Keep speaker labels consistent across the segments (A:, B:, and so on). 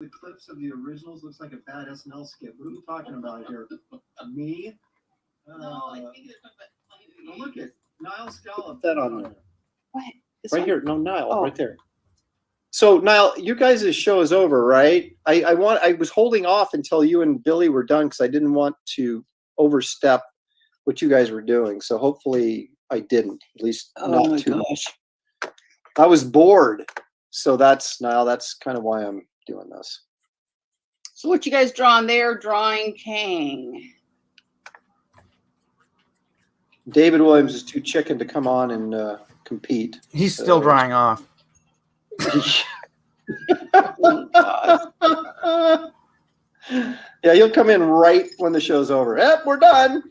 A: The clips of the originals looks like a bad SNL skit. What are we talking about here? Me?
B: No, I think
A: look at Niall Scallop.
C: That on there.
B: What? This
C: Right
B: one?
C: here. No, Niall,
B: Oh.
C: right there. So Niall, you guys' show is over, right? I was holding off until you and Billy were done because I didn't want to overstep what you guys were doing. So hopefully I didn't, at least not too much. I was bored. So that's Niall, that's kind of why I'm doing this.
B: So what you guys drawing there? Drawing King.
C: David Williams is too chicken to come on and compete.
D: He's still drying off.
B: Oh, God.
C: Yeah, he'll come in right when the show's over. Yep, we're done.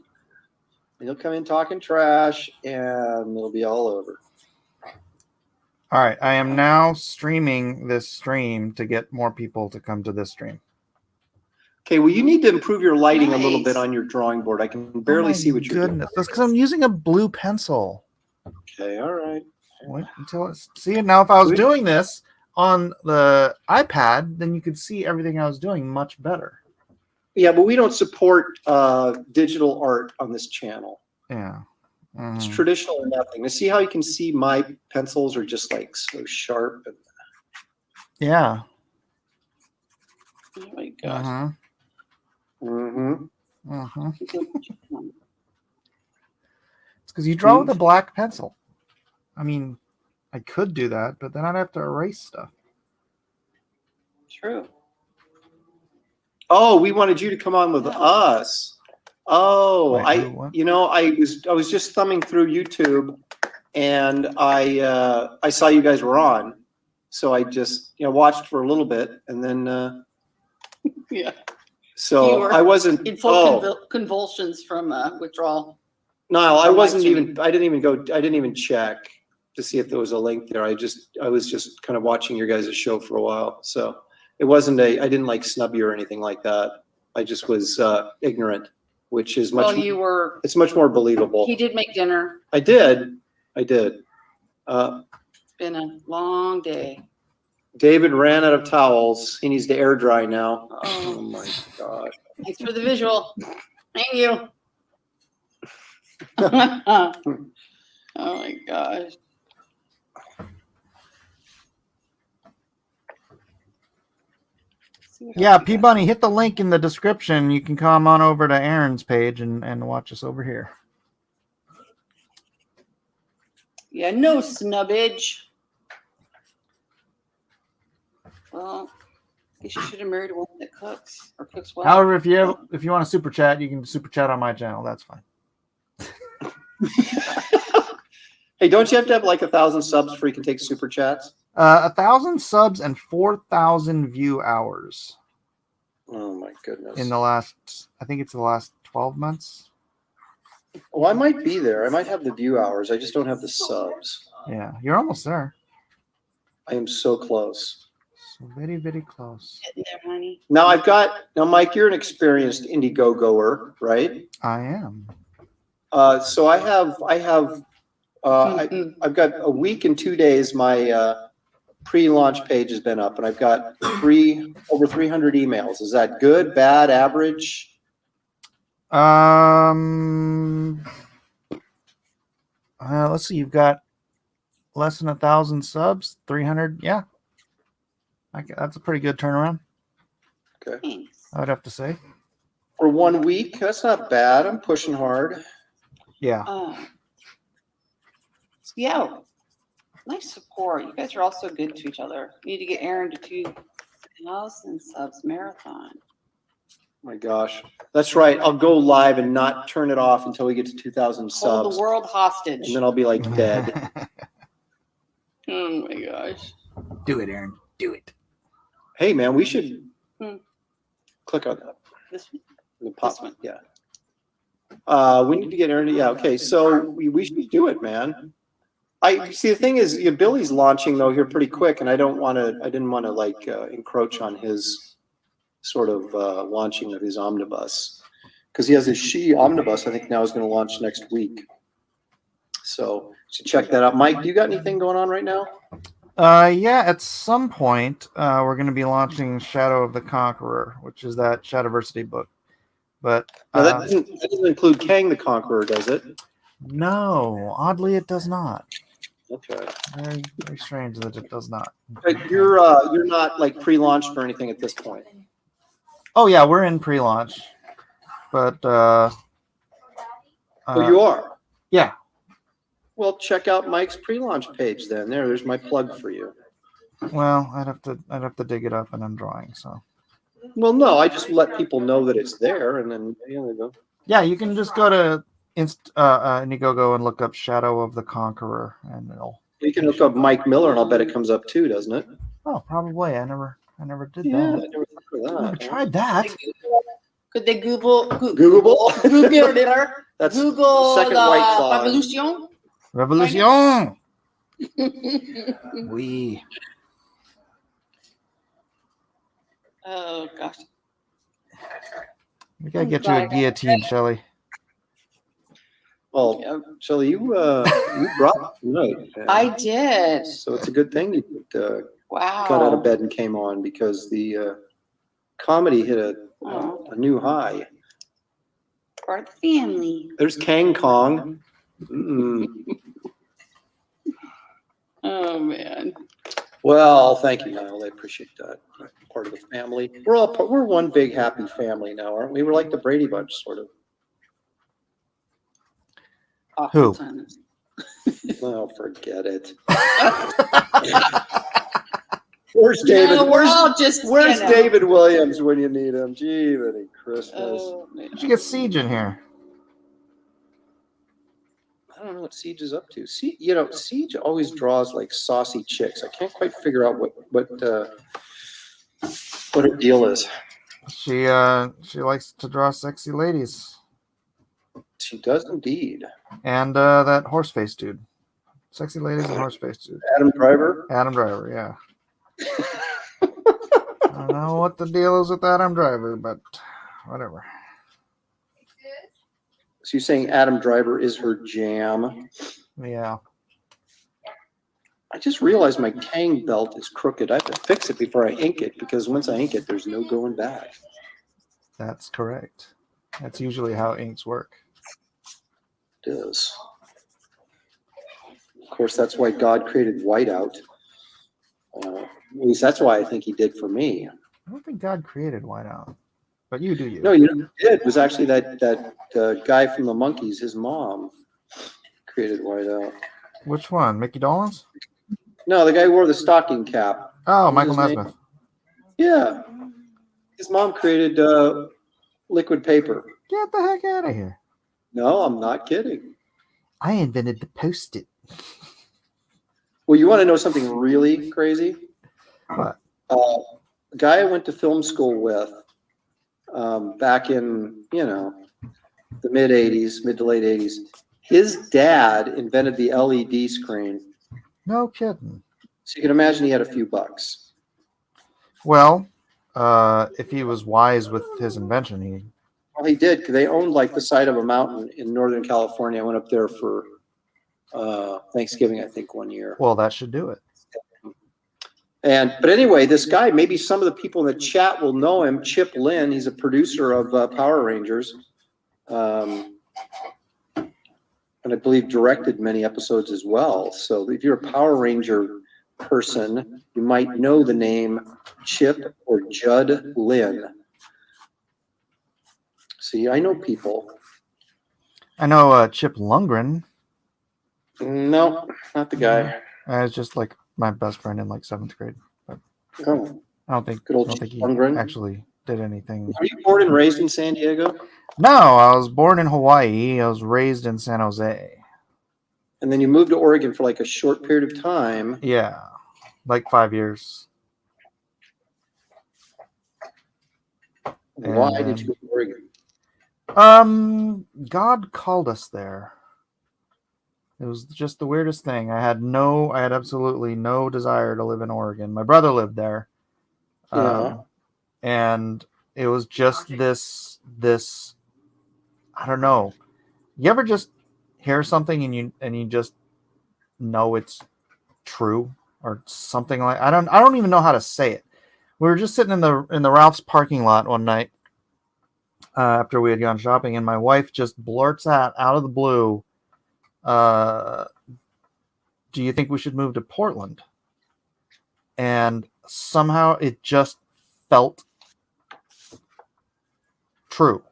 C: And he'll come in talking trash, and it'll be all over.
D: All right, I am now streaming this stream to get more people to come to this stream.
C: Okay, well, you need to improve your lighting a little
B: Nice.
C: bit on your drawing board. I can barely see what you're doing.
D: That's because I'm using a blue pencil.
C: Okay, all right.
D: Wait until it's, see, now if I was doing this on the iPad, then you could see everything I was doing much better.
C: Yeah, but we don't support digital art on this channel.
D: Yeah.
C: It's traditional or nothing. To see how you can see my pencils are just like so sharp. And...
D: Yeah.
B: Oh my gosh.
D: It's because you draw with a black pencil. I mean, I could do that, but then I'd have to erase stuff.
B: True.
C: Oh, we wanted you to come on with us. Oh,
D: Wait,
C: I was just thumbing through YouTube, and I saw you guys were on, so I just watched for a little bit, and then
B: Yeah.
C: So I wasn't
B: in full convulsions from withdrawal.
C: Niall, I wasn't even. I didn't even check to see if there was a link there. I was just kind of watching your guys' show for a while, so it wasn't I didn't like snub you or anything like that. I just was ignorant. Which is much.
B: Well, you were.
C: It's much more believable.
B: He did make dinner.
C: I did.
B: It's been a long day.
C: David ran out of towels. He needs to air dry now.
B: Oh
C: my gosh!
B: Thanks for the visual. Thank you. Oh my gosh.
D: Yeah, P-Bunny, hit the link in the description. You can come on over to Aaron's page and watch us over here.
B: Yeah, no snubbage. Well, I guess you should have married one that cooks or cooks well.
D: However, if you want to super chat, you can super chat on my channel. That's fine.
C: Hey, don't you have to have like 1,000 subs before you can take super chats?
D: 1,000 subs and 4,000 view hours.
C: Oh my goodness!
D: In the last, I think it's the last 12 months.
C: Oh, I might be there. I might have the view hours. I just don't have the subs.
D: Yeah, you're almost there.
C: I am so close.
D: So very, very close.
B: Getting there, honey.
C: Now Mike, you're an experienced Indiegogoer, right?
D: I am.
C: So I've got a week and 2 days. My pre-launch page has been up, and I've got over 300 emails. Is that good, bad, average?
D: Let's see. You've got less than 1,000 subs, 300. Yeah, that's a pretty good turnaround.
C: Okay.
B: Thanks.
D: I would have to say.
C: For 1 week, that's not bad. I'm pushing hard.
D: Yeah.
B: Yeah. Nice support. You guys are all so good to each other. You need to get Aaron to 2,000 subs marathon.
C: My gosh, that's right. I'll go live and not turn it off until we get to 2,000 subs.
B: Hold the world hostage.
C: And then I'll be like dead.
B: Oh my gosh.
D: Do it, Aaron. Do it.
C: Hey man, we should click on that.
B: This one?
C: The pop one. Yeah. We need to get Aaron. Yeah. Okay. So we should do it, man. I see. The thing is, Billy's launching though here pretty quick, and I didn't want to like encroach on his sort of launching of his omnibus, because he has his She omnibus. I think now is going to launch next week. So check that out. Mike, do you got anything going on right now?
D: Yeah, at some point, we're going to be launching Shadow of the Conqueror, which is that Shadowversity book. But
C: Now that doesn't include Kang the Conqueror, does it?
D: no, oddly, it does not.
C: Okay.
D: Very, very strange that it does not.
C: But you're not like pre-launched or anything at this point.
D: Oh yeah, we're in pre-launch, but
C: Oh, you are.
D: Yeah.
C: Well, check out Mike's pre-launch page then. There's my plug for you.
D: Well, I'd have to dig it up, and I'm drawing. So
C: Well, no, I just let people know that it's there, and then there you go.
D: yeah, you can just go to Indiegogo and look up Shadow of the Conqueror, and it'll.
C: You can look up Mike Miller, and I'll bet it comes up too, doesn't it?
D: Oh, probably. I never did
C: Yeah, I
D: that.
C: never thought of
D: I never
C: that.
D: tried that.
B: Could they Google?
C: Googleable.
B: Google.
C: That's
B: Google
C: the second White Claw.
B: Revolution.
D: Revolution. We.
B: Oh gosh.
D: We gotta get you a guillotine, Shelly.
C: Well,
B: Yeah.
C: Shelley, you brought it tonight.
B: I did.
C: So it's a good thing you
B: Wow.
C: got out of bed and came on, because the comedy hit a new high.
B: For the family.
C: There's Kang Kong. Mm.
B: Oh man.
C: Well, thank you, Niall. I appreciate that. Part of the family. We're one big happy family now, aren't we? We're like the Brady Bunch, sort of.
D: Who?
B: Oftentimes.
C: Oh, forget it. Where's David?
B: No, we're all just.
C: Where's
B: you know.
C: David Williams when you need him? Gee, any Christmas.
B: Oh, man.
D: Did you get Siege in here?
C: I don't know what Siege is up to. Siege always draws like saucy chicks. I can't quite figure out what her deal is.
D: She likes to draw sexy ladies.
C: She does indeed.
D: And that horse face dude. Sexy ladies and horse face dude.
C: Adam Driver.
D: Adam Driver, yeah. I don't know what the deal is with Adam Driver, but whatever.
C: So you're saying Adam Driver is her jam?
D: Yeah.
C: I just realized my Kang belt is crooked. I have to fix it before I ink it, because once I ink it, there's no going back.
D: That's correct. That's usually how inks work.
C: It is. Of course, that's why God created whiteout. At least that's why I think he did for me.
D: I don't think God created whiteout, but you do you.
C: No, you know who did was actually that guy from the Monkees. His mom created whiteout.
D: Which one? Mickey Dolenz?
C: No, the guy who wore the stocking cap.
D: Oh,
C: What
D: Michael
C: was his name?
D: Nesmith.
C: Yeah. His mom created liquid paper.
D: Get the heck out of here.
C: No, I'm not kidding.
D: I invented the Post-it.
C: Well, you want to know something really crazy?
D: What?
C: A guy I went to film school with back in, the mid to late 80s. His dad invented the LED screen.
D: No kidding.
C: So you can imagine he had a few bucks.
D: Well, if he was wise with his invention,
C: Well, he did, because they owned like the side of a mountain in Northern California. I went up there for Thanksgiving, I think, one year.
D: well, that should do it.
C: But anyway, this guy, maybe some of the people in the chat will know him, Chip Lynn. He's a producer of Power Rangers. And I believe directed many episodes as well. So if you're a Power Ranger person, you might know the name Chip or Judd Lynn. See, I know people.
D: I know Chip Lundgren.
C: No, not the guy.
D: It's just like my best friend in like 7th grade. But
C: Oh,
D: I don't think
C: good old
D: he
C: Lundgren.
D: actually did anything.
C: Are you born and raised in San Diego?
D: No, I was born in Hawaii. I was raised in San Jose.
C: And then you moved to Oregon for like a short period of time.
D: Yeah, like 5 years.
C: Why did you move to Oregon?
D: God called us there. It was just the weirdest thing. I had absolutely no desire to live in Oregon. My brother lived there.
C: Yeah.
D: And it was just this, I don't know. You ever just hear something and you just know it's true? or something like. I don't even know how to say it. We were just sitting in the Ralph's parking lot one night after we had gone shopping, and my wife just blurts out of the blue, "Do you think we should move to Portland?" And somehow it just felt true.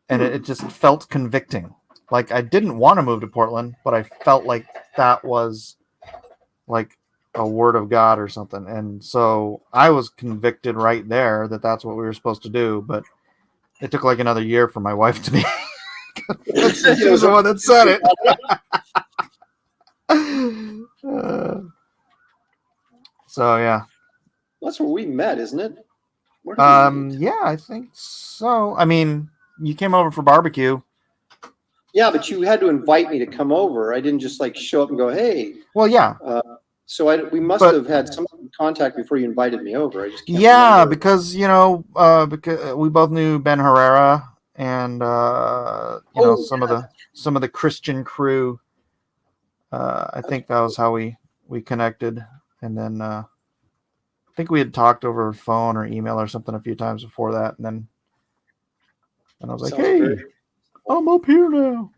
D: And it just felt convicting. Like I didn't want to move to Portland, but I felt like that was like a word of God or something. And so I was convicted right there that that's what we were supposed to do. But it took like another year for my wife to be. She was the one that said it. So yeah.
C: That's where we met, isn't it? Where did we meet?
D: Yeah, I think so. I mean, you came over for barbecue.
C: Yeah, but you had to invite me to come over. I didn't just like show up and go, "Hey."
D: Well, yeah.
C: So we must have had some contact before you invited me over. I just can't remember.
D: Because because we both knew Ben Herrera and some of the Christian crew. I think that was how we connected, and then I think we had talked over phone or email or something a few times before that, and I was like,
C: Sounds
D: "Hey,
C: great.
D: I'm up here now."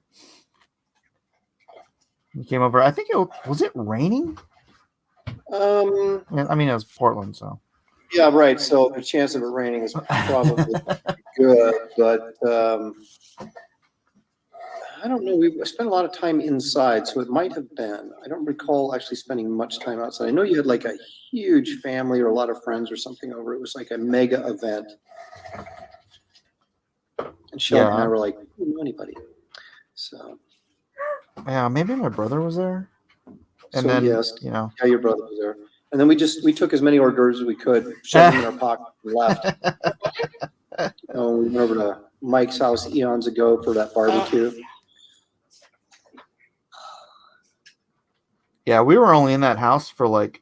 D: He came over. I think was it raining? I mean, it was Portland, so.
C: Yeah, right. So the chance of it raining is probably good, but I don't know. We spent a lot of time inside, so it might have been. I don't recall actually spending much time outside. I know you had like a huge family or a lot of friends or something over. It was like a mega event. And Sheldon and I were like, "We don't know anybody." So
D: yeah, maybe my brother was there. And
C: so
D: then,
C: yes,
D: yeah,
C: your brother was there. And then we took as many hors d'oeuvres as we could, shoved them in our pocket, and left. We went over to Mike's house eons ago for that barbecue.
D: Yeah, we were only in that house for like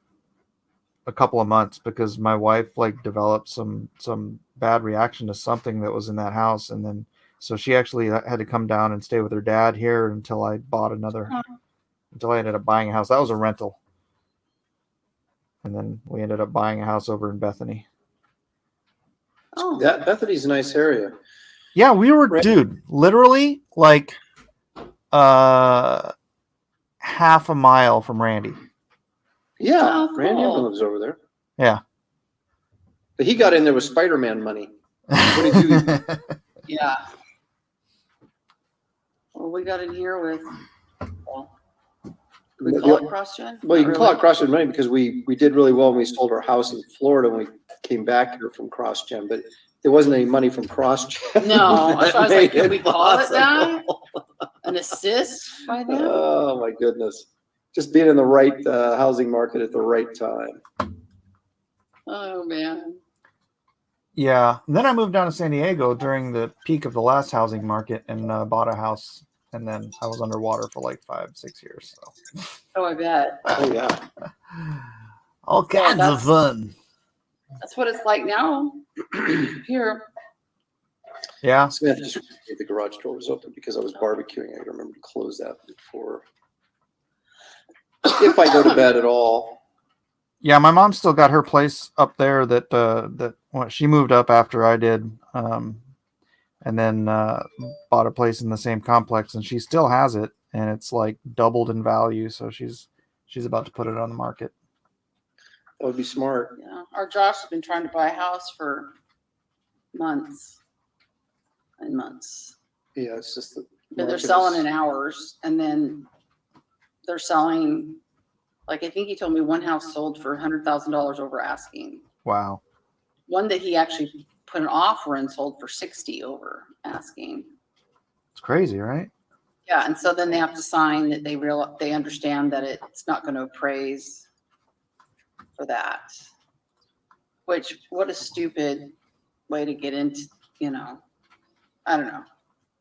D: a couple of months because my wife like developed some bad reaction to something that was in that house, and then so she actually had to come down and stay with her dad here until I ended up buying a house. That was a rental. And then we ended up buying a house over in Bethany.
B: Oh,
C: Bethany's a nice area.
D: Yeah, we were,
C: Right.
D: dude, literally like half a mile from Randy.
C: Yeah,
B: Oh,
C: Randy
B: cool.
C: lives over there.
D: Yeah.
C: But he got in there with Spider-Man money. What did you do?
B: Yeah. Well, we got in here with, we call it cross-gen?
C: Well, you
B: Not
C: can call
B: really.
C: it cross-gen money because we did really well when we sold our house in Florida when we came back here from cross-gen, but there wasn't any money from cross-gen.
B: No, that's why I was like, can we call it that?
C: possible.
B: An assist by them?
C: Oh my goodness. Just being in the right housing market at the right time.
B: Oh, man.
D: Yeah. And then I moved down to San Diego during the peak of the last housing market and bought a house. And then I was underwater for like 5-6 years. So.
B: Oh, I bet.
C: Oh yeah.
D: All kinds of fun.
B: That's what it's like now. Here.
D: Yeah.
C: So we had to just get the garage door was open because I was barbecuing. I remember to close that before. If I go to bed at all.
D: Yeah, my mom still got her place up there that she moved up after I did. And then bought a place in the same complex, and she still has it, and it's like doubled in value. So she's about to put it on the market.
C: That would be smart.
B: Yeah. Our Josh has been trying to buy a house for months and months.
C: Yeah, it's just the
B: But they're
C: market
B: selling
C: is-
B: in hours, and then they're selling, like I think he told me one house sold for $100,000 over asking.
D: Wow.
B: One that he actually put an offer in sold for 60 over asking.
D: It's crazy, right?
B: Yeah, and so then they have to sign that they understand that it's not going to appraise for that. Which, what a stupid way to get into, I don't know.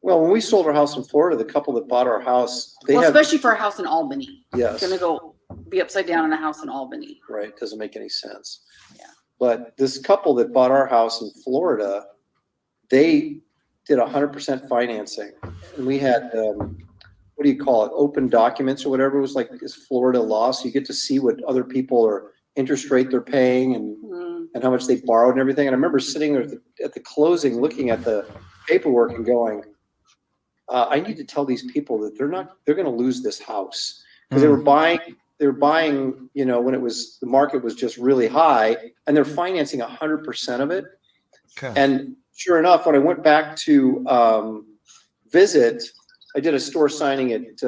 C: Well, when we sold our house in Florida, the couple that bought our house, they
B: Well,
C: had,
B: especially for a house in Albany.
C: yes,
B: It's going to be upside down in a house in Albany.
C: right, doesn't make any sense.
B: Yeah.
C: But this couple that bought our house in Florida, they did 100% financing. And we had what do you call it? Open documents or whatever. It was like this Florida law. So you get to see what other people are interest rate they're paying and how much they borrowed and everything. And I remember sitting there at the closing, looking at the paperwork and going, I need to tell these people that they're going to lose this house because they were buying, you know, when the market was just really high, and they're financing 100% of it.
D: Okay.
C: And sure enough, when I went back to visit, I did a store signing at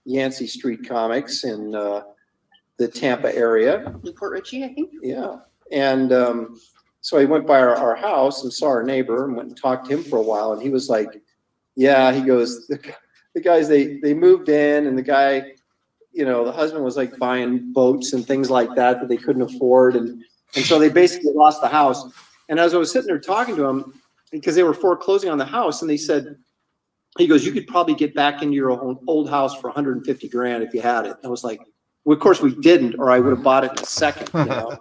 C: Yancey Street Comics in the Tampa area.
B: Newport Richie, I think.
C: Yeah. And so I went by our house and saw our neighbor and went and talked to him for a while. And he was like, yeah, he goes, the guys, they moved in, and the guy, you know, the husband was like buying boats and things like that they couldn't afford. And so they basically lost the house. And as I was sitting there talking to him, because they were foreclosing on the house, and they said, he goes, you could probably get back into your old house for 150 grand if you had it. And I was like, well, of course we didn't, or I would have bought it in a second, you know,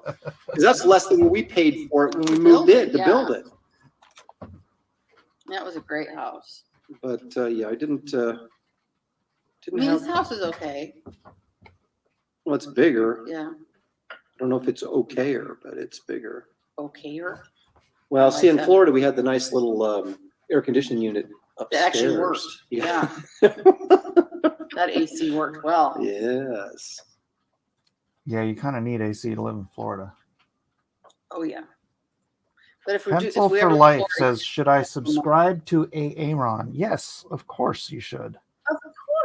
C: because that's less than what we paid for it when we moved in to build it.
B: That was a great house.
C: But yeah, I didn't
B: I mean,
C: have,
B: this house is okay.
C: well, it's bigger.
B: Yeah.
C: I don't know if it's okayer, but it's bigger.
B: Okayer.
C: Well,
B: I
C: see,
B: like
C: in
B: that.
C: Florida, we had the nice little air conditioning unit upstairs.
B: It actually worked.
C: Yeah.
B: That AC worked well.
C: Yes.
D: Yeah, you kind of need AC to live in Florida.
B: Oh yeah. But if
D: Pencil
B: if we
D: for
B: ever
D: Life
B: record-
D: says, should I subscribe to Aaron? Yes, of course you should.
B: Of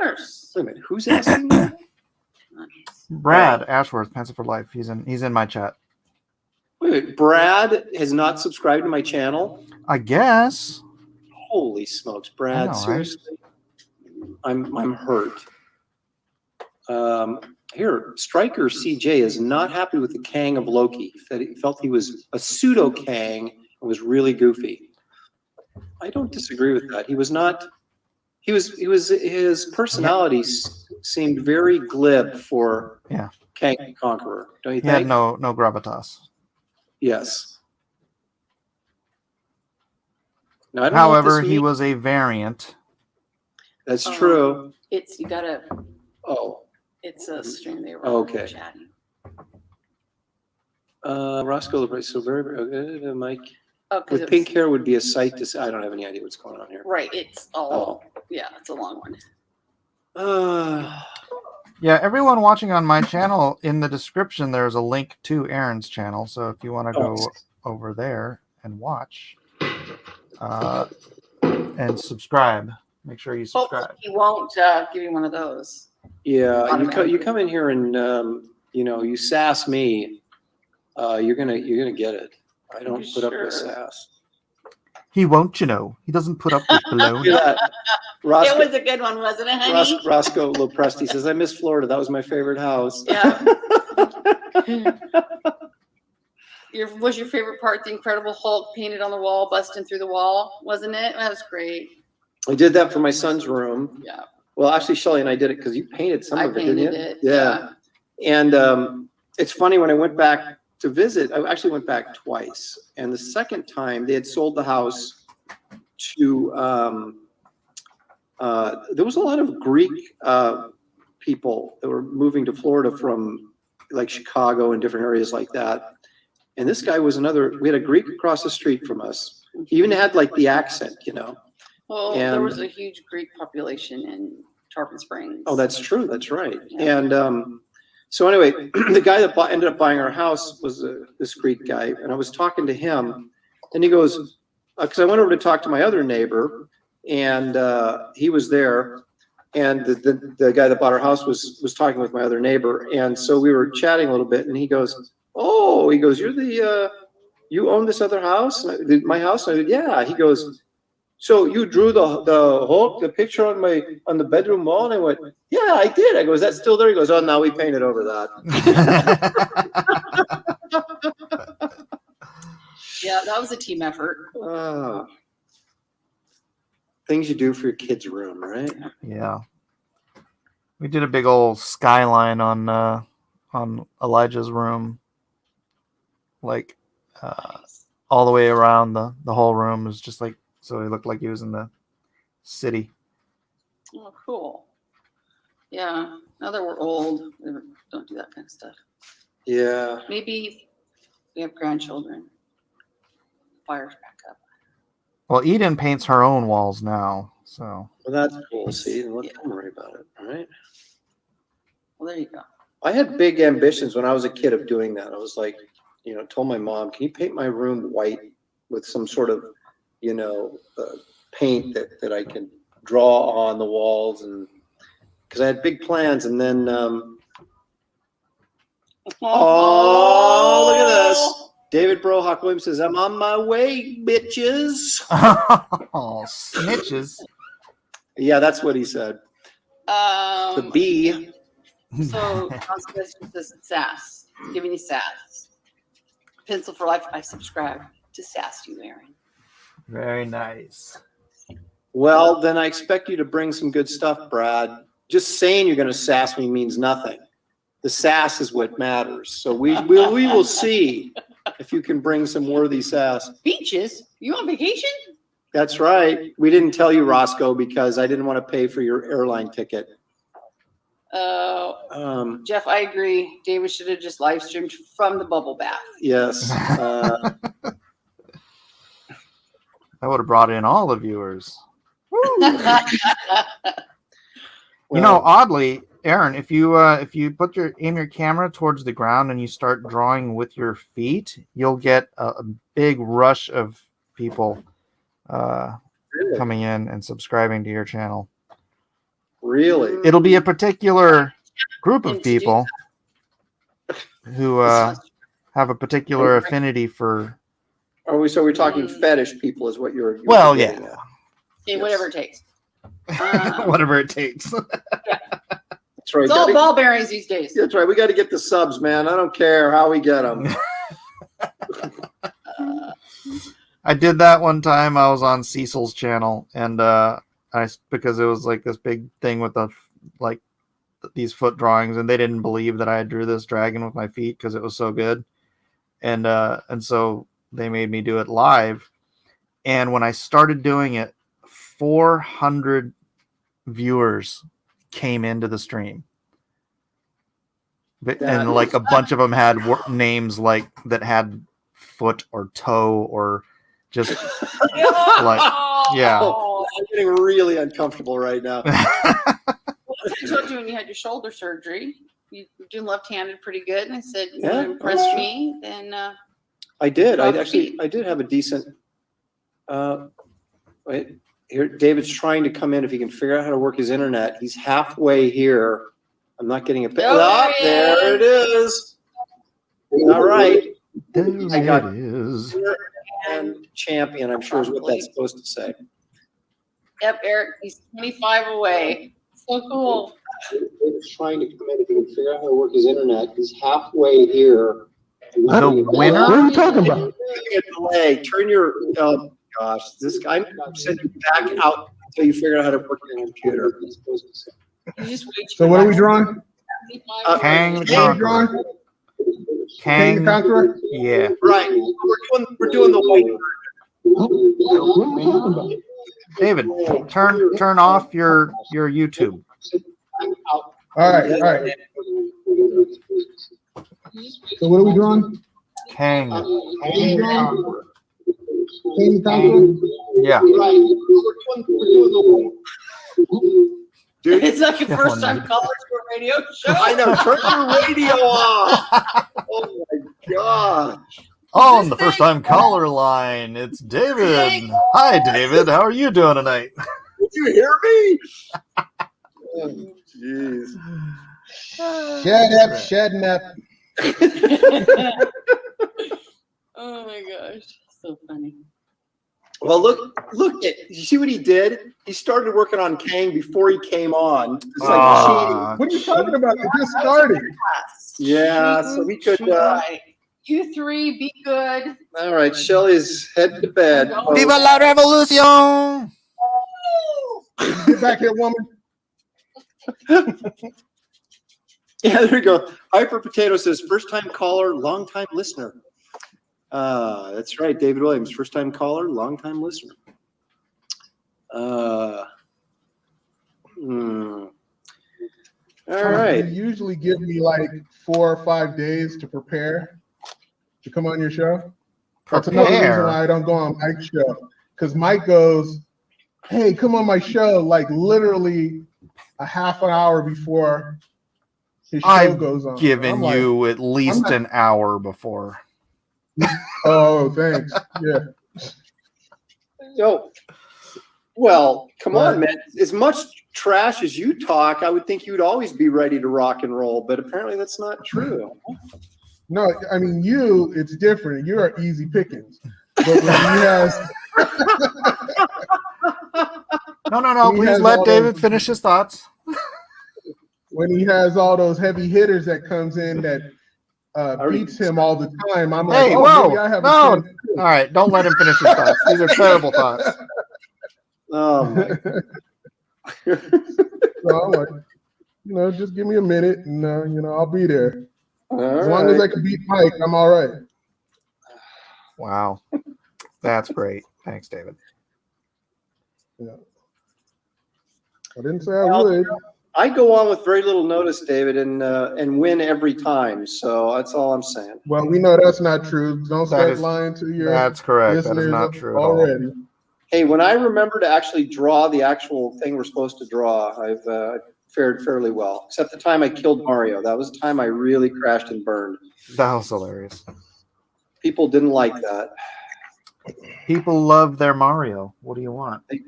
B: course.
C: Wait a minute, who's asking that?
D: Brad Ashworth, Pencil for Life. He's in my chat.
C: Wait, Brad has not subscribed to my channel.
D: I guess.
C: Holy smokes, Brad!
D: I know, right?
C: Seriously, I'm hurt. Here, Striker CJ is not happy with the Kang of Loki. He felt he was a pseudo Kang and was really goofy. I don't disagree with that. He was not. He was. His personality seemed very glib for Kang the Conqueror. Don't you
D: He
C: think?
D: had no gravitas.
C: Yes. Now, I don't know what
D: However,
C: this
D: he
C: means.
D: was a variant.
C: That's true.
B: It's you gotta.
C: Oh.
B: It's a stream they were
C: Okay.
B: chatting.
C: Roscoe, so very okay. Mike
B: Oh, 'cause
C: with
B: it
C: pink
B: was-
C: hair would be a sight to see. I don't have any idea what's going on here.
B: Right. It's all. Yeah, it's a long one.
D: Yeah, everyone watching on my channel, in the description, there's a link to Aaron's channel. So if you want to go over there and watch and subscribe, make sure you subscribe.
B: Hopefully he won't give you one of those.
C: Yeah, you come in here and you sass me, you're gonna get it. I don't put up with sass.
D: He won't, you know. He doesn't put up with baloney.
C: Look at that.
B: It was a good one, wasn't it, honey?
C: Roscoe Lopresti says, I miss Florida. That was my favorite house.
B: Yeah. Was your favorite part the Incredible Hulk painted on the wall, busting through the wall, wasn't it? That was great.
C: I did that for my son's room.
B: Yeah.
C: Well, actually, Shelly and I did it because you painted some
B: I
C: of it, didn't you?
B: painted it.
C: Yeah. And it's funny, when I went back to visit, I actually went back twice. And the second time, they had sold the house to, there was a lot of Greek people that were moving to Florida from like Chicago and different areas like that. And this guy was we had a Greek across the street from us. He even had like the accent, you know.
B: Well, there was a huge Greek population in Tarpon Springs.
C: Oh, that's true. That's right.
B: Yeah.
C: And so anyway, the guy that ended up buying our house was this Greek guy. And I was talking to him, and he goes, because I went over to talk to my other neighbor, and he was there. And the guy that bought our house was talking with my other neighbor. And so we were chatting a little bit, and he goes, oh, you own this other house? My house? And I said, yeah. He goes, so you drew the picture on the bedroom wall? And I went, yeah, I did. I go, is that still there? He goes, oh, no, we painted over that.
B: Yeah, that was a team effort.
C: Things you do for your kid's room, right?
D: Yeah. We did a big old skyline on Elijah's room. Like all the way around the whole room was just like, so he looked like he was in the city.
B: Oh, cool. Yeah, now that we're old, we don't do that kind of stuff.
C: Yeah.
B: Maybe we have grandchildren. Fires back up.
D: Well, Eden paints her own walls now, so.
C: Well, that's cool. See, let them worry about it. All right.
B: Well, there you go.
C: I had big ambitions when I was a kid of doing that. I was like, told my mom, can you paint my room white with some sort of, paint that I can draw on the walls, and because I had big plans. And then, oh, look at this. David Brohawk Williams says, I'm on my way, bitches.
D: Oh, snitches.
C: Yeah, that's what he said. The B.
B: So, Constellation says sass. Giving you sass. Pencil for Life. I subscribe to sass you, Aaron.
D: Very nice.
C: Well, then I expect you to bring some good stuff, Brad. Just saying you're going to sass me means nothing. The sass is what matters. So we will see if you can bring some worthy sass.
B: Beaches? You on vacation?
C: That's right. We didn't tell you, Roscoe, because I didn't want to pay for your airline ticket.
B: Jeff, I agree. David should have just live streamed from the bubble bath.
C: Yes.
D: I would have brought in all the viewers.
C: Well,
D: Oddly, Aaron, if you aim your camera towards the ground and you start drawing with your feet, you'll get a big rush of people
C: really?
D: coming in and subscribing to your channel.
C: Really?
D: It'll be a particular group of people who have a particular affinity for.
C: So we're talking fetish people is what you're
D: Well,
C: getting
D: yeah.
C: at.
B: Okay, whatever it takes.
D: Whatever it takes.
C: That's right.
B: It's all ball bearings these days.
C: That's right. We got to get the subs, man. I don't care how we get them.
D: I did that one time. I was on Cecil's channel, and because it was like this big thing with these foot drawings, and they didn't believe that I drew this dragon with my feet because it was so good, and so they made me do it live. And when I started doing it, 400 viewers came into the stream. And like a bunch of them had names like that had foot or toe or just like, yeah.
C: Oh, I'm getting really uncomfortable right now.
B: I told you when you had your shoulder surgery, you were doing left-handed pretty good. And I said, you want to impress me? Then
C: I did.
B: draw the
C: I
B: feet.
C: did have a decent. Wait, here, David's trying to come in. If he can figure out how to work his internet, he's halfway here. I'm not getting a pic.
B: Oh,
C: There it is. All right.
D: There
C: I got
D: it is.
C: And champion, I'm sure is what that's supposed to say.
B: Yep, Eric, he's 25 away. So cool.
C: David's trying to come in. If he can figure out how to work his internet, he's halfway here.
D: The winner?
E: What are you talking about?
C: A delay. Turn your. Oh gosh, this guy. I'm sending you back out until you figure out how to work your computer.
B: You just wait.
E: So what are we drawing?
D: Kang the
E: What are we
D: Conqueror.
E: drawing? Kang the Conqueror?
D: Yeah.
C: Right. We're doing the white.
D: David, turn off your YouTube.
E: All right, all right. So what are we drawing?
D: Kang.
E: Kang the Conqueror?
D: Yeah.
C: Dude,
B: It's like a first-time caller to a radio show.
C: I know. Turn your radio off. Oh my god.
D: On the first time caller line, it's David. Hi, David. How are you doing tonight?
C: Did you hear me? Oh, jeez.
E: Shut up.
B: Oh my gosh, so funny.
C: Well, look at you. See what he did? He started working on Kang before he came on. It's like cheating.
E: What are you talking about? It just started.
C: Yeah, so we could.
B: Right. You three, be good.
C: All right, Shelly's heading to bed.
D: Viva la revolution!
E: Get back here, woman.
C: Yeah, there you go. Hyper Potato says, first time caller, long time listener. That's right, David Williams, first time caller, long time listener. All
E: You
C: right.
E: usually give me like 4 or 5 days to prepare to come on your show. That's another reason
D: Prepare.
E: why I don't go on Mike's show. Because Mike goes, hey, come on my show, like literally a half an hour before his show
D: I've
E: goes on.
D: given
E: I'm like,
D: you at least
E: not-
D: an hour before.
E: oh, thanks. Yeah.
C: Yo, well, come on,
E: But-
C: man. As much trash as you talk, I would think you'd always be ready to rock and roll, but apparently that's not true.
E: No, I mean, it's different. You are easy pickings. But when he has,
D: No.
E: He
D: Please
E: has
D: let
E: all
D: David
E: those-
D: finish his thoughts.
E: when he has all those heavy hitters that comes in that beats him all the time, I'm like,
D: Hey,
E: oh,
D: whoa,
E: maybe I have
D: no.
E: a chance.
D: All right, don't let him finish his thoughts. These are terrible thoughts.
C: Oh my.
E: So I'm like, just give me a minute and, I'll be there.
C: All
E: As long as I
C: right.
E: can beat Mike, I'm all right.
D: Wow. That's great. Thanks, David.
E: Yeah. I didn't say I would.
C: I go on with very little notice, David, and win every time. So that's all I'm saying.
E: Well, we know that's not true. Don't
D: That
E: start
D: is-
E: lying to your
D: That's correct. That
E: listeners
D: is not true at all.
E: already.
C: Hey, when I remember to actually draw the actual thing we're supposed to draw, I've fared fairly well. Except the time I killed Mario. That was the time I really crashed and burned.
D: That was hilarious.
C: People didn't like that.
D: People love their Mario. What do you want?
C: They do.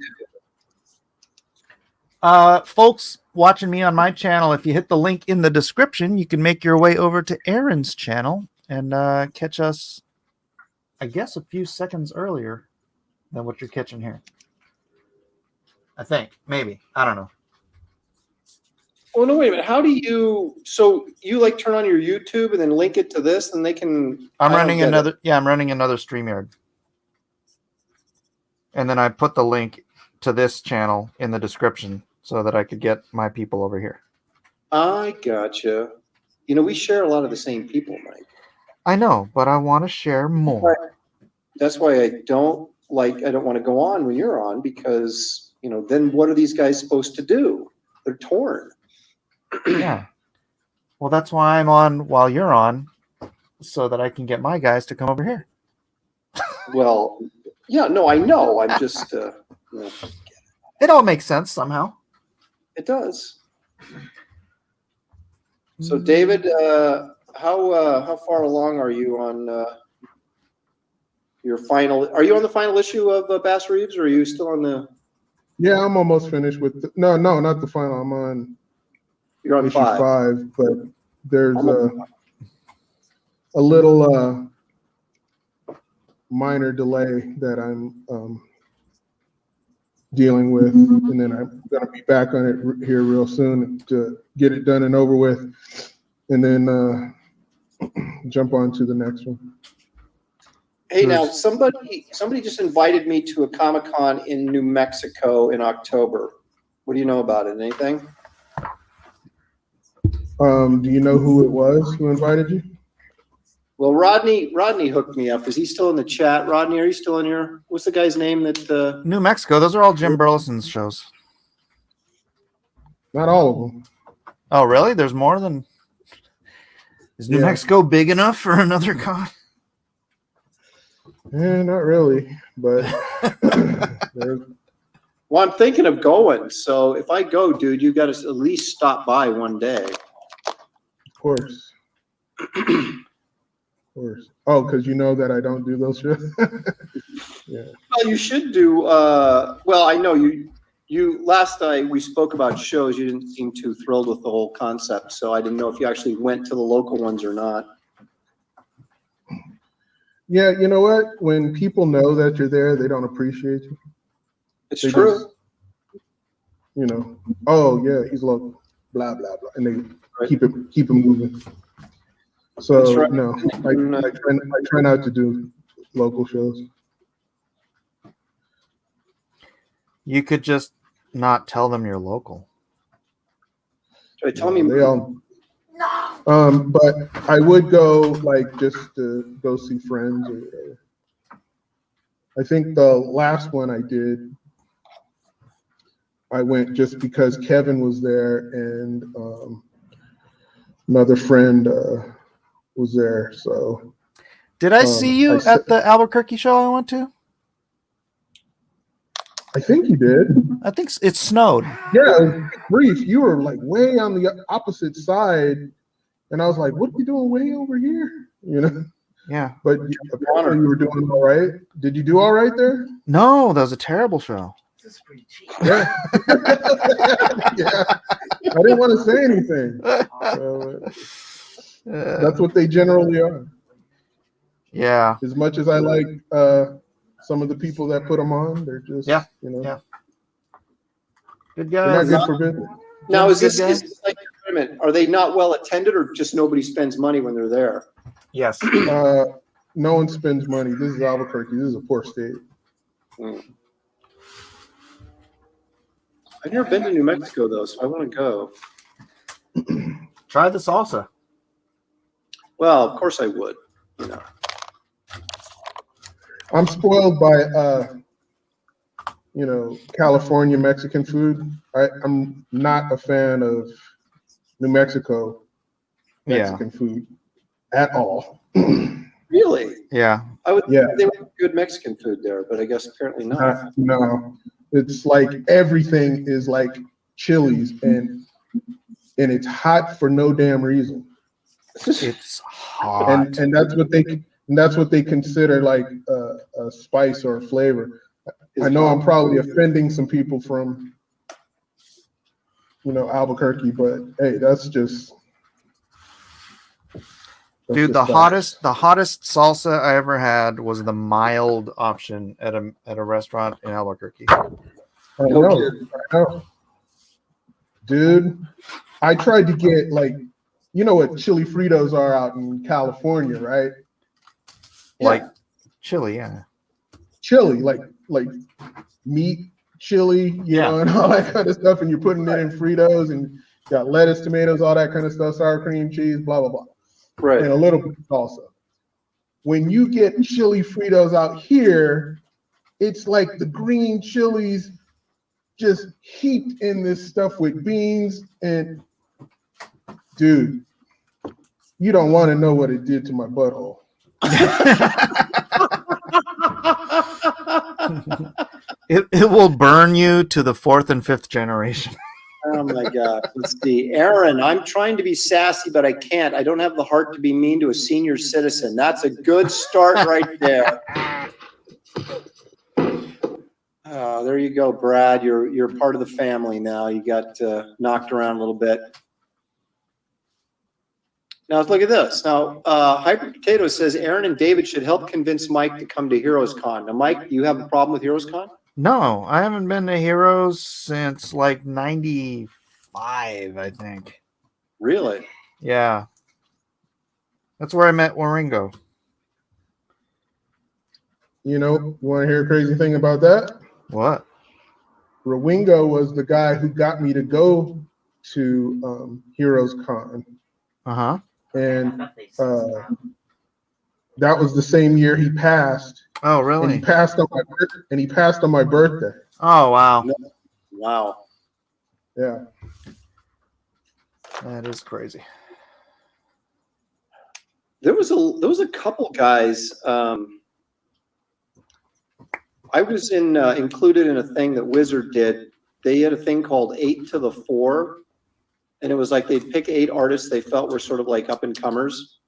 D: Folks watching me on my channel, if you hit the link in the description, you can make your way over to Aaron's channel and catch us, I guess, a few seconds earlier than what you're catching here. I think. Maybe. I don't know.
C: Oh, no, wait a minute. How do you, so you like turn on your YouTube and then link it to this and they can.
D: I'm
C: I don't
D: running
C: get it.
D: another. Yeah, I'm running another StreamYard. And then I put the link to this channel in the description so that I could get my people over here.
C: I gotcha. We share a lot of the same people, Mike.
D: I know, but I want to share more.
C: That's why I don't want to go on when you're on because, then what are these guys supposed to do? They're torn.
D: Yeah. Well, that's why I'm on while you're on, so that I can get my guys to come over here.
C: Well, yeah, no, I know. I'm just,
D: It all makes sense somehow.
C: it does. So, David, how far along are you on your final? Are you on the final issue of Bass Reeves, or are you still on the?
E: Yeah, I'm almost finished with no, not the final. I'm on
C: You're on
E: issue
C: 5.
E: 5, but there's a little minor delay that I'm dealing with, and then I'm gonna be back on it here real soon to get it done and over with, and then jump on to the next one.
C: Hey, now somebody just invited me to a Comic-Con in New Mexico in October. What do you know about it? Anything?
E: Do you know who it was who invited you?
C: Well, Rodney hooked me up. Is he still in the chat? Rodney, are you still in here? What's the guy's name that?
D: New Mexico, those are all Jim Burleson's shows.
E: Not all of them.
D: Oh, really? There's more than. Is New
E: Yeah.
D: Mexico big enough for another con?
E: Not really, but there's
C: Well, I'm thinking of going. So if I go, dude, you got to at least stop by one day.
E: Of course. Of course. Oh, because you know that I don't do those shows? Yeah.
C: Well, you should do. Well, I know you. Last night we spoke about shows. You didn't seem too thrilled with the whole concept, so I didn't know if you actually went to the local ones or not.
E: Yeah, you know what? When people know that you're there, they don't appreciate you.
C: It's
E: They
C: true.
E: just, oh yeah, he's local, blah blah blah, and they
C: Right.
E: keep it moving. So
C: That's right.
E: no, I try not to do local shows.
D: You could just not tell them you're local.
C: Should I tell me.
E: They all. But I would go like just to go see friends or whatever. I think the last one I did, I went just because Kevin was there and another friend was there. So
D: Did I see you
E: I
D: at the Albuquerque show I went to?
E: I think you did.
D: I think it snowed.
E: Yeah, it was brief. You were like way on the opposite side, and I was like, "What are you doing way over here?" You know.
D: Yeah.
E: But apparently you were doing all right. Did you do all right there?
D: No, that was a terrible show.
E: Yeah. Yeah. I didn't want to say anything. That's what they generally are.
D: Yeah.
E: As much as I like some of the people that put them on, they're just,
D: Yeah.
E: you know,
D: Yeah. Good
E: they're not
D: guys.
E: good for business.
C: Now, is
D: Good
C: this
D: guys.
C: like, wait a minute, are they not well attended or just nobody spends money when they're there?
D: Yes.
E: No one spends money. This is Albuquerque. This is a poor state.
C: I've never been to New Mexico though, so I want to go.
D: Try the salsa.
C: Well, of course I would. You know.
E: I'm spoiled by, California Mexican food. I'm not a fan of New Mexico Mexican food at all.
C: Really?
D: Yeah.
C: I would
E: Yeah.
C: think they would have good Mexican food there, but I guess apparently not.
E: No, it's like everything is like Chili's, and it's hot for no damn reason.
D: It's hot.
E: And that's what they consider like a spice or a flavor. I know I'm probably offending some people from Albuquerque, but hey, that's just
D: Dude, the hottest salsa I ever had was the mild option at a restaurant in Albuquerque.
E: I know. Dude, I tried to get what chili Fritos are out in California, right?
D: Like chili, yeah.
E: Chili, like meat chili, and all that kind of stuff, and you're putting it in Fritos, and got lettuce, tomatoes, all that kind of stuff, sour cream, cheese, blah blah blah.
C: Right.
E: And a little bit of salsa. When you get chili Fritos out here, it's like the green chilies just heaped in this stuff with beans. And dude, you don't want to know what it did to my butthole.
D: It will burn you to the 4th and 5th generation.
C: Oh my God. Let's see. Aaron, I'm trying to be sassy, but I can't. I don't have the heart to be mean to a senior citizen. That's a good start right there. There you go, Brad. You're part of the family now. You got knocked around a little bit. Now look at this. Now, Hyper Potato says Aaron and David should help convince Mike to come to Heroes Con. Now, Mike, do you have a problem with Heroes Con?
D: No, I haven't been to Heroes since like 95, I think.
C: Really?
D: Yeah. That's where I met Waringo.
E: You want to hear a crazy thing about that?
D: What?
E: Rawingo was the guy who got me to go to Heroes Con.
D: Uh-huh.
E: And that was the same year he passed.
D: Oh,
E: And
D: really?
E: he passed on my birthday.
D: Oh, wow.
C: Wow.
E: Yeah.
D: That is crazy.
C: There was a couple guys. I was included in a thing that Wizard did. They had a thing called 8 to the 4, and it was like they'd pick 8 artists they felt were sort of like up and comers.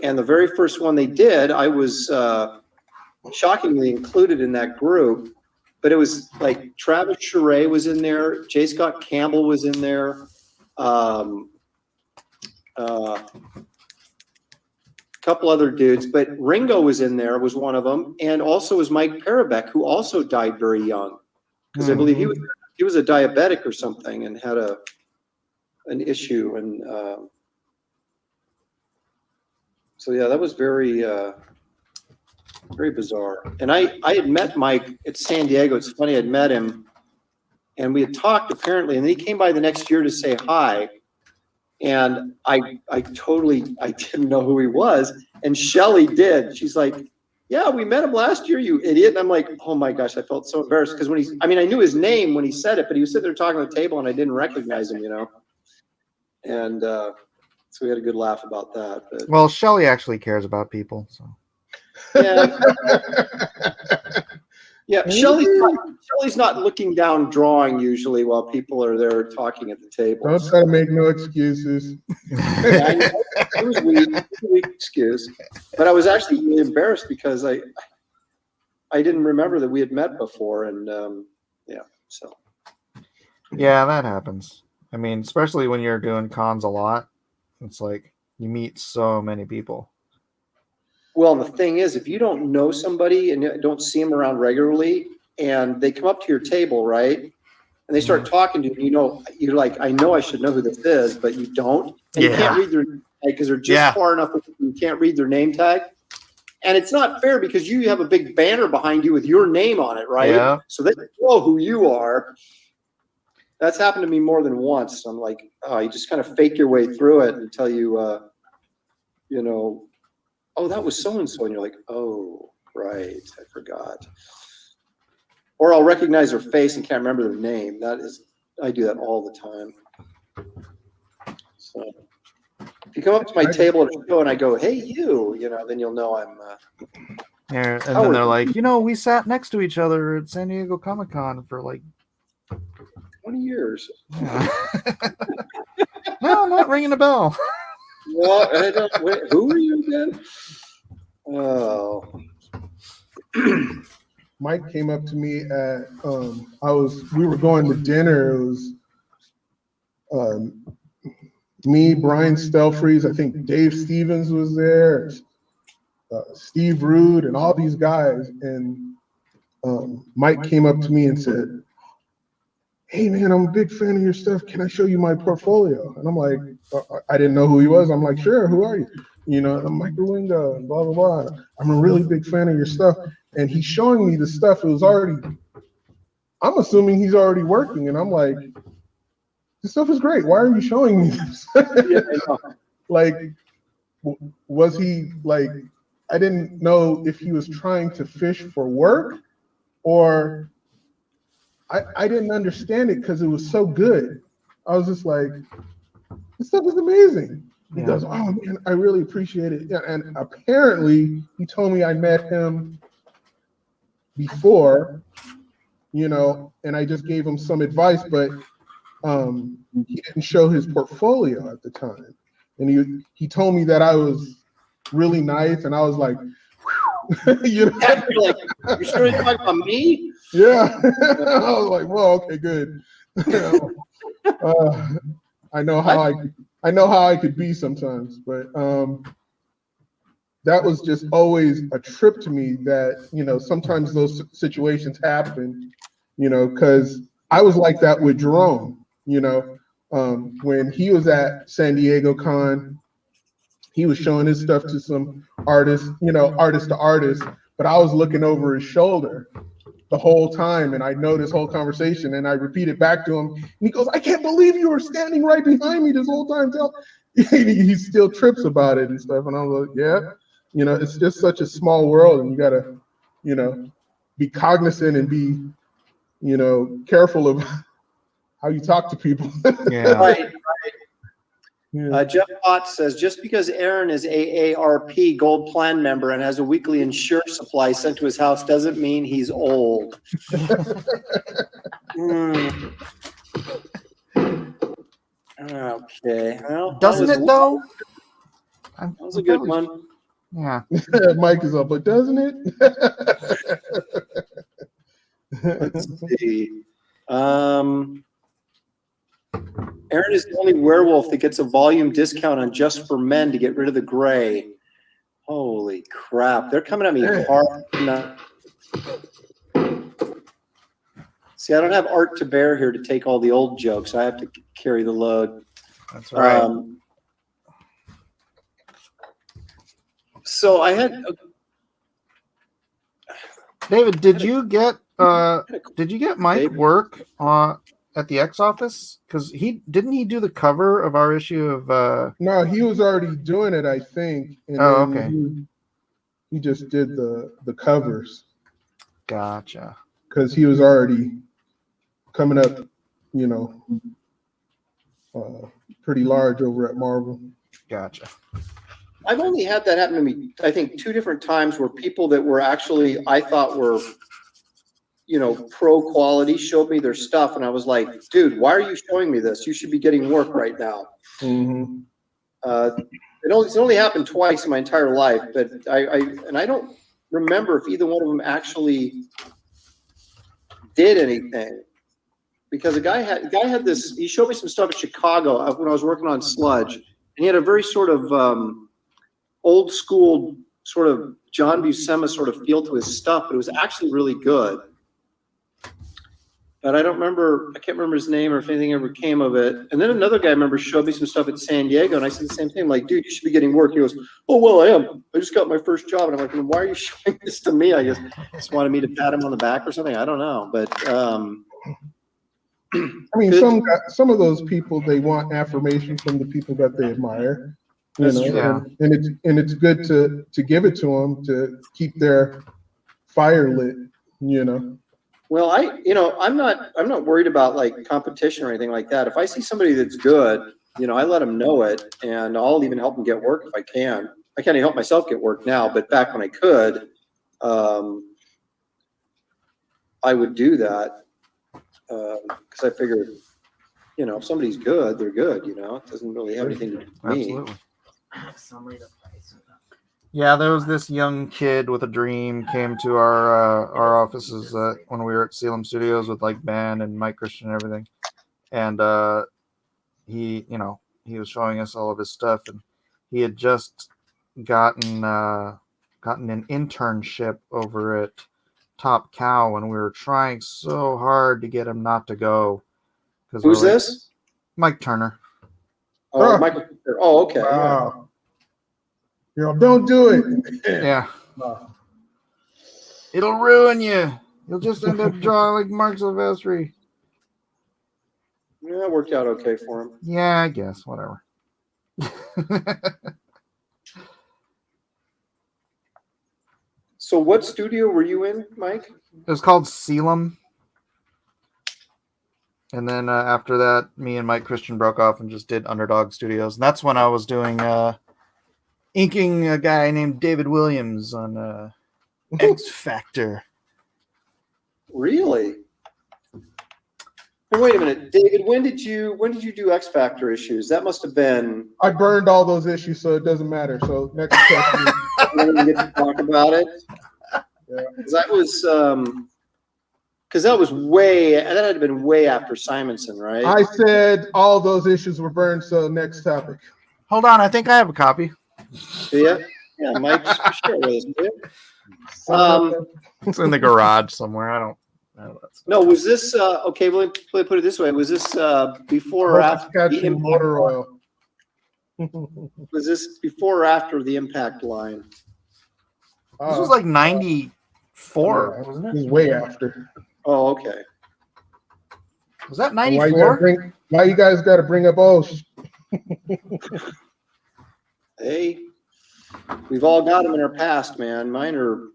C: And the very first one they did, I was shockingly included in that group. But it was like Travis Charest was in there, J. Scott Campbell was in there. Couple other dudes, but Ringo was in there, was one of them, and also was Mike Parabeck, who also died very young, because I believe he was a diabetic or something and had an issue, and so yeah, that was very very bizarre. And I had met Mike at San Diego. It's funny, I'd met him, and we had talked apparently, and then he came by the next year to say hi. And I didn't know who he was. And Shelly did. She's like, yeah, we met him last year, you idiot. And I'm like, oh my gosh, I felt so embarrassed. Because I knew his name when he said it, but he was sitting there talking on the table and I didn't recognize him, And so we had a good laugh about that. But
D: Well, Shelly actually cares about people. So
C: yeah, yeah. Shelly's not looking down drawing usually while people are there talking at the table.
E: Don't try to make no excuses.
C: Yeah, I know. It was weak. It was a weak excuse. But I was actually really embarrassed because I didn't remember that we had met before. And yeah, so.
D: yeah, that happens. I mean, especially when you're doing cons a lot, it's like you meet so many people.
C: Well, the thing is, if you don't know somebody and you don't see them around regularly, and they come up to your table, right, and they start talking to you, you know, you're like, I know I should know who this is, but you don't, and you can't read their name tag because they're just far enough you can't read their name tag, and it's not fair because you have a big banner behind you with your name on it, right?
D: Yeah.
C: So they know who you are. That's happened to me more than once. I'm like, oh, you just kind of fake your way through it until you, you know. Oh, that was so-and-so. And you're like, oh, right, I forgot. Or I'll recognize their face and can't remember their name. I do that all the time. So if you come up to my table at a show and I go, hey, you know, then you'll know I'm.
D: Yeah, and then they're like, you know, we sat next to each other at San Diego Comic-Con for like
C: 20 years.
D: Yeah. No, I'm not ringing a bell.
C: Well, I don't, wait, who are you again? Oh.
E: Mike came up to me at we were going to dinner. It was me, Brian Stelfreeze, I think Dave Stevens was there, Steve Rude, and all these guys. And Mike came up to me and said, hey man, I'm a big fan of your stuff. Can I show you my portfolio? And I'm like, I didn't know who he was. I'm like, sure, who are you? You know, I'm Michael Wingo, and blah, blah, blah. I'm a really big fan of your stuff. And he's showing me the stuff. It was already, I'm assuming he's already working. And I'm like, this stuff is great. Why are you showing me this?
C: Yeah,
E: like, was he like, I didn't know if he was trying to fish for work or I didn't understand it because it was so good. I was just like, this stuff is amazing. He goes, oh man, I really appreciate it. Yeah, and apparently he told me I met him before, you know, and I just gave him some advice, but he didn't show his portfolio at the time. And he told me that I was really nice, and I was like, you know,
C: you're like, you sure you're talking about me?
E: yeah. I was like, well, okay, good. I know how I could be sometimes, but that was just always a trip to me that, you know, sometimes those situations happen, you know, because I was like that with Jerome, you know, when he was at San Diego Con, he was showing his stuff to some artists, you know, artist to artist, but I was looking over his shoulder the whole time, and I know this whole conversation, and I repeated back to him, and he goes, I can't believe you were standing right behind me this whole time. He still trips about it and stuff, and I'm like, yeah, you know, it's just such a small world, and you gotta, you know, be cognizant and be, you know, careful of how you talk to people.
D: Yeah.
C: Right.
E: Yeah.
C: Jeff Potts says, just because Aaron is AARP Gold Plan member and has a weekly insurance supply sent to his house doesn't mean he's old. Okay. Well,
D: Doesn't it though?
C: That was a good one.
D: Yeah.
E: Mike is up, but doesn't it?
C: Let's see. Aaron is the only werewolf that gets a volume discount on Just for Men to get rid of the gray. Holy crap. They're coming at me hard. See, I don't have Art to Bear here to take all the old jokes. I have to carry the load.
D: That's right.
C: So I had...
D: David, did you get Mike work at the X office? Because didn't he do the cover of our issue of
E: No, he was already doing it, I think. And then
D: okay.
E: He just did the covers.
D: Gotcha.
E: Because he was already coming up, you know, pretty large over at Marvel.
D: Gotcha.
C: I've only had that happen to me, I think, 2 different times where people that were actually, I thought were, you know, pro quality showed me their stuff. And I was like, dude, why are you showing me this? You should be getting work right now.
E: Mm-hmm.
C: It's only happened twice in my entire life, but I don't remember if either one of them actually did anything. Because the guy had this, he showed me some stuff in Chicago when I was working on Sludge. And he had a very sort of old school sort of John Buscema sort of feel to his stuff, but it was actually really good. But I can't remember his name or if anything ever came of it. And then another guy, I remember, showed me some stuff at San Diego, and I said the same thing, like, dude, you should be getting work. He goes, oh, well, I am. I just got my first job. And I'm like, well, why are you showing this to me? I just wanted me to pat him on the back or something. I don't know. But
E: I mean, some of those people, they want affirmation from the people that they admire.
C: That's
E: You know,
C: true.
E: and it's good to give it to them to keep their fire lit. You know.
C: well, I'm not worried about like competition or anything like that. If I see somebody that's good, you know, I let them know it, and I'll even help them get work if I can. I can't even help myself get work now, but back when I could, I would do that. Because I figured, you know, if somebody's good, they're good, you know. It doesn't really have anything to do with me.
D: Absolutely. Yeah, there was this young kid with a dream came to our offices when we were at Salem Studios with like Ben and Mike Christian and everything, and he was showing us all of his stuff, and he had just gotten an internship over at Top Cow, and we were trying so hard to get him not to go.
C: Who's this?
D: Mike Turner.
C: Oh, Michael. Oh, okay.
E: Wow. You know, don't do it.
D: Yeah.
E: No.
D: It'll ruin you. You'll just end up drawing like Mark Silvestri.
C: Yeah, that worked out okay for him.
D: Yeah, I guess. Whatever.
C: So what studio were you in, Mike?
D: It was called Salem. And then after that, me and Mike Christian broke off and just did Underdog Studios. And that's when I was doing inking a guy named David Williams on X Factor.
C: Really? Hey, wait a minute, David. When did you do X Factor issues? That must have been.
E: I burned all those issues, so it doesn't matter. So next question.
C: When we get to talk about it.
E: Yeah.
C: Because that was that had been way after Simonson, right?
E: I said all those issues were burned. So next topic.
D: Hold on, I think I have a copy.
C: Yeah, Mike, share it with us, will you?
D: It's in the garage somewhere. I don't know.
C: No, was this okay? Let me put it this way: was this before or after the
E: Catching motor oil.
C: Was this before or after the impact line?
D: This was like 94,
E: Yeah,
D: wasn't
E: it
D: it?
E: was way after.
C: Oh, okay.
D: Was that
E: Why
D: 94?
E: you guys got to bring up
C: Hey, we've all got them in our past, man. Mine are.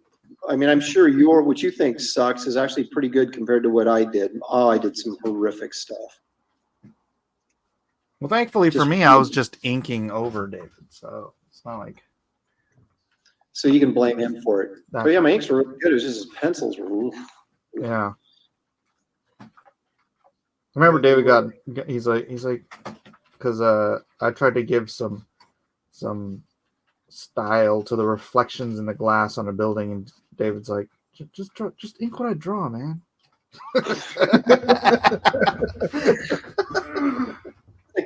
C: I mean, I'm sure what you think sucks is actually pretty good compared to what I did. Oh, I did some horrific stuff.
D: Well, thankfully for
C: Just-
D: me, I was just inking over David, so it's not like.
C: So you can blame him for it.
D: That's
C: But yeah, my inks were really good. It was just his pencils were. Oof.
D: Yeah. I remember David he's like, because I tried to give some style to the reflections in the glass on a building, and David's like, just ink what I draw, man.
C: Like,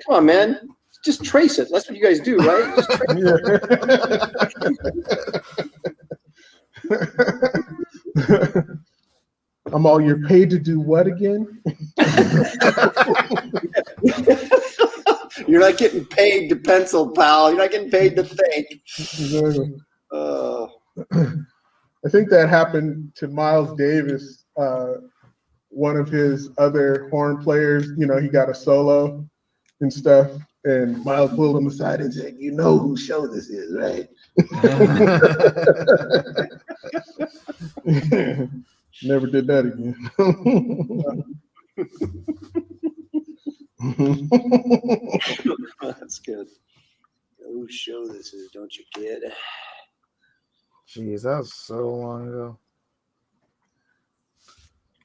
C: come on, man. Just trace it. That's what you guys do, right? Just trace it.
E: I'm all, you're paid to do what again?
C: You're not getting paid to pencil, pal. You're not getting paid to think.
E: Exactly.
C: I
E: I think that happened to Miles Davis, one of his other horn players. You know, he got a solo and stuff, and Miles pulled him aside and said, "You know whose show this is, right?" Never did that again.
C: That's good. Oh, show this is, don't you, kid?
D: Jeez, that was so long ago.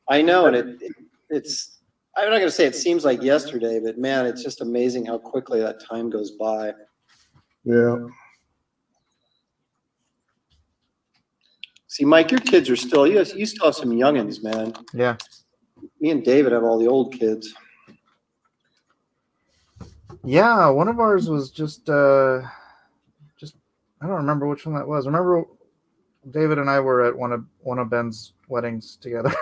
C: I know, and it's. I'm not gonna say it seems like yesterday, but man, it's just amazing how quickly that time goes by.
E: Yeah.
C: See, Mike, your kids are still. You still have some youngins, man.
D: Yeah.
C: Me and David have all the old kids.
D: Yeah, one of ours was just I don't remember which one that was. Remember David and I were at one of Ben's weddings together.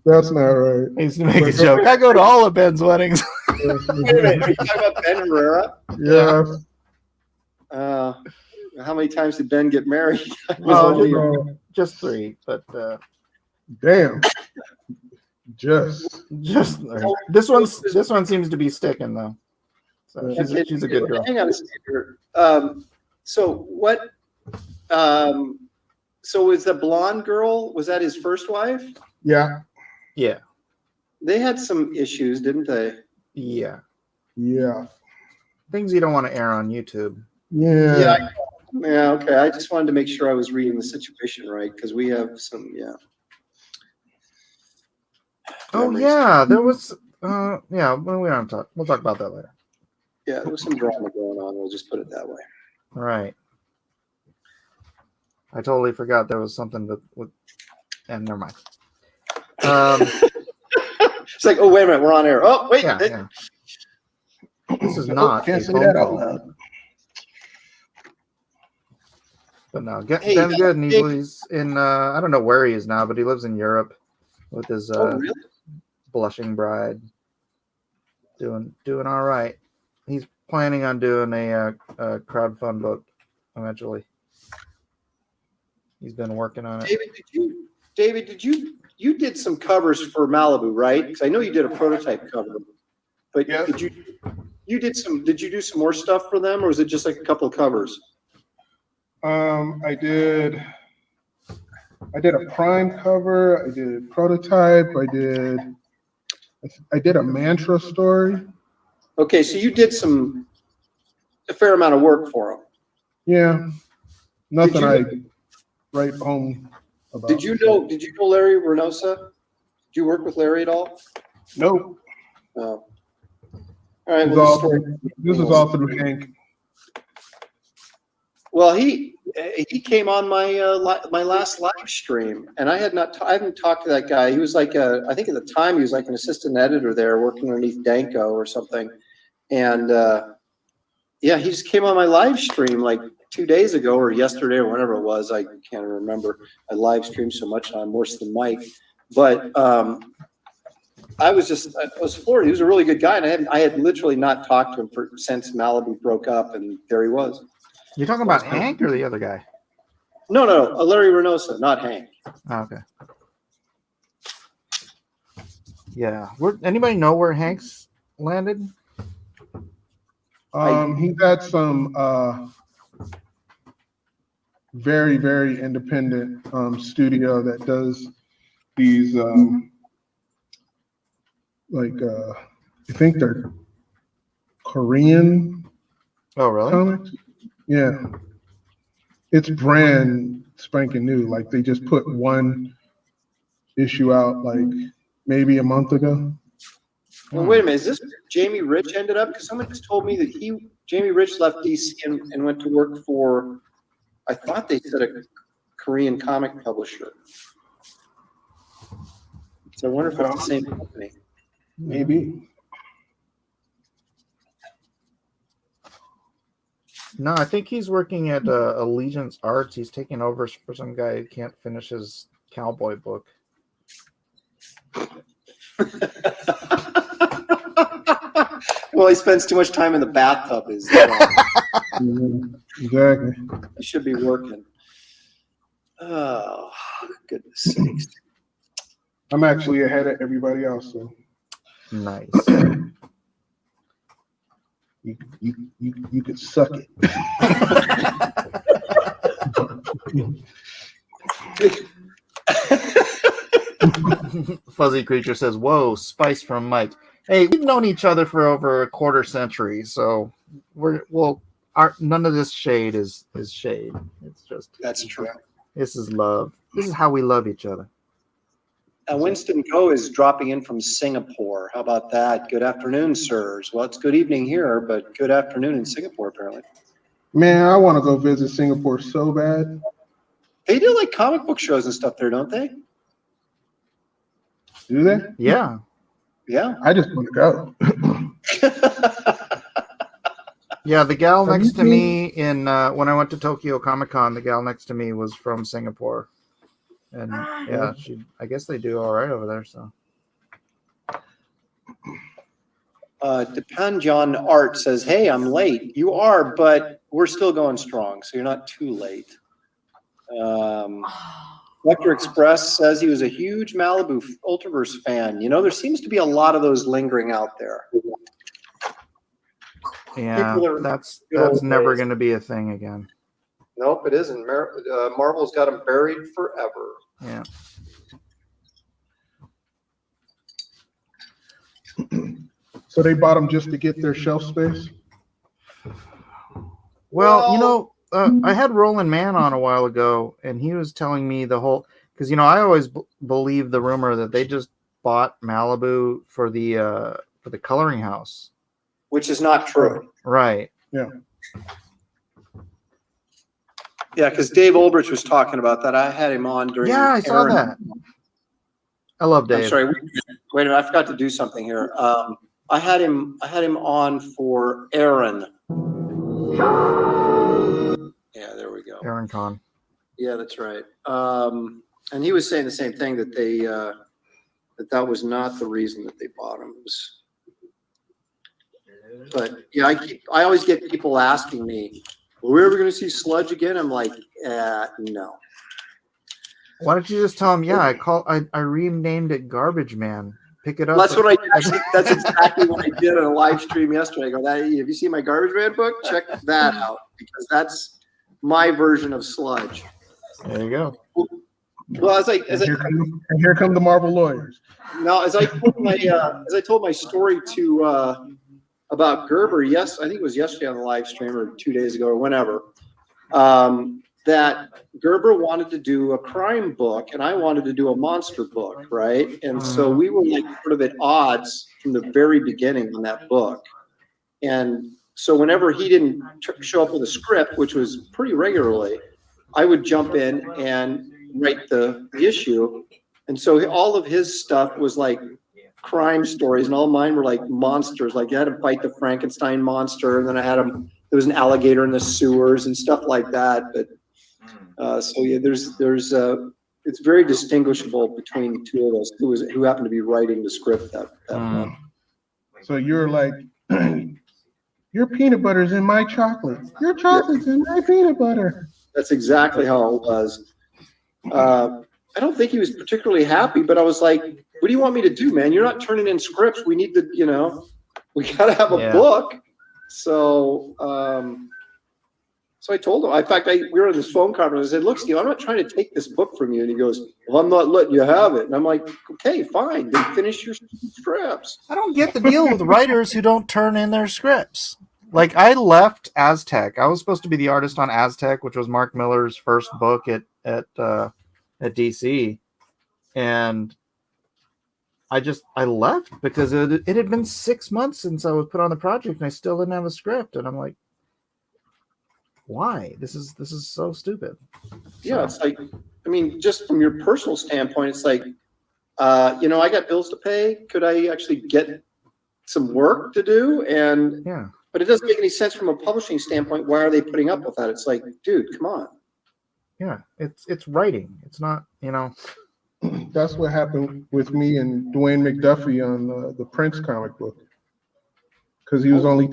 E: That's not right.
D: I used to make a joke. I go to all of Ben's weddings.
C: Wait a minute, are you talking about Ben Herrera?
E: Yeah.
C: How many times did Ben get married?
E: Oh, no.
D: Just 3, but
E: Damn. Just.
D: this one seems to be sticking though. So she's a good girl.
C: Hang on a second here. So what? So was the blonde girl? Was that his first wife?
E: Yeah.
D: Yeah.
C: They had some issues, didn't they?
D: Yeah.
E: Yeah.
D: Things you don't want to air on YouTube.
E: Yeah.
C: Yeah. Okay. I just wanted to make sure I was reading the situation right because we have some. Yeah.
D: Oh
C: memories.
D: yeah, there was. Yeah, we'll talk about that later.
C: Yeah, there was some drama going on. We'll just put it that way.
D: All right. I totally forgot there was something with. And never mind.
C: It's like, oh wait a minute, we're on air. Oh wait.
D: Yeah. This is not.
E: Can't
D: a
E: say
D: phone
E: that out
D: call.
E: loud.
D: But no,
C: Hey,
D: Ben's good, and
C: hey.
D: he's in. I don't know where he is now, but he lives in Europe with his
C: Oh really?
D: blushing bride. Doing all right. He's planning on doing a crowdfund book eventually. He's been working on it.
C: David, did you did some covers for Malibu, right? Because I know you did a prototype cover, but
E: Yeah.
C: did you do some more stuff for them, or was it just like a couple of covers?
E: I did a prime cover. I did prototype. I did a mantra story.
C: Okay, so you did a fair amount of work for them.
E: Yeah. Nothing
C: you-
E: I write home about.
C: Did you know Larry Reynosa? Did you work with Larry at all?
E: Nope.
C: No. All right.
E: This is
C: Well,
E: all
C: the story-
E: This is all through Hank.
C: Well, he came on my my last live stream, and I haven't talked to that guy. He was like I think at the time he was like an assistant editor there, working underneath Danko or something. And yeah, he just came on my live stream like 2 days ago or yesterday or whenever it was. I can't remember. I live streamed so much, I'm worse than Mike. But I was floored. He was a really good guy, and I had literally not talked to him since Malibu broke up, and there he was.
D: You're talking about Hank or the other guy?
C: No, Larry Reynosa, not Hank.
D: Oh, okay. Yeah. Anybody know where Hank's landed?
E: He's got some very, very independent studio that does these I think they're Korean
D: Oh, really?
E: comics. Yeah. It's brand spanking new. Like they just put one issue out like maybe a month ago.
C: Well, wait a minute. Is this where Jamie Rich ended up? Because someone just told me that Jamie Rich left DC and went to work for, I thought they said a Korean comic publisher. So I wonder if it's the same company.
E: Maybe.
D: No, I think he's working at Allegiance Arts. He's taking over for some guy who can't finish his cowboy book.
C: Well, he spends too much time in the bathtub.
E: Exactly.
C: He should be working. Oh, goodness sakes.
E: I'm actually ahead of everybody else, so
D: Nice.
E: you could suck it.
D: Fuzzy Creature says, "Whoa, spice from Mike." Hey, we've known each other for over a quarter century, so none of this shade is shade. It's just
C: That's true.
D: this is love. This is how we love each other.
C: Winston Go is dropping in from Singapore. How about that? Good afternoon, sirs. Well, it's good evening here, but good afternoon in Singapore, apparently.
E: Man, I want to go visit Singapore so bad.
C: They do like comic book shows and stuff there, don't they?
E: Do they?
D: Yeah.
C: Yeah.
E: I just want to go.
D: Yeah, the gal
E: Have
D: next
E: you
D: to me when I went to Tokyo Comic Con, the gal next to me was from Singapore. And yeah, I guess they do all right over there, so.
C: John Art says, "Hey, I'm late." You are, but we're still going strong, so you're not too late. Vector Express says he was a huge Malibu Ultraverse fan. You know, there seems to be a lot of those lingering out there.
D: Yeah, that's never going to be a thing again.
C: Nope, it isn't. Marvel's got them buried forever.
D: Yeah.
E: So they bought them just to get their shelf space?
D: Well, you know, I had Roland Mann on a while ago, and he was telling me the whole, because, you know, I always believe the rumor that they just bought Malibu for the coloring house.
C: Which is not true.
D: Right.
E: Yeah.
C: Yeah, because Dave Olbrich was talking about that. I had him on during.
D: Yeah, I saw that. I love Dave.
C: I'm sorry. Wait a minute. I forgot to do something here. I had him on for Aaron. Yeah, there we go.
D: Aaron Kahn.
C: Yeah, that's right. And he was saying the same thing, that they that was not the reason that they bought him. But yeah, I always get people asking me, "Are we ever going to see Sludge again?" I'm like, no.
D: Why don't you just tell him? Yeah, I renamed it Garbage Man. Pick it up.
C: Well, that's exactly what I did on a live stream yesterday. I go, "Have you seen my Garbage Man book? Check that out, because that's my version of Sludge."
D: There you go.
C: Well,
E: here come the Marvel lawyers.
C: No, as I told my story to about Gerber, yes, I think it was yesterday on the live stream or 2 days ago or whenever, that Gerber wanted to do a crime book and I wanted to do a monster book, right? And so we were like sort of at odds from the very beginning on that book. And so whenever he didn't show up with a script, which was pretty regularly, I would jump in and write the issue. And so all of his stuff was like crime stories, and all mine were like monsters. Like you had to fight the Frankenstein monster, and then I had there was an alligator in the sewers and stuff like that. But so yeah, there's it's very distinguishable between the two of us who happened to be writing the script that month.
E: So you're like, your peanut butter's in my chocolate. Your chocolate's in my peanut butter.
C: That's exactly how it was. I don't think he was particularly happy, but I was like, "What do you want me to do, man? You're not turning in scripts. We need to, we got to have a book." So, so I told him. In fact, we were in this phone conference. I said, "Look, Steve, I'm not trying to take this book from you." And he goes, "Well, I'm not letting you have it." And I'm like, "Okay, fine. Then finish your scripts."
D: I don't get the deal with writers who don't turn in their scripts. Like, I left Aztec. I was supposed to be the artist on Aztec, which was Mark Miller's first book at DC, and I left because it had been 6 months since I was put on the project, and I still didn't have a script. And I'm like, why? This is so stupid.
C: Yeah, it's like, I mean, just from your personal standpoint, it's like, I got bills to pay. Could I actually get some work to do? And
D: yeah.
C: But it doesn't make any sense from a publishing standpoint. Why are they putting up with that? It's like, dude, come on.
D: Yeah, it's writing. It's not,
E: That's what happened with me and Dwayne McDuffie on the Prince comic book, because he was only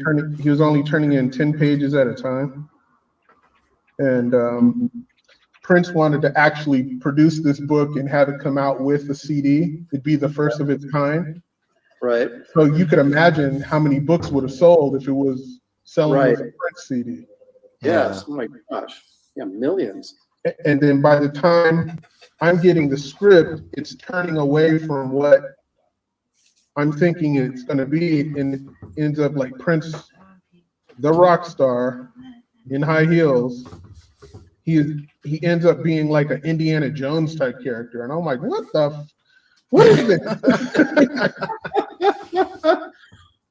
E: turning in 10 pages at a time, and Prince wanted to actually produce this book and have it come out with a CD. It'd be the first of its kind.
C: Right.
E: So you could imagine how many books would have sold if it was selling as a Prince CD.
C: Yes. Oh my gosh. Yeah, millions.
E: And then by the time I'm getting the script, it's turning away from what I'm thinking it's going to be, and it ends up like Prince, the rock star in high heels. He ends up being like an Indiana Jones type character, and I'm like, what is this?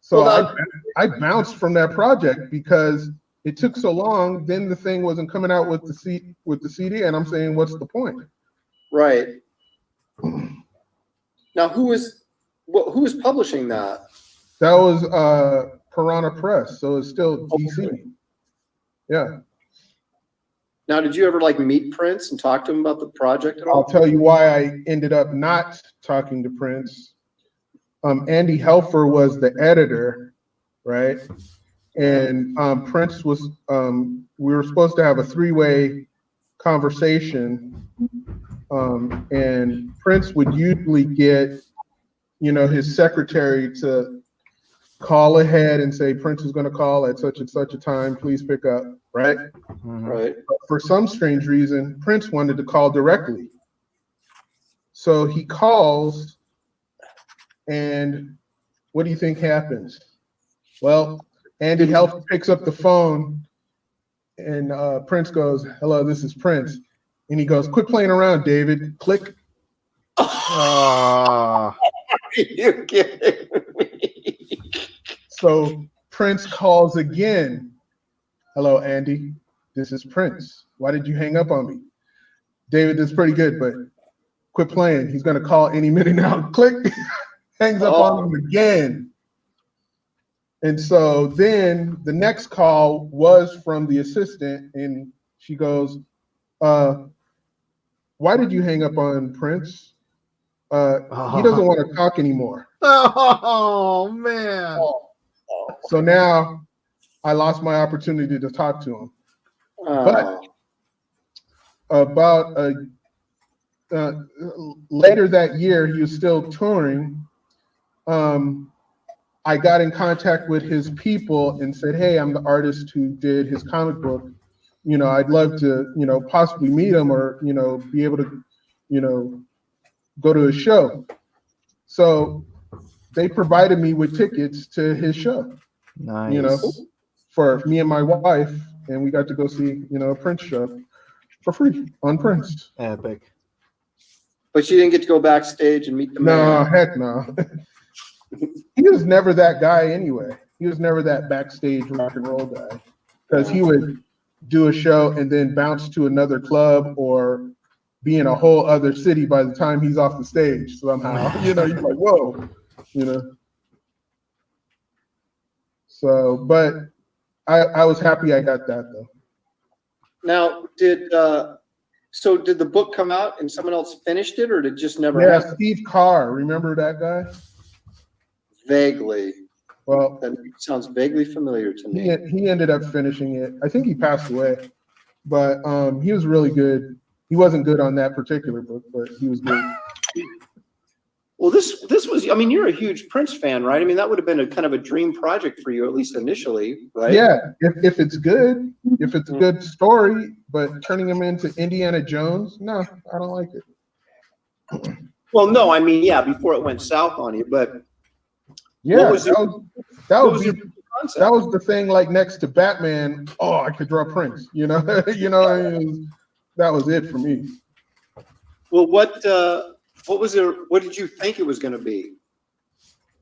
E: So I bounced from that project because it took so long. Then the thing wasn't coming out with the CD, and I'm saying, what's the point?
C: Right. Now, who is publishing that?
E: That was Piranha Press, so it's still DC. Yeah.
C: Now, did you ever like meet Prince and talk to him about the project at all?
E: I'll tell you why I ended up not talking to Prince. Andy Helfer was the editor, right? And Prince was, we were supposed to have a three-way conversation. And Prince would usually get, his secretary to call ahead and say, Prince is going to call at such and such a time, please pick up, right?
C: Right.
E: But for some strange reason, Prince wanted to call directly. So he calls, and what do you think happens? Well, Andy Helfer picks up the phone, and Prince goes, hello, this is Prince. And he goes, quit playing around, David. Click.
C: Are you kidding me?
E: So Prince calls again. Hello, Andy. This is Prince. Why did you hang up on me? David, that's pretty good, but quit playing. He's going to call any minute now. Click. Hangs up on him again. And so then the next call was from the assistant, and she goes, why did you hang up on Prince? He doesn't want to talk anymore.
D: Oh man.
E: So now I lost my opportunity to talk to him. But about later that year, he was still touring. I got in contact with his people and said, hey, I'm the artist who did his comic book. I'd love to, possibly meet him or, be able to, go to his show. So they provided me with tickets to his show,
D: Nice.
E: for me and my wife. And we got to go see, a Prince show for free on Prince.
D: Epic.
C: But you didn't get to go backstage and meet the
E: No,
C: man.
E: heck no. He was never that guy anyway. He was never that backstage rock and roll guy, because he would do a show and then bounce to another club or be in a whole other city by the time he's off the stage somehow. You're like, whoa, So, but I was happy I got that though.
C: Now, did the book come out and someone else finished it, or did it just never
E: Yeah,
C: happen?
E: Steve Carr, remember that guy?
C: Vaguely.
E: Well,
C: That sounds vaguely familiar to me.
E: he ended up finishing it. I think he passed away, but he was really good. He wasn't good on that particular book, but he was good.
C: Well, this was, I mean, you're a huge Prince fan, right? I mean, that would have been a kind of a dream project for you, at least initially, right?
E: Yeah, if it's good, if it's a good story, but turning him into Indiana Jones, no, I don't like it.
C: Well, no, I mean, yeah, before it went south on you, but
E: Yeah,
C: what was
E: that
C: what
E: was
C: was your
E: that
C: concept?
E: was the thing. Like next to Batman, oh, I could draw Prince. That was it for me.
C: Well, what did you think it was going to be?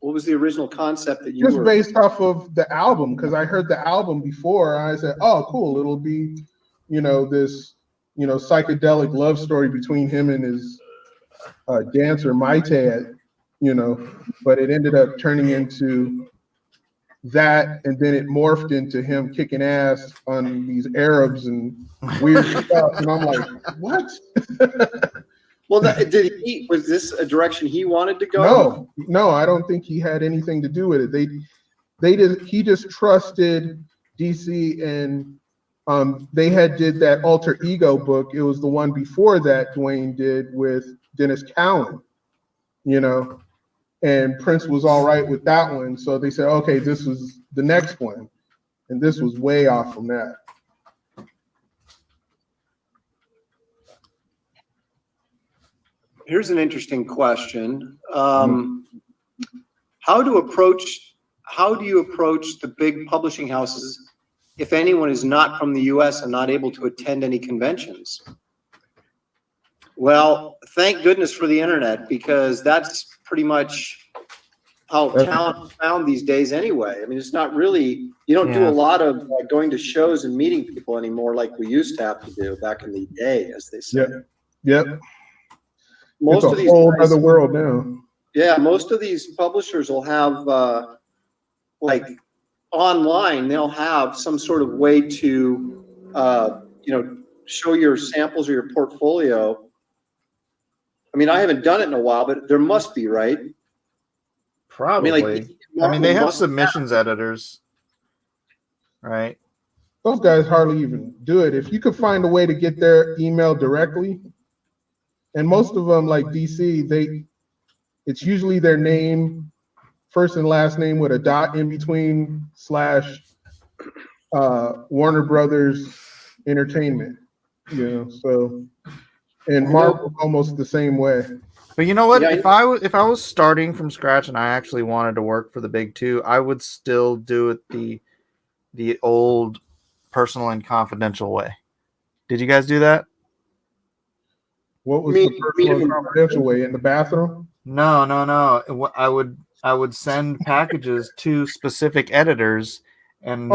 C: What was the original concept that you
E: Just
C: were?
E: based off of the album, because I heard the album before. I said, oh, cool, it'll be, this, psychedelic love story between him and his dancer Maite, but it ended up turning into that, and then it morphed into him kicking ass on these Arabs and weird stuff, and I'm like, what?
C: Well, was this a direction he wanted to go?
E: No, I don't think he had anything to do with it. He just trusted DC, and they did that alter ego book. It was the one before that Dwayne did with Dennis Cowan, and Prince was all right with that one. So they said, okay, this was the next one. And this was way off from that.
C: here's an interesting question. How do you approach the big publishing houses if anyone is not from the US and not able to attend any conventions? Well, thank goodness for the internet, because that's pretty much how talent is found these days anyway. I mean, it's not really, you don't do a lot of going to shows and meeting people anymore like we used to have to do back in the day, as they say.
E: Yep.
C: Most
E: It's
C: of
E: a
C: these
E: whole
C: guys,
E: other world now.
C: yeah, most of these publishers will have like online, they'll have some sort of way to show your samples or your portfolio. I mean, I haven't done it in a while, but there must be, right?
D: Probably. I mean, they have submissions editors, right?
E: Those guys hardly even do it. If you could find a way to get their email directly, and most of them, like DC, it's usually their name, first and last name with a dot in between / Warner Brothers Entertainment. So, and Marvel almost the same way.
D: But you know what? If I was starting from scratch and I actually wanted to work for the big two, I would still do it the old personal and confidential way. Did you guys do that?
E: What was the personal and confidential way? In the bathroom?
D: No. I would send packages to specific editors, and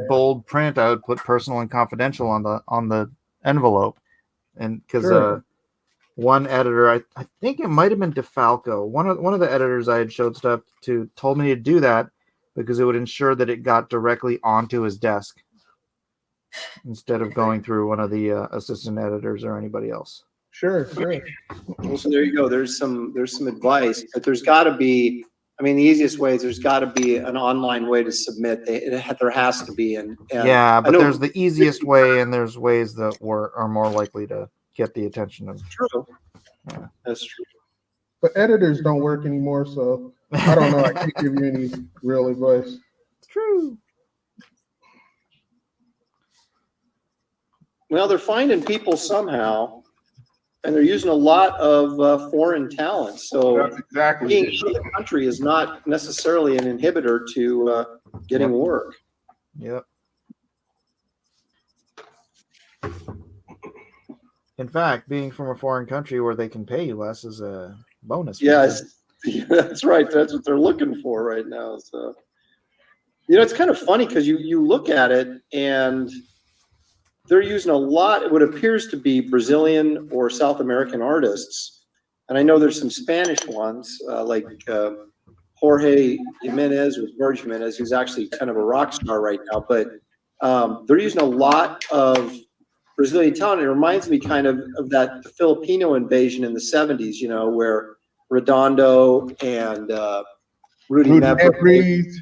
D: bold print. I would put personal and confidential on the envelope, and because one editor, I think it might have been DeFalco, one of the editors I had showed stuff to, told me to do that because it would ensure that it got directly onto his desk instead of going through one of the assistant editors or anybody else.
E: Sure.
C: Well, so there you go. There's some advice, but there's got to be. I mean, the easiest way is there's got to be an online way to submit. There has to be, and
D: but there's the easiest way, and there's ways that are more likely to get the attention of.
C: True. Yeah, that's true.
E: But editors don't work anymore, so I don't know. I can't give you any real advice.
D: It's true.
C: Well, they're finding people somehow, and they're using a lot of foreign talent. So
E: that's exactly
C: being in the country is not necessarily an inhibitor to getting work.
D: Yep. In fact, being from a foreign country where they can pay you less is a bonus.
C: Yes, that's right. That's what they're looking for right now. So, it's kind of funny because you look at it and they're using a lot, what appears to be Brazilian or South American artists. And I know there's some Spanish ones, like Jorge Jimenez, or Jorge Jimenez, who's actually kind of a rock star right now. But they're using a lot of Brazilian talent. It reminds me kind of the Filipino invasion in the 70s, where Redondo and Rudy
E: Nebres.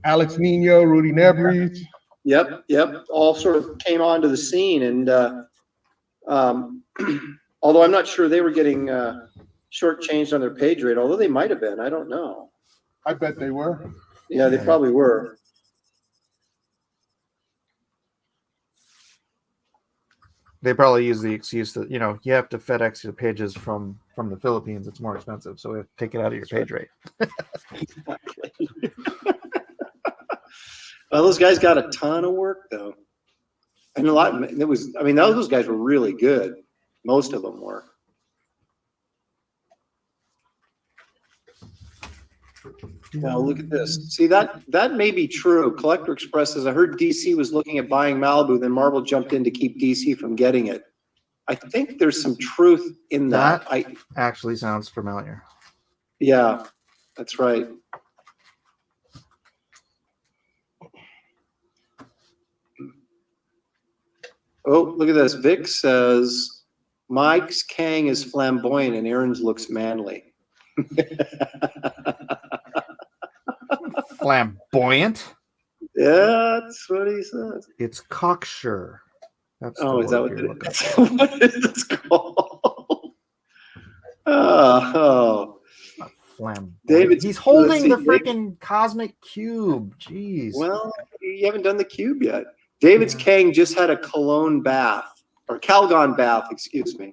C: Alex
E: Nino, Rudy Nebres.
C: Yep. All sort of came onto the scene, and although I'm not sure they were getting shortchanged on their page rate, although they might have been. I don't know.
E: I bet they were.
C: Yeah, they probably were.
D: They probably use the excuse that you have to FedEx your pages from the Philippines. It's more expensive, so we have to take it out of your page rate.
C: Exactly. Well, those guys got a ton of work though, and those guys were really good. Most of them were. Now look at this. See, that may be true. Collector Express says, I heard DC was looking at buying Malibu, then Marvel jumped in to keep DC from getting it. I think there's some truth in that.
D: That actually sounds familiar.
C: Yeah, that's right. Oh, look at this. Vic says, Mike's Kang is flamboyant and Aaron's looks manly.
D: Flamboyant?
C: Yeah, that's what he says.
D: It's cocksure. That's
C: is that what
D: you're looking
C: it is?
D: for.
C: What is this called? Oh.
D: Flamboyant.
C: David,
D: he's holding the
C: David-
D: freaking cosmic cube. Jeez.
C: Well, you haven't done the cube yet. David's Kang just had a Cologne bath, or Calgon bath, excuse me.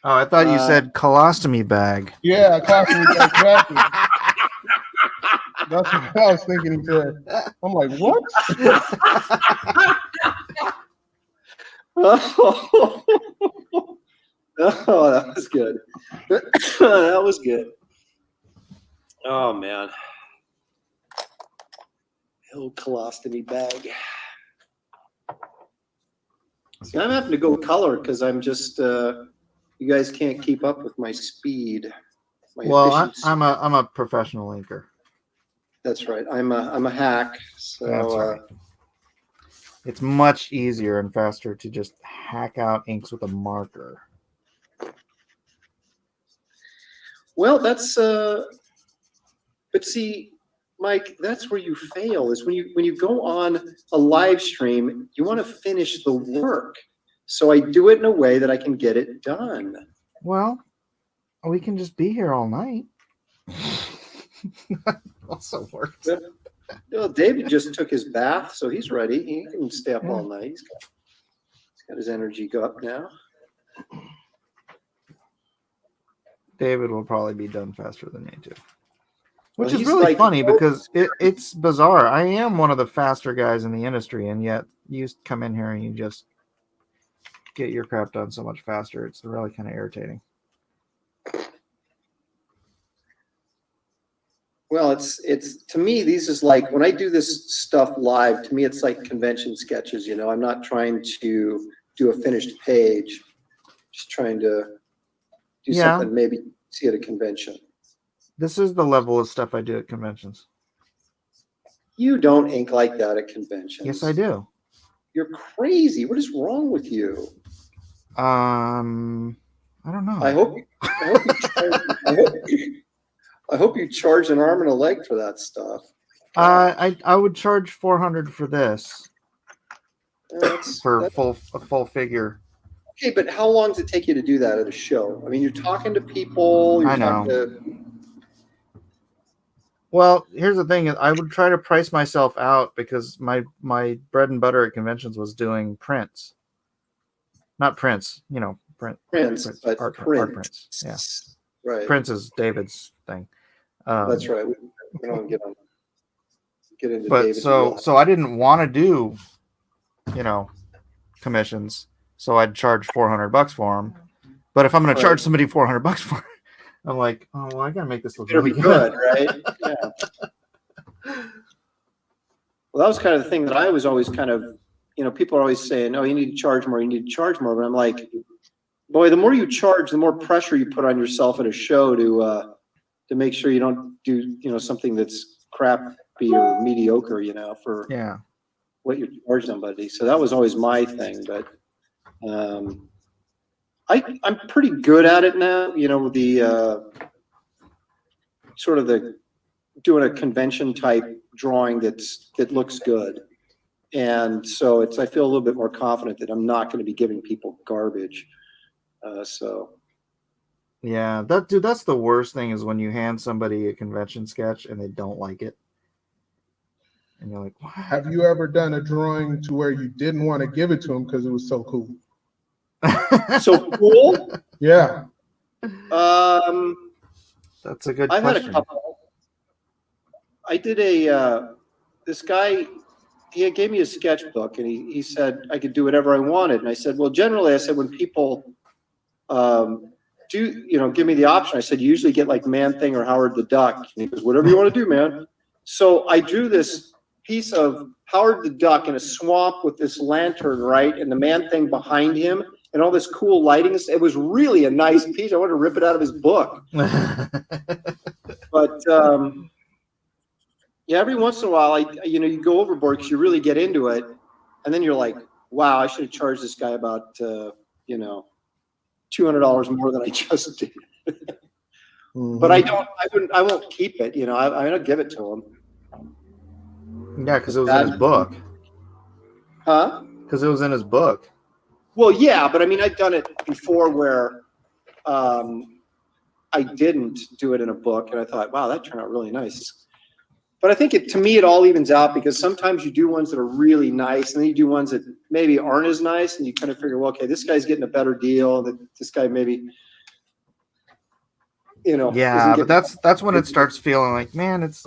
D: Oh, I thought you said colostomy bag.
E: Yeah, colostomy bag, exactly. That's what I was thinking he said. I'm like, what?
C: Oh, that was good. That was good. Oh man, old colostomy bag. See, I'm having to go color because I'm just you guys can't keep up with my speed. My
D: Well,
C: efficiency.
D: I'm a professional inker.
C: That's right. I'm a hack. So
D: That's right. It's much easier and faster to just hack out inks with a marker.
C: well, that's but see, Mike, that's where you fail is when you go on a live stream, you want to finish the work. So I do it in a way that I can get it done.
D: Well, we can just be here all night. Also works.
C: Well, David just took his bath, so he's ready. He can stay up all night. He's got his energy go up now.
D: David will probably be done faster than me too. Which
C: Well,
D: is
C: he's
D: really
C: like-
D: funny because it's bizarre. I am one of the faster guys in the industry, and yet you come in here and you just get your crap done so much faster. It's really kind of irritating.
C: Well, it's to me, these is like when I do this stuff live, to me, it's like convention sketches, you know. I'm not trying to do a finished page, just trying to do
D: Yeah.
C: something maybe see at a convention.
D: This is the level of stuff I do at conventions.
C: You don't ink like that at conventions.
D: Yes, I do.
C: You're crazy. What is wrong with you?
D: I don't know.
C: I hope I hope you charge an arm and a leg for that stuff.
D: I would charge $400 for this
C: That's
D: for a full figure.
C: okay, but how long does it take you to do that at a show? I mean, you're talking to people. You're
D: I know.
C: talking to,
D: Well, here's the thing: is I would try to price myself out because my bread and butter at conventions was doing prints, not prints. You know,
C: prints, but
D: art
C: print.
D: prints. Yeah,
C: Right.
D: prints is David's thing.
C: That's right. We don't get into
D: But
C: David's
D: so
C: wheel.
D: so I didn't want to do, commissions. So I'd charge $400 for them. But if I'm going to charge somebody $400 for it, I'm like, oh, well, I got to make this look
C: It'll
D: really
C: be good, right? Yeah. Well, that was kind of the thing that I was always kind of, people are always saying, oh, you need to charge more, you need to charge more. But I'm like, boy, the more you charge, the more pressure you put on yourself at a show to make sure you don't do, something that's crappy or mediocre, for
D: Yeah.
C: what you charge somebody. So that was always my thing. But I'm pretty good at it now, the sort of the doing a convention type drawing that looks good. And so I feel a little bit more confident that I'm not going to be giving people garbage.
D: Yeah, that's the worst thing is when you hand somebody a convention sketch and they don't like it. And you're like, what?
E: Have you ever done a drawing to where you didn't want to give it to them because it was so cool?
C: So cool.
E: Yeah.
D: That's a good
C: I've
D: question.
C: had a couple. I did this guy, he gave me a sketchbook and he said I could do whatever I wanted. And I said, well, generally, I said, when people give me the option, I said, you usually get like Man-Thing or Howard the Duck. And he goes, whatever you want to do, man. So I drew this piece of Howard the Duck in a swamp with this lantern, right? And the Man-Thing behind him and all this cool lighting. It was really a nice piece. I wanted to rip it out of his book. But yeah, every once in a while, you go overboard because you really get into it, and then you're like, "Wow, I should have charged this guy about $200 more than I just did." But I won't keep it. I don't give it to him.
D: Yeah, because it was in his book.
C: Huh?
D: Because it was in his book.
C: Well, yeah, but I mean, I've done it before where I didn't do it in a book, and I thought, "Wow, that turned out really nice." But I think to me, it all evens out because sometimes you do ones that are really nice and then you do ones that maybe aren't as nice and you kind of figure, well, okay, this guy's getting a better deal. This guy maybe,
D: Yeah,
C: isn't
D: but
C: getting-
D: that's when it starts feeling like, man, it's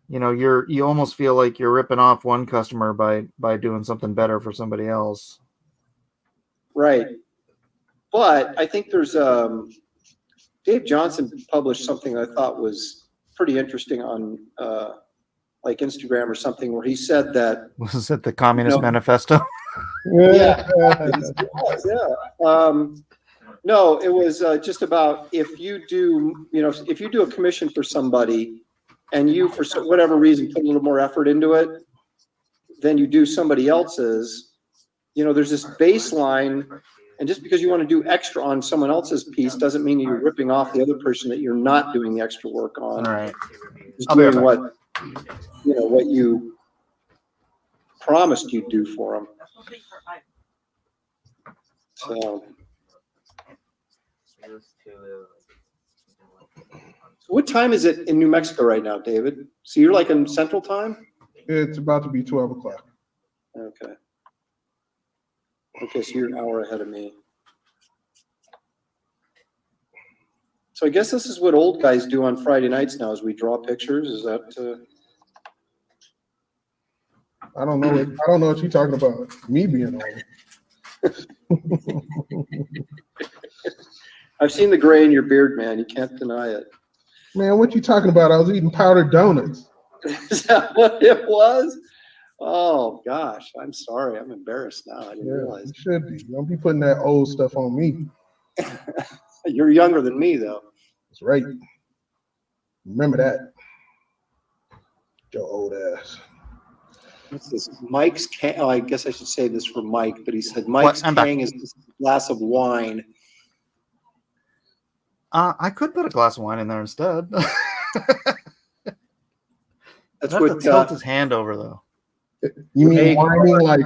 D: you almost feel like you're ripping off one customer by doing something better for somebody else.
C: right. But I think there's Dave Johnson published something I thought was pretty interesting on like Instagram or something, where he said that
D: Was it the Communist
C: No.
D: Manifesto?
C: Yeah. No, it was just about if you do a commission for somebody and you, for whatever reason, put a little more effort into it than you do somebody else's, there's this baseline. And just because you want to do extra on someone else's piece doesn't mean you're ripping off the other person that you're not doing the extra work on.
D: All right.
C: Just
D: I'll be right
C: doing
D: back.
C: what you promised you'd do for them. So what time is it in New Mexico right now, David? So you're like in Central Time?
E: It's about to be 12 o'clock.
C: Okay. Okay, so you're an hour ahead of me. So I guess this is what old guys do on Friday nights now, is we draw pictures. Is that?
E: I don't know what you're talking about. Me being old.
C: I've seen the gray in your beard, man. You can't deny it.
E: Man, what you talking about? I was eating powdered donuts.
C: Is that what it was? Oh gosh, I'm sorry. I'm embarrassed now. I didn't
E: Yeah,
C: realize.
E: you should be. Don't be putting that old stuff on me.
C: You're younger than me, though.
E: That's right. Remember that. Your old ass.
C: What's this? Mike's Kang. Oh, I guess I should say this for Mike, but he said Mike's
D: I'm back.
C: Kang is a glass of wine.
D: I could put a glass of wine in there instead.
C: That's
D: I'd have to
C: what.
D: tilt his hand over though.
E: You mean
C: Hey,
E: whining like,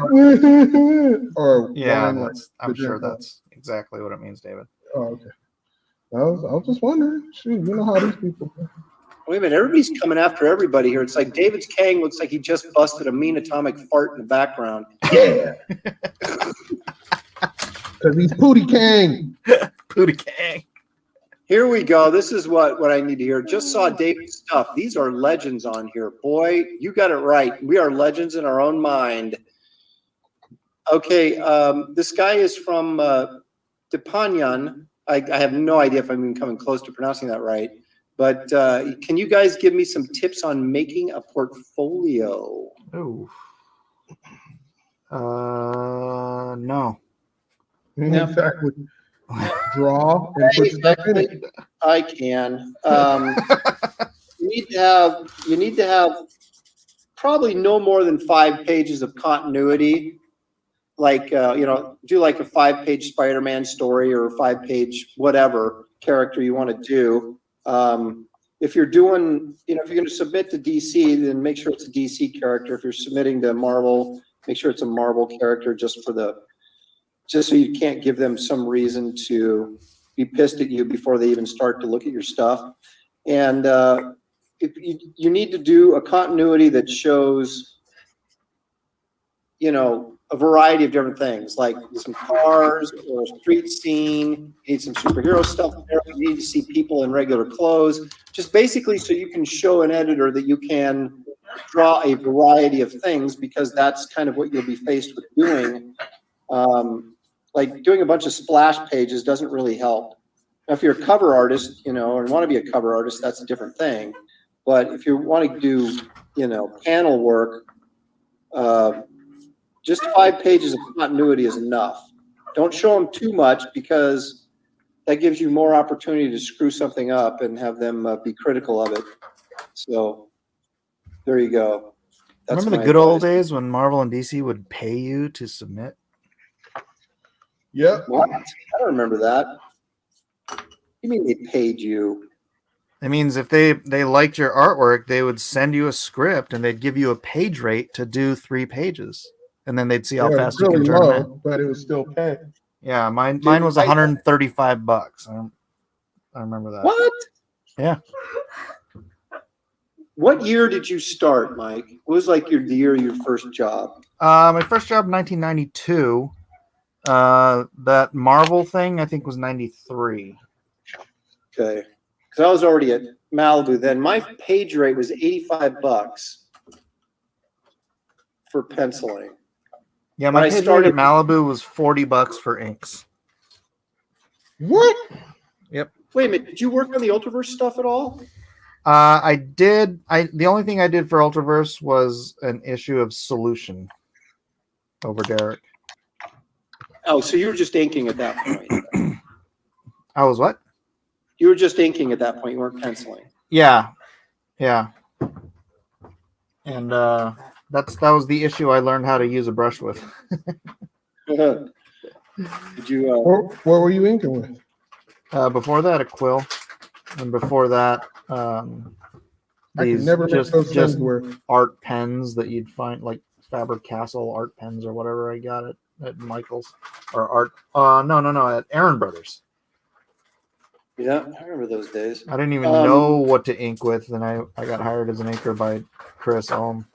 E: or
D: Yeah,
E: whining like
D: I'm
E: the
D: sure
E: drink?
D: that's exactly what it means, David.
E: Oh, okay. I was just wondering. Shoot, you know how these people.
C: Wait a minute, everybody's coming after everybody here. It's like David's Kang looks like he just busted a mean atomic fart in the background.
E: Yeah. Because he's Pootie Kang.
D: Pootie Kang.
C: Here we go. This is what I need to hear. Just saw David's stuff. These are legends on here. Boy, you got it right. We are legends in our own mind. Okay, this guy is from Depanyan. I have no idea if I'm even coming close to pronouncing that right. But can you guys give me some tips on making a portfolio?
D: Oh. No.
E: Exactly. Draw and put stuff in it.
C: I can. You need to have probably no more than 5 pages of continuity. Like do like a 5-page Spider-Man story or a 5-page whatever character you want to do. If you're doing, if you're going to submit to DC, then make sure it's a DC character. If you're submitting to Marvel, make sure it's a Marvel character, just so you can't give them some reason to be pissed at you before they even start to look at your stuff. And if you need to do a continuity that shows, a variety of different things, like some cars or a street scene. You need some superhero stuff there. You need to see people in regular clothes, just basically so you can show an editor that you can draw a variety of things, because that's kind of what you'll be faced with doing. Like doing a bunch of splash pages doesn't really help. Now, if you're a cover artist, or want to be a cover artist, that's a different thing. But if you want to do, panel work, just 5 pages of continuity is enough. Don't show them too much, because that gives you more opportunity to screw something up and have them be critical of it. So there you go. That's
D: Remember the
C: my
D: good old
C: advice.
D: days when Marvel and DC would pay you to submit?
E: Yep.
C: What? I don't remember that. You mean they paid you?
D: It means if they liked your artwork, they would send you a script and they'd give you a page rate to do 3 pages. And then they'd see how
E: Yeah,
D: fast
E: really
D: you can turn them in.
E: low, but it was still paid.
D: Yeah, mine
C: Dude,
D: was $135. I remember that.
C: What?
D: Yeah.
C: What year did you start, Mike? What was like the year of your first job?
D: My first job in 1992. That Marvel thing, I think, was 93.
C: Okay. Because I was already at Malibu then. My page rate was $85 for penciling.
D: Yeah,
C: When
D: my
C: I
D: page rate
C: started-
D: at Malibu was $40 for inks.
E: What?
C: Wait a minute, did you work on the Ultraverse stuff at all?
D: I did. The only thing I did for Ultraverse was an issue of Solution over Derek.
C: Oh, so you were just inking at that point.
D: I was what?
C: You were just inking at that point. You weren't penciling.
D: Yeah, yeah. And that was the issue I learned how to use a brush with.
C: Did you?
E: What were you inking with?
D: Before that, a quill, and before that,
E: I
D: these
E: could never make those things
D: just
E: work.
D: art pens that you'd find, like Faber-Castell art pens or whatever I got at Michael's or art. No, at Aaron Brothers.
C: Yeah, I remember those days.
D: I didn't even know what to ink with, and I got hired as an inker by Chris Ohm.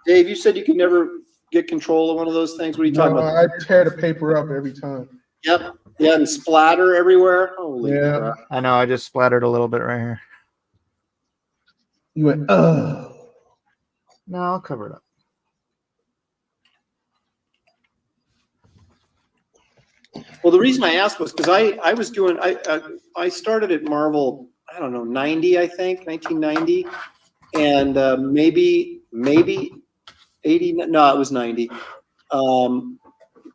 C: Dave, you said you could never get control of one of those things. What are you talking
E: No,
C: about?
E: I tear the paper up every time.
C: Yep. Yeah, and splatter everywhere. Holy
E: Yeah.
C: crap.
D: I know, I just splattered a little bit right here.
E: You went, ugh.
D: No, I'll cover it up.
C: Well, the reason I asked was because I was doing I started at Marvel, I don't know, 90, I think, 1990, and maybe 80. No, it was 90,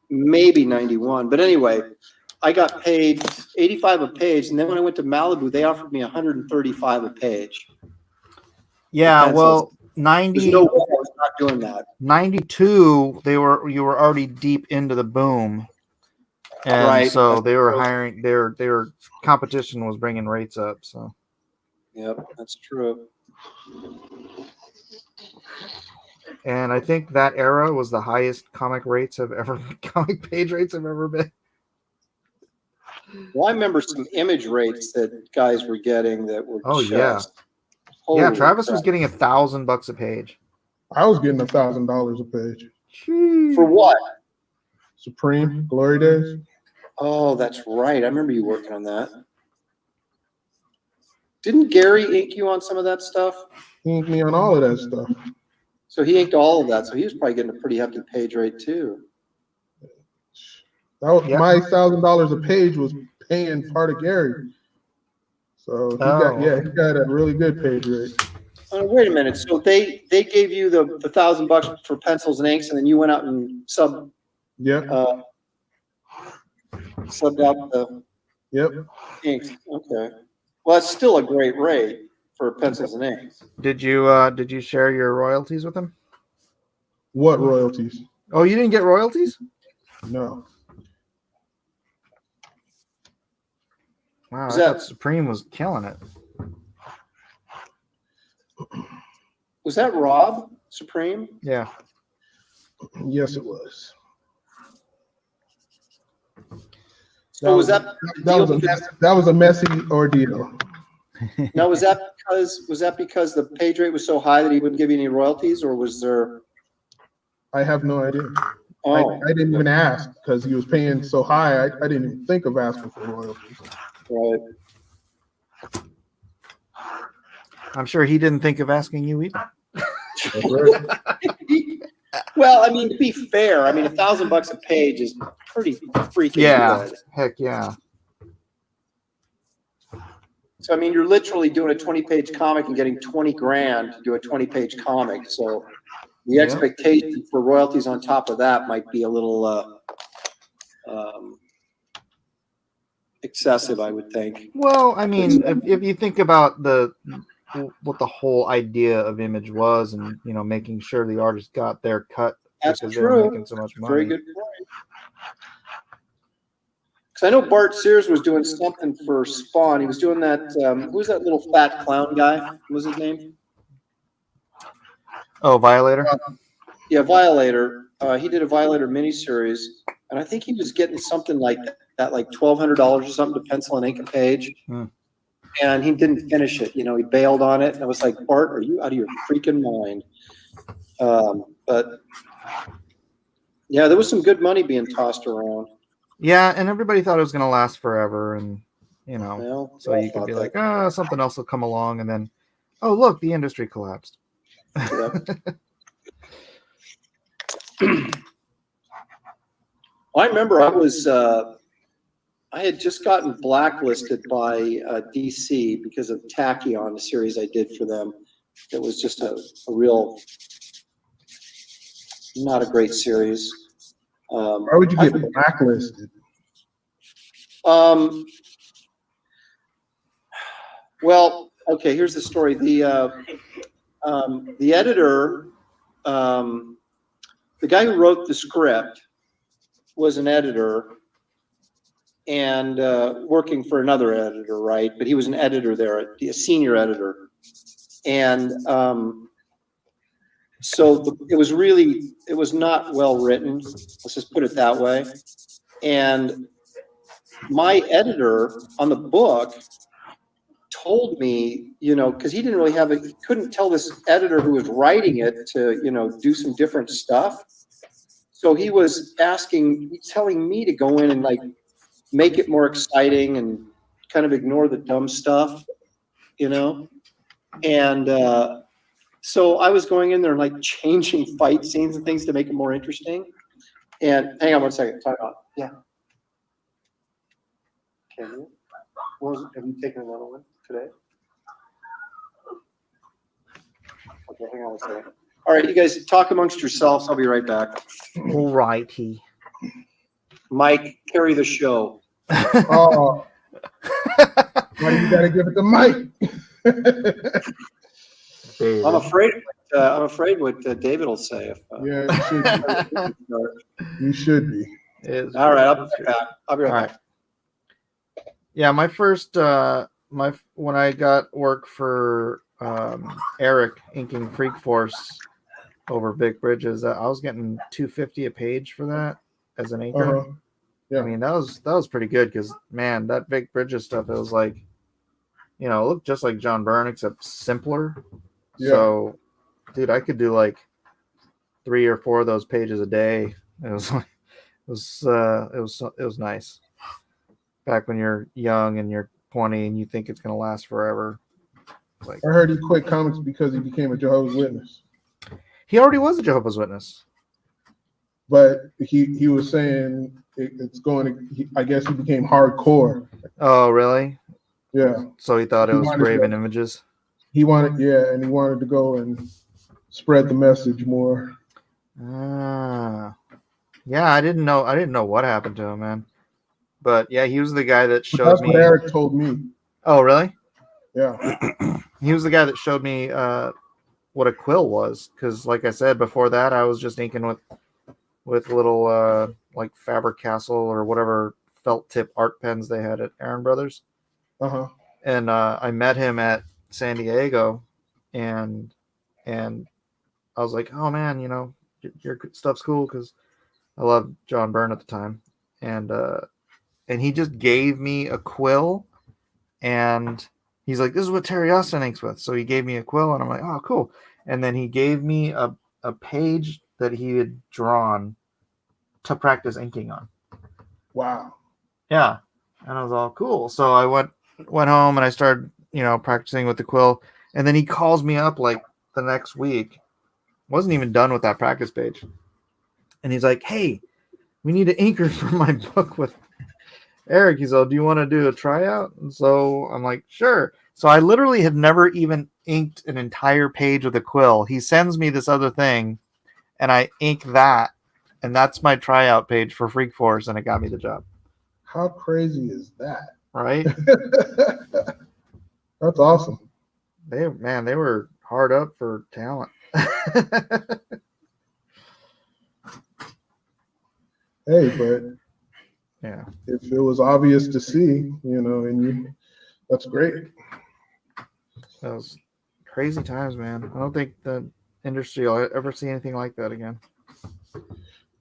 C: maybe 91. But anyway, I got paid 85 a page, and then when I went to Malibu, they offered me 135 a page.
D: Yeah,
C: Pencils.
D: well,
C: There's
D: 90,
C: no way I was not doing that.
D: 92, you were already deep into the boom. And
C: Right.
D: so they were hiring, their competition was bringing rates up. So
C: Yep, that's true.
D: and I think that era was the highest comic page rates have ever been.
C: Well, I remember some image rates that guys were getting that were
D: Oh,
C: just,
D: yeah.
C: holy
D: Yeah, Travis was
C: crap.
D: getting $1,000 a page.
E: I was getting $1,000 a page.
C: For what?
E: Supreme, Glory Days.
C: Oh, that's right. I remember you working on that. Didn't Gary ink you on some of that stuff?
E: He inked me on all of that stuff.
C: So he inked all of that. So he was probably getting a pretty hefty page rate too.
E: That was,
D: Yep.
E: My $1,000 a page was paying part of Gary. So he got a really good page rate.
C: Oh, wait a minute. So they gave you the $1,000 for pencils and inks, and then you went out and subbed
E: Yep.
C: out the
E: Yep.
C: inks. Okay. Well, that's still a great rate for pencils and inks.
D: Did you share your royalties with him?
E: What royalties?
D: Oh, you didn't get royalties?
E: No.
D: Wow,
C: Was
D: I
C: that-
D: thought Supreme was killing it.
C: Was that Rob Supreme?
D: Yeah.
E: Yes, it was.
C: So was that
E: That was a messy ordeal.
C: now was that because the page rate was so high that he wouldn't give you any royalties, or was there?
E: I have no idea.
C: Oh,
E: I didn't even ask because he was paying so high. I didn't even think of asking for royalties.
C: right.
D: I'm sure he didn't think of asking you either.
E: That's right.
C: Well, I mean, to be fair, I mean, $1,000 a page is pretty freaking
D: Yeah.
C: good.
D: Heck yeah.
C: So I mean, you're literally doing a 20-page comic and getting 20 grand to do a 20-page comic. So the
D: Yeah.
C: expectation for royalties on top of that might be a little excessive, I would think.
D: Well, I mean, if you think about what the whole idea of Image was, and making sure the artist got their cut
C: That's
D: because they were
C: true.
D: making so much money.
C: Very good point. Because I know Bart Sears was doing something for Spawn. He was doing that. Who's that little fat clown guy? What was his name?
D: Oh, Violator.
C: Yeah, Violator. He did a Violator miniseries, and I think he was getting something like that, like $1,200 or something to pencil and ink a page.
D: Hmm.
C: And he didn't finish it. He bailed on it. And I was like, Bart, are you out of your freaking mind? But yeah, there was some good money being tossed around.
D: Yeah, and everybody thought it was going to last forever, and
C: Well,
D: so you could be like, oh, something else will come along, and then, oh, look, the industry collapsed.
C: I remember I had just gotten blacklisted by DC because of Tachyon, a series I did for them. It was just a real, not a great series.
E: Why would you get blacklisted?
C: Well, okay, here's the story. The editor, the guy who wrote the script was an editor and working for another editor, right? But he was an editor there, a senior editor. And so it was not well written. Let's just put it that way. And my editor on the book told me, because he didn't really he couldn't tell this editor who was writing it to, do some different stuff. So he was telling me to go in and like make it more exciting and kind of ignore the dumb stuff, And so I was going in there and like changing fight scenes and things to make it more interesting. And hang on one second. Time out. Yeah. Can you? Have you taken another one today? Okay, hang on one second. All right, you guys talk amongst yourselves. I'll be right back.
D: All righty.
C: Mike, carry the show.
E: Oh, why you gotta give it to Mike?
C: I'm afraid what David will say.
E: Yeah, you should be.
C: All right, I'll be right back. I'll be right back.
D: Yeah, my first when I got work for Eric inking Freak Force over Vic Bridges, I was getting $250 a page for that as an inker.
E: Uh-huh. Yeah.
D: I mean, that was pretty good because, man, that Vic Bridges stuff, it was like, it looked just like John Byrne except simpler. Yeah. So, dude, I could do like 3 or 4 of those pages a day. It was like, it was nice. Back when you're young and you're 20 and you think it's gonna last forever. Like,
E: I heard he quit comics because he became a Jehovah's Witness.
D: He already was a Jehovah's Witness.
E: But he was saying it's going to. I guess he became hardcore.
D: Oh, really?
E: Yeah.
D: So he thought it was graven images.
E: He wanted to go and spread the message more.
D: Yeah, I didn't know what happened to him, man. But yeah, he was the guy that showed me.
E: That's what Eric told me.
D: Oh, really?
E: Yeah.
D: He was the guy that showed me what a quill was, because, like I said before that, I was just inking with little like Faber-Castell or whatever felt tip art pens they had at Aaron Brothers.
E: Uh-huh.
D: And I met him at San Diego, and I was like, oh man, your stuff's cool, because I loved John Byrne at the time, and he just gave me a quill, and he's like, this is what Terry Austin inks with. So he gave me a quill, and I'm like, oh, cool. And then he gave me a page that he had drawn to practice inking on.
E: Wow.
D: Yeah. And I was all cool. So I went home and I started, practicing with the quill. And then he calls me up like the next week. Wasn't even done with that practice page. And he's like, hey, we need an inker for my book with Eric. He's like, do you want to do a tryout? And so I'm like, sure. So I literally had never even inked an entire page with a quill. He sends me this other thing, and I ink that, and that's my tryout page for Freak Force, and it got me the job.
E: How crazy is that?
D: Right?
E: That's awesome.
D: They were hard up for talent.
E: Hey, but
D: yeah,
E: if it was obvious to see, and you, that's great.
D: That was crazy times, man. I don't think the industry will ever see anything like that again.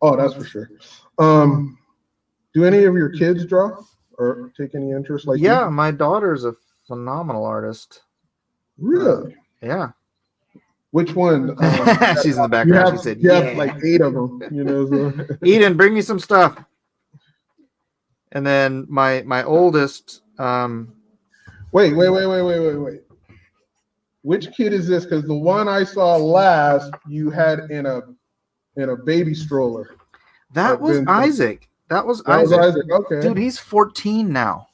E: Oh, that's for sure. Do any of your kids draw or take any interest? Like,
D: yeah, my daughter's a phenomenal artist.
E: Really?
D: Yeah.
E: Which one?
D: She's in the background. She said, "Yeah."
E: Have like 8 of them. So.
D: Eden, bring me some stuff. And then my oldest,
E: Wait. Which kid is this? Because the one I saw last, you had in a baby stroller.
D: that was Isaac. That was
E: That was
D: Isaac.
E: Isaac. Okay.
D: Dude, he's 14 now.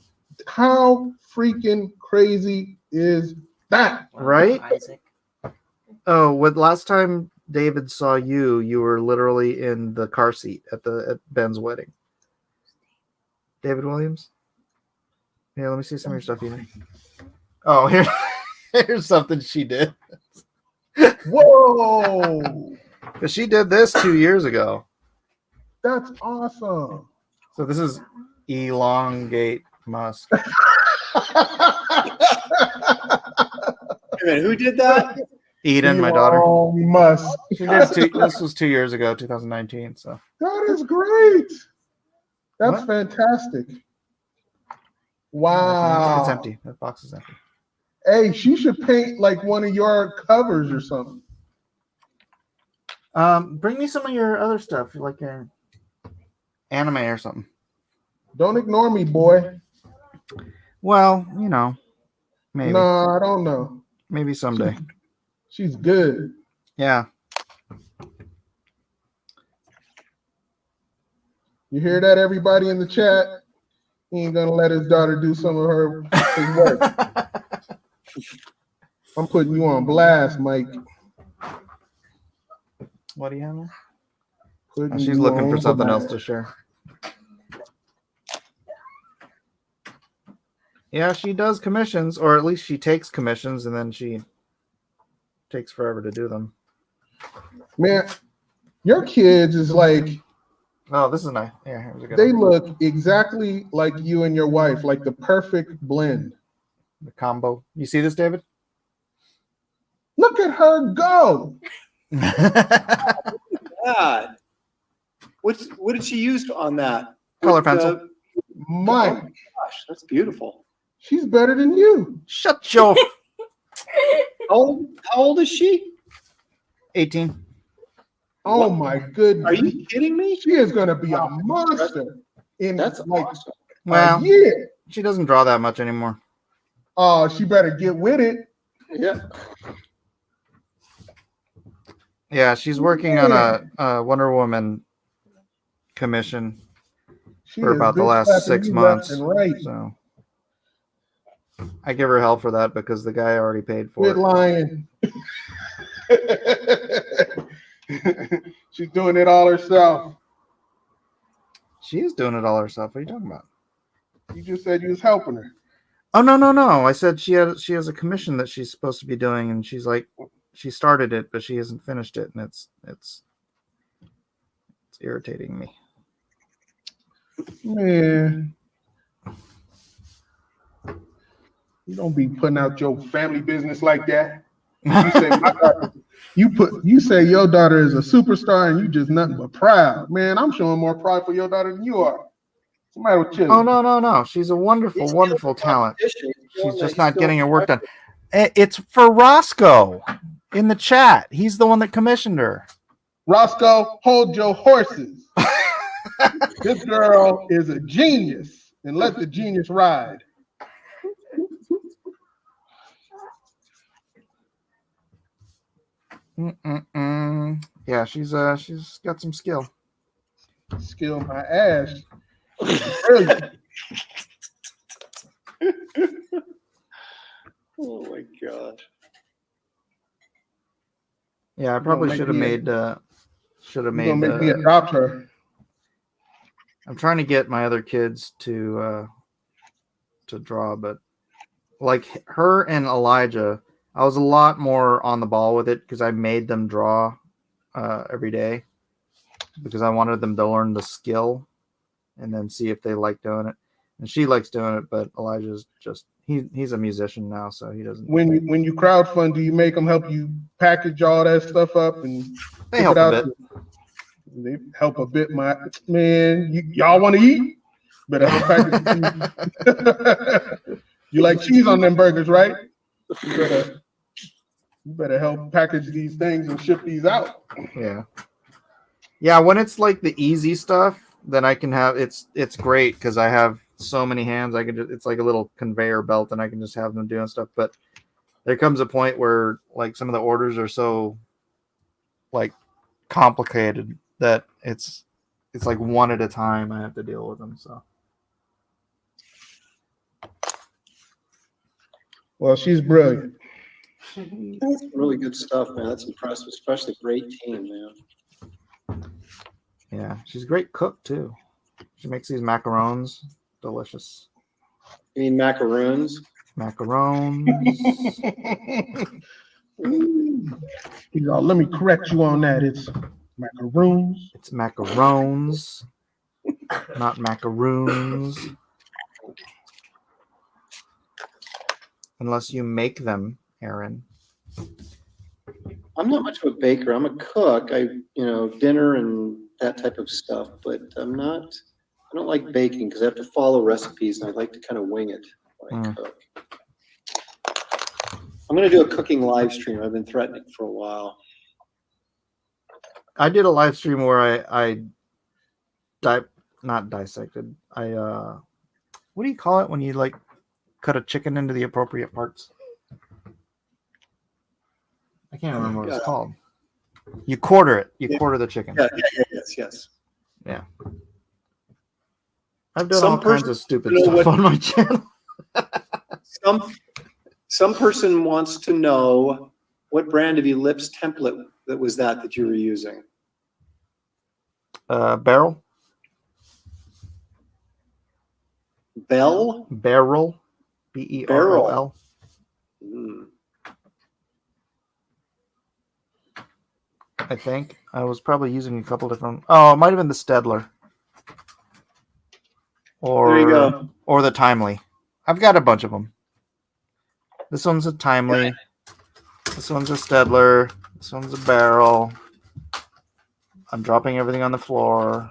E: How freaking crazy is that?
D: Right?
F: Isaac.
D: Oh, last time David saw you, you were literally in the car seat at Ben's wedding. David Williams? Yeah, let me see some of your stuff you did. Oh, here's something she did.
E: Whoa!
D: Because she did this 2 years ago.
E: That's awesome.
D: So this is elongate Musk.
C: Wait a minute, who did that?
D: Eden, my daughter.
E: Elon Musk.
D: She did this was 2 years ago, 2019. So
E: That is great. That's
D: What?
E: fantastic. Wow.
D: it's empty. That box is empty.
E: Hey, she should paint like one of your covers or something.
D: Bring me some of your other stuff, like your anime or something.
E: Don't ignore me, boy.
D: Well, you know, maybe,
E: No, I don't know.
D: maybe someday.
E: She's good.
D: Yeah.
E: You hear that, everybody in the chat? He ain't gonna let his daughter do some of his work. I'm putting you on blast, Mike.
D: What do you have there?
E: Putting
D: Oh, she's
E: you
D: looking for
E: on
D: something else
E: blast.
D: to share. Yeah, she does commissions, or at least she takes commissions, and then she takes forever to do them.
E: Man, your kids is like,
D: Oh, this is nice. Yeah, here's a good
E: they
D: one.
E: look exactly like you and your wife, like the perfect blend.
D: The combo. You see this, David?
E: Look at her go.
C: God. What did she use on that?
D: Color
C: With the-
D: pencil.
E: My,
C: Gosh, that's beautiful.
E: she's better than you.
D: Shut your
C: How old is she?
D: 18.
E: Oh
C: What?
E: my goodness.
C: Are you kidding me?
E: She is gonna be a monster in
C: That's
E: like
C: awesome.
D: Well,
E: a year.
D: she doesn't draw that much anymore.
E: Oh, she better get with it.
C: Yeah.
D: Yeah, she's working on a Wonder Woman commission
E: She
D: for
E: is
D: about the
E: bitch
D: last
E: slapping
D: 6
E: you left
D: months.
E: and right.
D: So I give her hell for that because the guy already paid for
E: Quit
D: it.
E: lying. She's doing it all herself.
D: She is doing it all herself. What are you talking about?
E: You just said you was helping her.
D: Oh no! I said she has a commission that she's supposed to be doing, and she's like, she started it, but she hasn't finished it, and it's irritating me.
E: Man, you don't be putting out your family business like that. You say my daughter, you say your daughter is a superstar and you just nothing but proud. Man, I'm showing more pride for your daughter than you are. What's the matter with you?
D: Oh no! She's a wonderful talent. She's just not getting her work done. It's for Roscoe in the chat. He's the one that commissioned her.
E: Roscoe, hold your horses. This girl is a genius, and let the genius ride.
D: Yeah, she's got some skill.
E: Skill my ass. Brilliant.
C: Oh my God.
D: Yeah, I probably should have made.
E: You're gonna make me adopt her.
D: I'm trying to get my other kids to draw, but like her and Elijah, I was a lot more on the ball with it because I made them draw every day because I wanted them to learn the skill and then see if they like doing it. And she likes doing it, but Elijah's just he's a musician now, so he doesn't.
E: When you crowdfund, do you make them help you package all that stuff up and
D: They help a bit.
E: They help a bit, my man. Y'all want to eat? Better help package. You like cheese on them burgers, right? You better help package these things and ship these out.
D: Yeah. When it's like the easy stuff, then I can have it's great because I have so many hands. I can just, it's like a little conveyor belt, and I can just have them doing stuff. But there comes a point where like some of the orders are so like complicated that it's like one at a time. I have to deal with them. So
E: Well, she's brilliant.
C: That's really good stuff, man. That's impressive, especially great team, man.
D: yeah, she's a great cook too. She makes these macarons, delicious
C: You mean macaroons?
D: macarons.
E: He's all, let me correct you on that. It's macaroons.
D: It's macarons, not macaroons. Unless you make them, Aaron.
C: I'm not much of a baker. I'm a cook. Dinner and that type of stuff, but I don't like baking because I have to follow recipes and I like to kind of wing it when I cook. I'm going to do a cooking live stream. I've been threatening for a while.
D: I did a live stream where I not dissected. What do you call it when you like cut a chicken into the appropriate parts? I can't remember what it's called. You quarter it. You quarter the chicken.
C: Yes.
D: Yeah. I've done
C: Some
D: all kinds
C: person-
D: of stupid
C: you know
D: stuff on my channel.
C: Some person wants to know what brand of Ellipse template that you were using.
D: Barrel.
C: Bell?
D: Barrel. Berrl.
C: Mm.
D: I think I was probably using a couple different. Oh, it might have been the Stedler.
C: There you go.
D: Or the Timely. I've got a bunch of them. This one's a Timely. This one's a Stedler. This one's a Barrel. I'm dropping everything on the floor.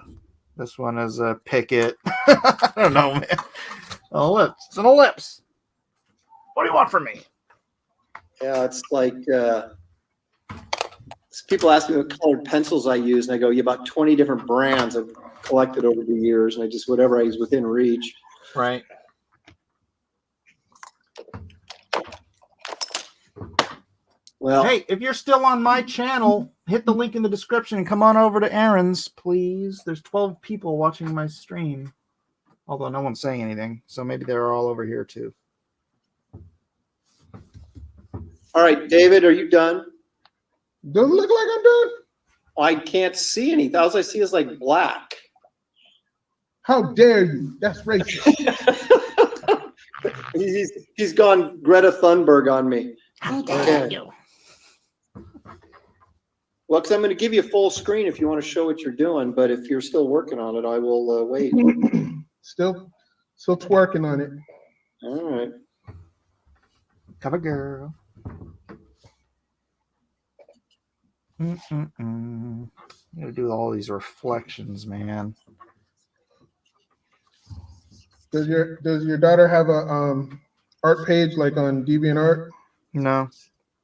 D: This one is a Picket. I don't know, man. An ellipse. It's an ellipse. What do you want from me?
C: Yeah, it's like people ask me what colored pencils I use, and I go, yeah, about 20 different brands I've collected over the years, and I just whatever I use within reach.
D: Right.
C: Well,
D: Hey, if you're still on my channel, hit the link in the description and come on over to Aaron's, please. There's 12 people watching my stream. Although no one's saying anything, so maybe they're all over here too.
C: all right, David, are you done?
E: Doesn't look like I'm done.
C: I can't see anything. All I see is like black.
E: How dare you? That's racist.
C: He's gone Greta Thunberg on me.
D: How dare you?
C: Well, because I'm going to give you a full screen if you want to show what you're doing, but if you're still working on it, I will wait.
E: Still twerking on it.
C: All right.
D: Cover girl. I'm gonna do all these reflections, man.
E: Does your daughter have a art page like on DeviantArt?
D: No,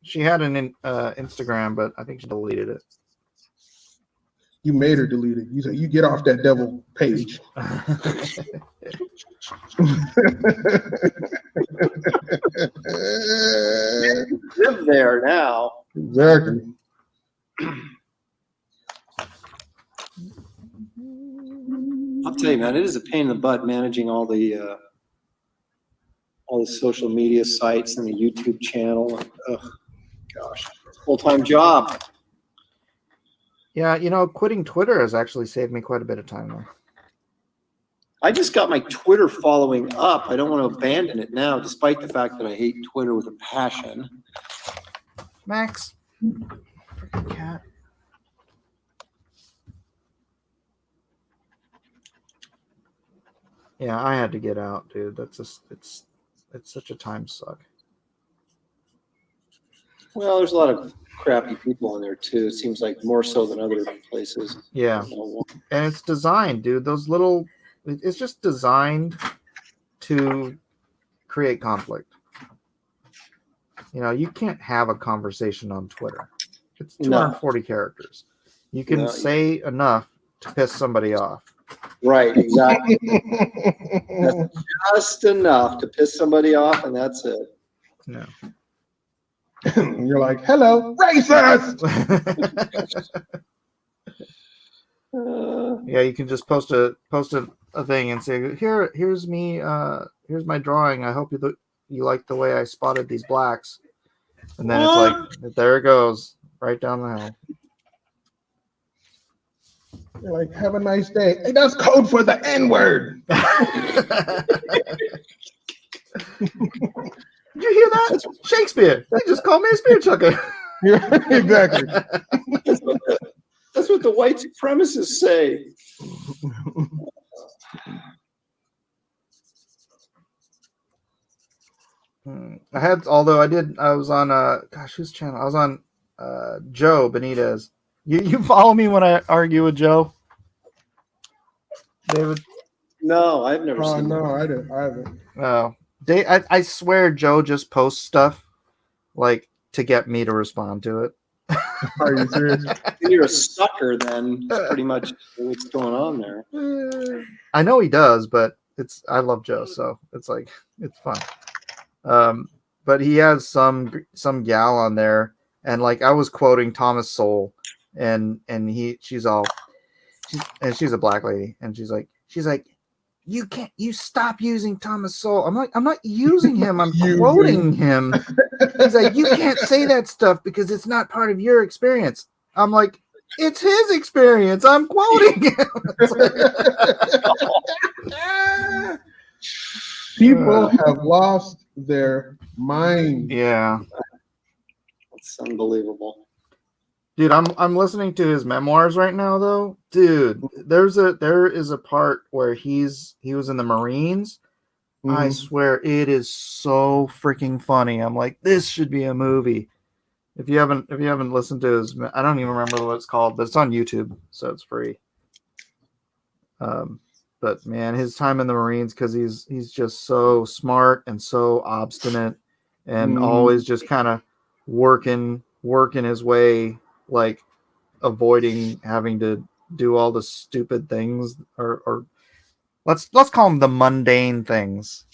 D: she had an Instagram, but I think she deleted it.
E: You made her delete it. You said you get off that devil page.
C: Live there now.
E: Exactly.
C: I'll tell you, man, it is a pain in the butt managing all the social media sites and the YouTube channel. Ugh, gosh, full-time job.
D: Yeah, quitting Twitter has actually saved me quite a bit of time though.
C: I just got my Twitter following up. I don't want to abandon it now, despite the fact that I hate Twitter with a passion.
D: Max, freaking cat. Yeah, I had to get out, dude. That's just it's such a time suck.
C: Well, there's a lot of crappy people in there too. It seems like more so than other places.
D: Yeah, and it's designed, dude. It's just designed to create conflict. You can't have a conversation on Twitter. It's 240 characters. You can say enough to piss somebody off.
C: Right, exactly. That's just enough to piss somebody off, and that's it.
D: Yeah.
E: You're like, hello, racist.
D: Yeah, you can just post a thing and say, here's me, here's my drawing. I hope you like the way I spotted these blacks. And then it's like, there it goes, right down the hill.
E: You're like, have a nice day. Hey, that's code for the N-word.
D: Did you hear that? Shakespeare. They just called me a spear chucker.
E: Yeah, exactly.
C: That's what the white supremacists say.
D: I was on gosh, whose channel? I was on Joe Benitez. You follow me when I argue with Joe? David?
C: No, I've never
E: Oh
C: seen
E: no,
C: that.
E: I haven't.
D: Oh. I swear Joe just posts stuff like to get me to respond to it.
E: Are you serious?
C: You're a sucker, then. That's pretty much what's going on there.
D: I know he does, but I love Joe, so it's like it's fun. But he has some gal on there, and like I was quoting Thomas Sowell, and she's a black lady, and she's like you stop using Thomas Sowell. I'm like, I'm not using him, I'm quoting him. He's like, you can't say that stuff because it's not part of your experience. I'm like, it's his experience. I'm quoting him.
E: People have lost their mind.
D: Yeah.
C: It's unbelievable.
D: Dude, I'm listening to his memoirs right now though. Dude, there is a part where he was in the Marines. I swear it is so freaking funny. I'm like, this should be a movie. If you haven't listened to his, I don't even remember what it's called, but it's on YouTube, so it's free. But man, his time in the Marines, because he's just so smart and so obstinate, and always just kind of working his way, like avoiding having to do all the stupid things, or let's call them the mundane things,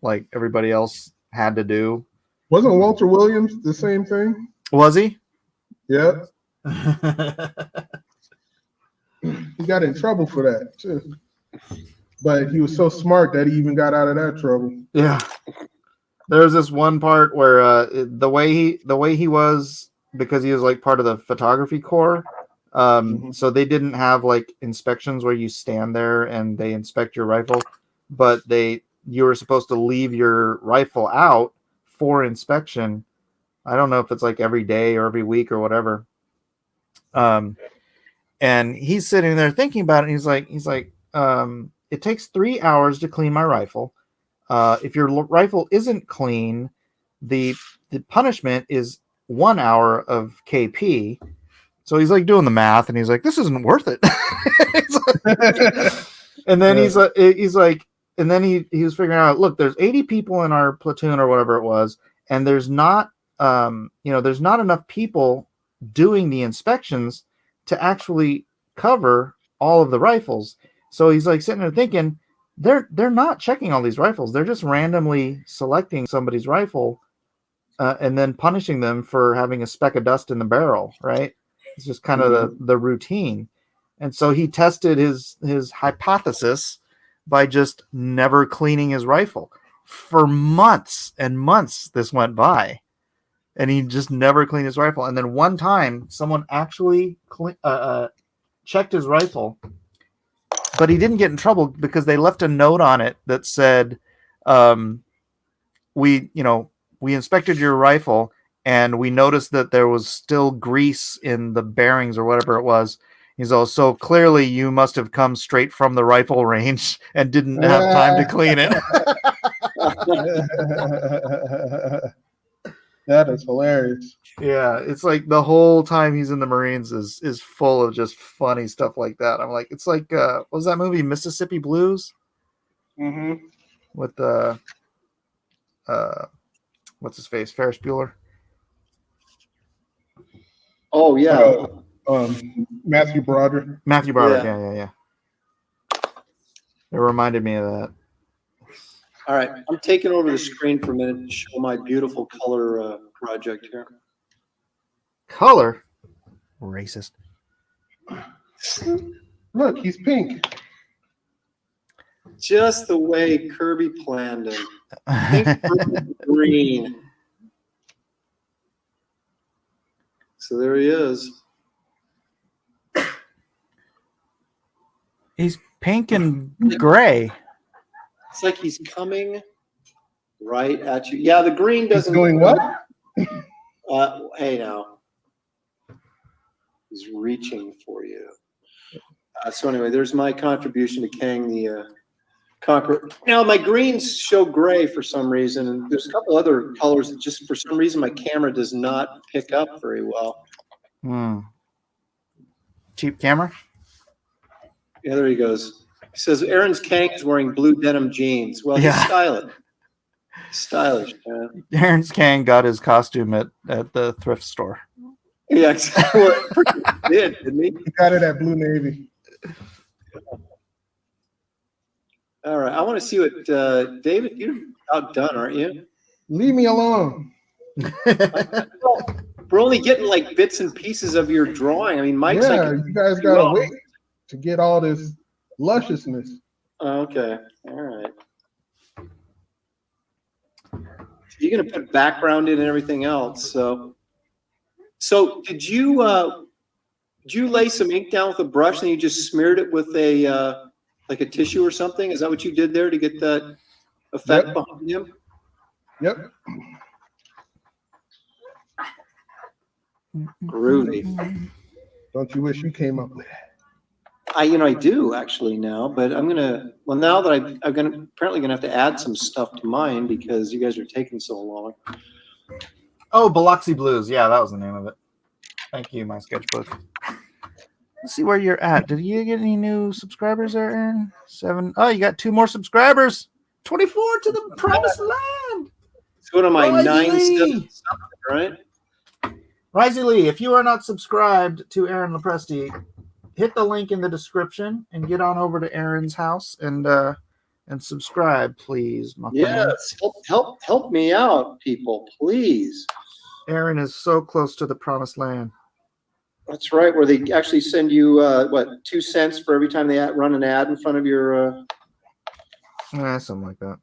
D: like everybody else had to do.
E: Wasn't Walter Williams the same thing?
D: Was he?
E: Yeah. He got in trouble for that too. But he was so smart that he even got out of that trouble.
D: Yeah. There's this one part where the way he was, because he was like part of the photography corps, so they didn't have like inspections where you stand there and they inspect your rifle, but you were supposed to leave your rifle out for inspection. I don't know if it's like every day or every week or whatever. And he's sitting there thinking about it. And he's like, it takes 3 hours to clean my rifle. If your rifle isn't clean, the punishment is 1 hour of KP. So he's like doing the math, and he's like, this isn't worth it. And then he was figuring out, look, there's 80 people in our platoon or whatever it was, and there's not enough people doing the inspections to actually cover all of the rifles. So he's like sitting there thinking, they're not checking all these rifles. They're just randomly selecting somebody's rifle and then punishing them for having a speck of dust in the barrel, right? It's just kind of the routine. And so he tested his hypothesis by just never cleaning his rifle. For months and months, this went by, and he just never cleaned his rifle. And then one time, someone actually checked his rifle, but he didn't get in trouble because they left a note on it that said, we inspected your rifle and we noticed that there was still grease in the bearings or whatever it was. He's all, so clearly you must have come straight from the rifle range and didn't have time to clean it.
E: That is hilarious.
D: Yeah, it's like the whole time he's in the Marines is full of just funny stuff like that. I'm like, it's like, what was that movie, Mississippi Blues? With what's his face, Ferris Bueller?
C: Oh yeah.
E: Matthew Broderick.
D: Matthew Broderick. Yeah. It reminded me of that.
C: All right, I'm taking over the screen for a minute to show my beautiful color project here.
D: Color? Racist.
E: Look, he's pink.
C: Just the way Kirby planned him. Pink, purple, green. So there he is.
D: He's pink and gray.
C: It's like he's coming right at you. Yeah, the green
E: He's
C: doesn't.
E: doing what?
C: Hey now. He's reaching for you. So anyway, there's my contribution to Kang the Conqueror. Now my greens show gray for some reason, and there's a couple other colors that just for some reason my camera does not pick up very well.
D: Cheap camera?
C: Yeah, there he goes. He says Aaron's Kang is wearing blue denim jeans. Well, he's
D: Yeah.
C: stylish. Stylish, man.
D: Aaron's Kang got his costume at the thrift store.
C: Yeah, exactly. Well, pretty did, didn't he?
E: He got it at Blue Navy.
C: All right, I want to see what David. You're outdone, aren't you?
E: Leave me alone.
C: We're only getting like bits and pieces of your drawing. I mean, Mike's
E: Yeah,
C: like,
E: you guys gotta wait to get all this lusciousness.
C: okay, all right. You're gonna put background in and everything else. So did you lay some ink down with a brush and you just smeared it with a like a tissue or something? Is that what you did there to get that effect
E: Yep.
C: behind him?
E: Yep.
C: Groovy.
E: Don't you wish you came up with that?
C: I do actually now, but I'm gonna. Well, now that I'm apparently gonna have to add some stuff to mine because you guys are taking so long.
D: Oh, Biloxi Blues. Yeah, that was the name of it. Thank you, my sketchbook. Let's see where you're at. Did you get any new subscribers there, Aaron? 7. Oh, you got 2 more subscribers. 24 to the promised land.
C: So what am I?
D: Risey
C: 9
D: Lee.
C: something, right?
D: Risey Lee, if you are not subscribed to Aaron Lepresti, hit the link in the description and get on over to Aaron's house and subscribe, please, my friend.
C: Yes. Help me out, people, please.
D: Aaron is so close to the promised land.
C: That's right. Where they actually send you 2 cents for every time they run an ad in front of your.
D: Something like that.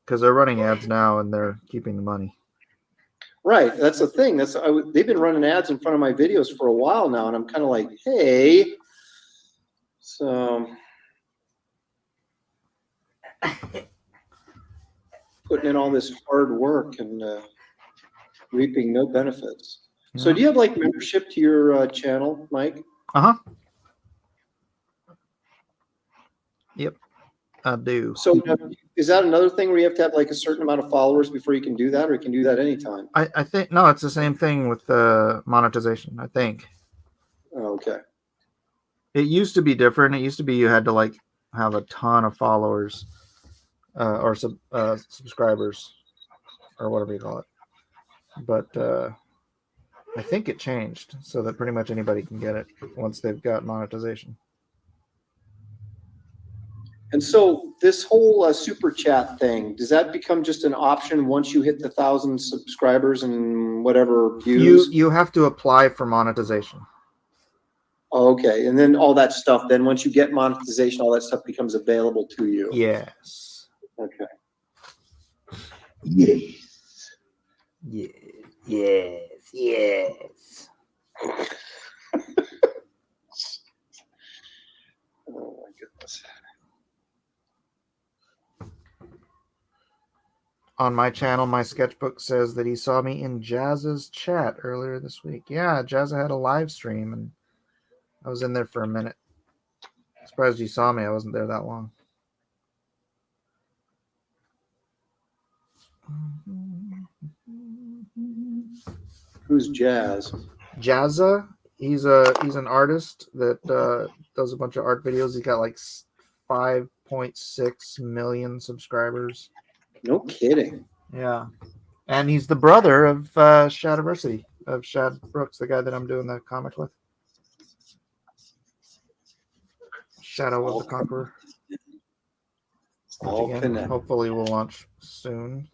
D: Because they're running ads now and they're keeping the money.
C: Right. That's the thing. They've been running ads in front of my videos for a while now, and I'm kind of like, hey. So putting in all this hard work and reaping no benefits.
D: Yeah.
C: So do you have like membership to your channel, Mike?
D: Yep, I do.
C: So is that another thing where you have to have like a certain amount of followers before you can do that, or you can do that anytime?
D: I think no, it's the same thing with monetization. I think
C: Oh, okay.
D: it used to be different. It used to be you had to like have a ton of followers or subscribers or whatever you call it. But I think it changed so that pretty much anybody can get it once they've got monetization.
C: And so this whole super chat thing, does that become just an option once you hit the 1,000 subscribers and whatever views?
D: You have to apply for monetization.
C: Oh, okay. And then all that stuff, then once you get monetization, all that stuff becomes available to you.
D: Yes.
C: Okay.
E: Yes.
D: Yeah. Yes. Yes.
C: Oh my goodness.
D: On my channel, my sketchbook says that he saw me in Jazz's chat earlier this week. Yeah, Jazz had a live stream and I was in there for a minute. Surprised you saw me. I wasn't there that long.
C: Who's Jazz?
D: Jazza, he's an artist that does a bunch of art videos. He's got like 5.6 million subscribers.
C: No kidding.
D: Yeah, and he's the brother of Shadiversity, of Shad Brooks, the guy that I'm doing the comic with. Shadow of the Conqueror.
C: All
D: Which again,
C: connected.
D: hopefully will launch soon.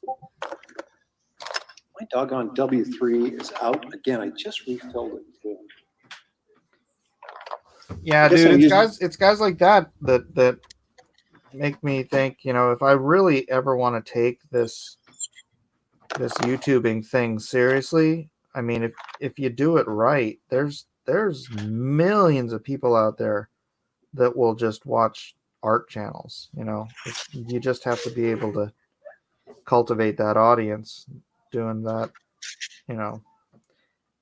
C: My doggone W3 is out again. I just refilled it too.
D: Yeah,
C: I guess
D: dude,
C: I'm
D: it's guys like that make me think, if I really ever want to take this YouTubing thing seriously, I mean, if you do it right, there's millions of people out there that will just watch art channels. You just have to be able to cultivate that audience, doing that,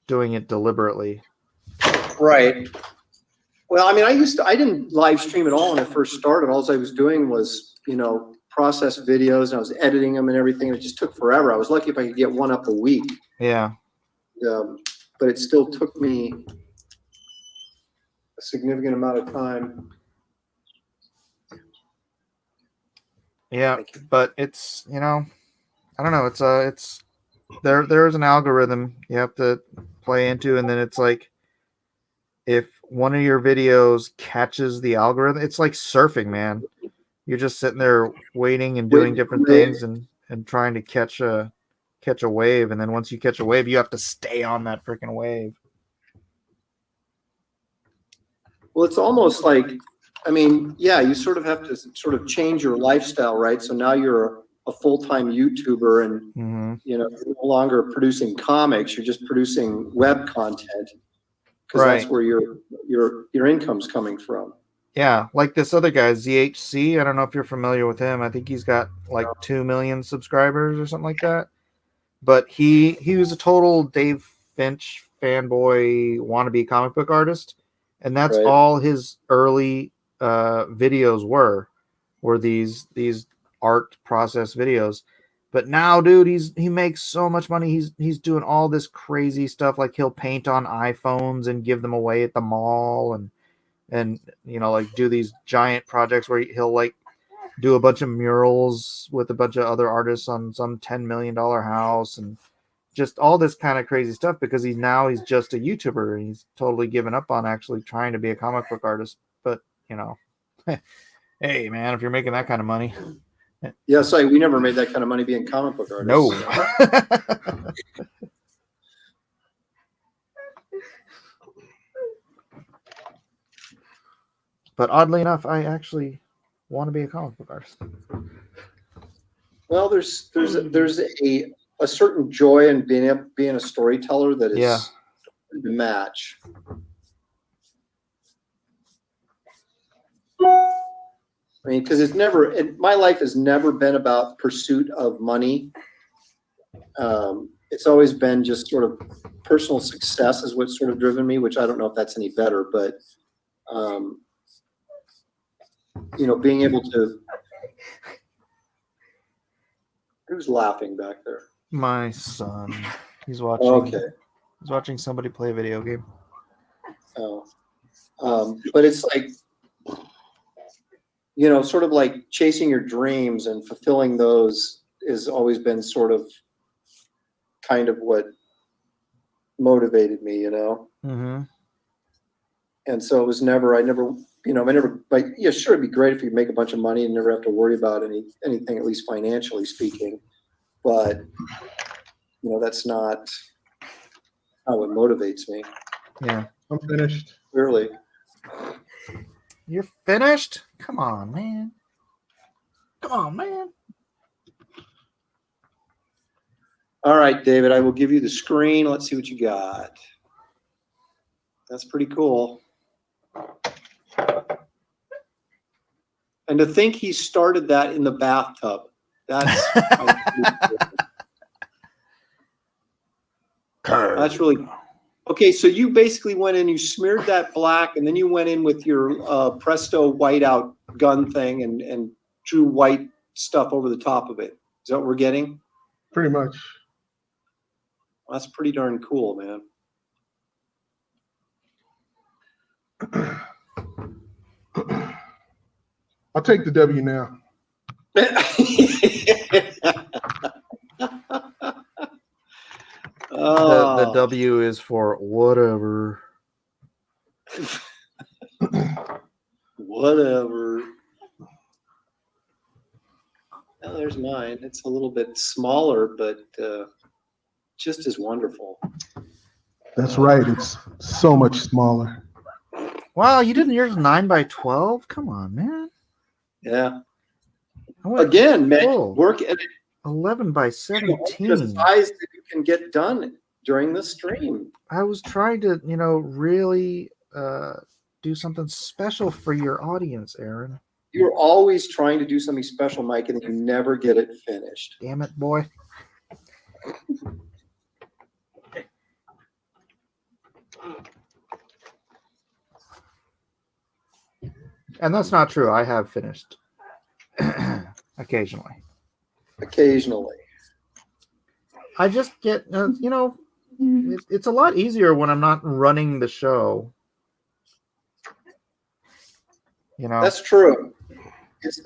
D: doing it deliberately.
C: Right. Well, I mean, I didn't live stream at all when I first started. All I was doing was, process videos, and I was editing them and everything. And it just took forever. I was lucky if I could get one up a week.
D: Yeah.
C: But it still took me a significant amount of time.
D: Yeah, but it's, I don't know. It's there's an algorithm you have to play into, and then it's like, if one of your videos catches the algorithm, it's like surfing, man. You're just sitting there waiting and doing different things and trying to catch a wave, and then once you catch a wave, you have to stay on that freaking wave.
C: Well, it's almost like, I mean, yeah, you sort of have to sort of change your lifestyle, right? So now you're a full-time YouTuber, and you're no longer producing comics, you're just producing web content, because that's where your income's coming from.
D: Yeah, like this other guy, ZHC. I don't know if you're familiar with him. I think he's got like 2 million subscribers or something like that. But he was a total Dave Finch fanboy wannabe comic book artist, and that's all his early videos were these art process videos. But now, dude, he makes so much money. He's doing all this crazy stuff, like he'll paint on iPhones and give them away at the mall, and like do these giant projects where he'll like do a bunch of murals with a bunch of other artists on some $10 million house, and just all this kind of crazy stuff, because he's just a YouTuber, and he's totally given up on actually trying to be a comic book artist. But hey man, if you're making that kind of money.
C: Yeah, sorry, we never made that kind of money being comic book artists.
D: No. But oddly enough, I actually want to be a comic book artist.
C: Well, there's a certain joy in being a storyteller that is hard to match. I mean, because my life has never been about pursuit of money. It's always been just sort of personal success is what's sort of driven me, which I don't know if that's any better, but being able to. Who's laughing back there?
D: My son. He's watching.
C: Okay.
D: He's watching somebody play a video game.
C: Oh. But it's like, sort of like chasing your dreams and fulfilling those has always been sort of kind of what motivated me,
D: Mm-hmm.
C: And so it was never, like, yeah, sure, it'd be great if you could make a bunch of money and never have to worry about anything, at least financially speaking. But, that's not what motivates me.
D: Yeah.
E: I'm finished.
C: Clearly.
D: You're finished? Come on, man. Come on, man.
C: All right, David, I will give you the screen. Let's see what you got. That's pretty cool. And to think he started that in the bathtub. That's that's really okay. So you basically went in, you smeared that black, and then you went in with your Presto whiteout gun thing and drew white stuff over the top of it. Is that what we're getting?
E: Pretty much.
C: That's pretty darn cool, man.
E: I'll take the W now.
D: The W is for whatever.
C: Whatever. Whatever. Well, there's mine. It's a little bit smaller, but just as wonderful.
E: That's right. It's so much smaller.
D: Wow, you didn't yours 9x12? Come on, man.
C: Yeah.
D: I went
C: Again, man,
D: full.
C: work at
D: 11 by
C: the
D: 17.
C: size that you can get done during the stream.
D: I was trying to, really do something special for your audience, Aaron.
C: You're always trying to do something special, Mike, and you never get it finished.
D: Damn it, boy. And that's not true. I have finished occasionally.
C: Occasionally.
D: I just get, it's a lot easier when I'm not running the show.
C: That's true. It's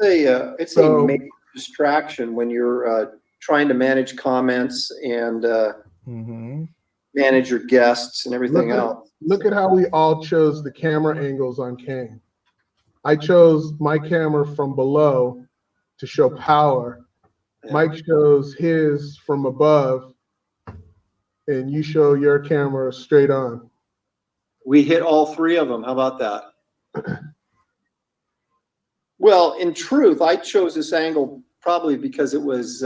C: a major distraction when you're trying to manage comments and manage your guests and everything else.
E: Look at how we all chose the camera angles on Kang. I chose my camera from below to show power. Mike shows his from above, and you show your camera straight on.
C: We hit all three of them. How about that? Well, in truth, I chose this angle probably because it was,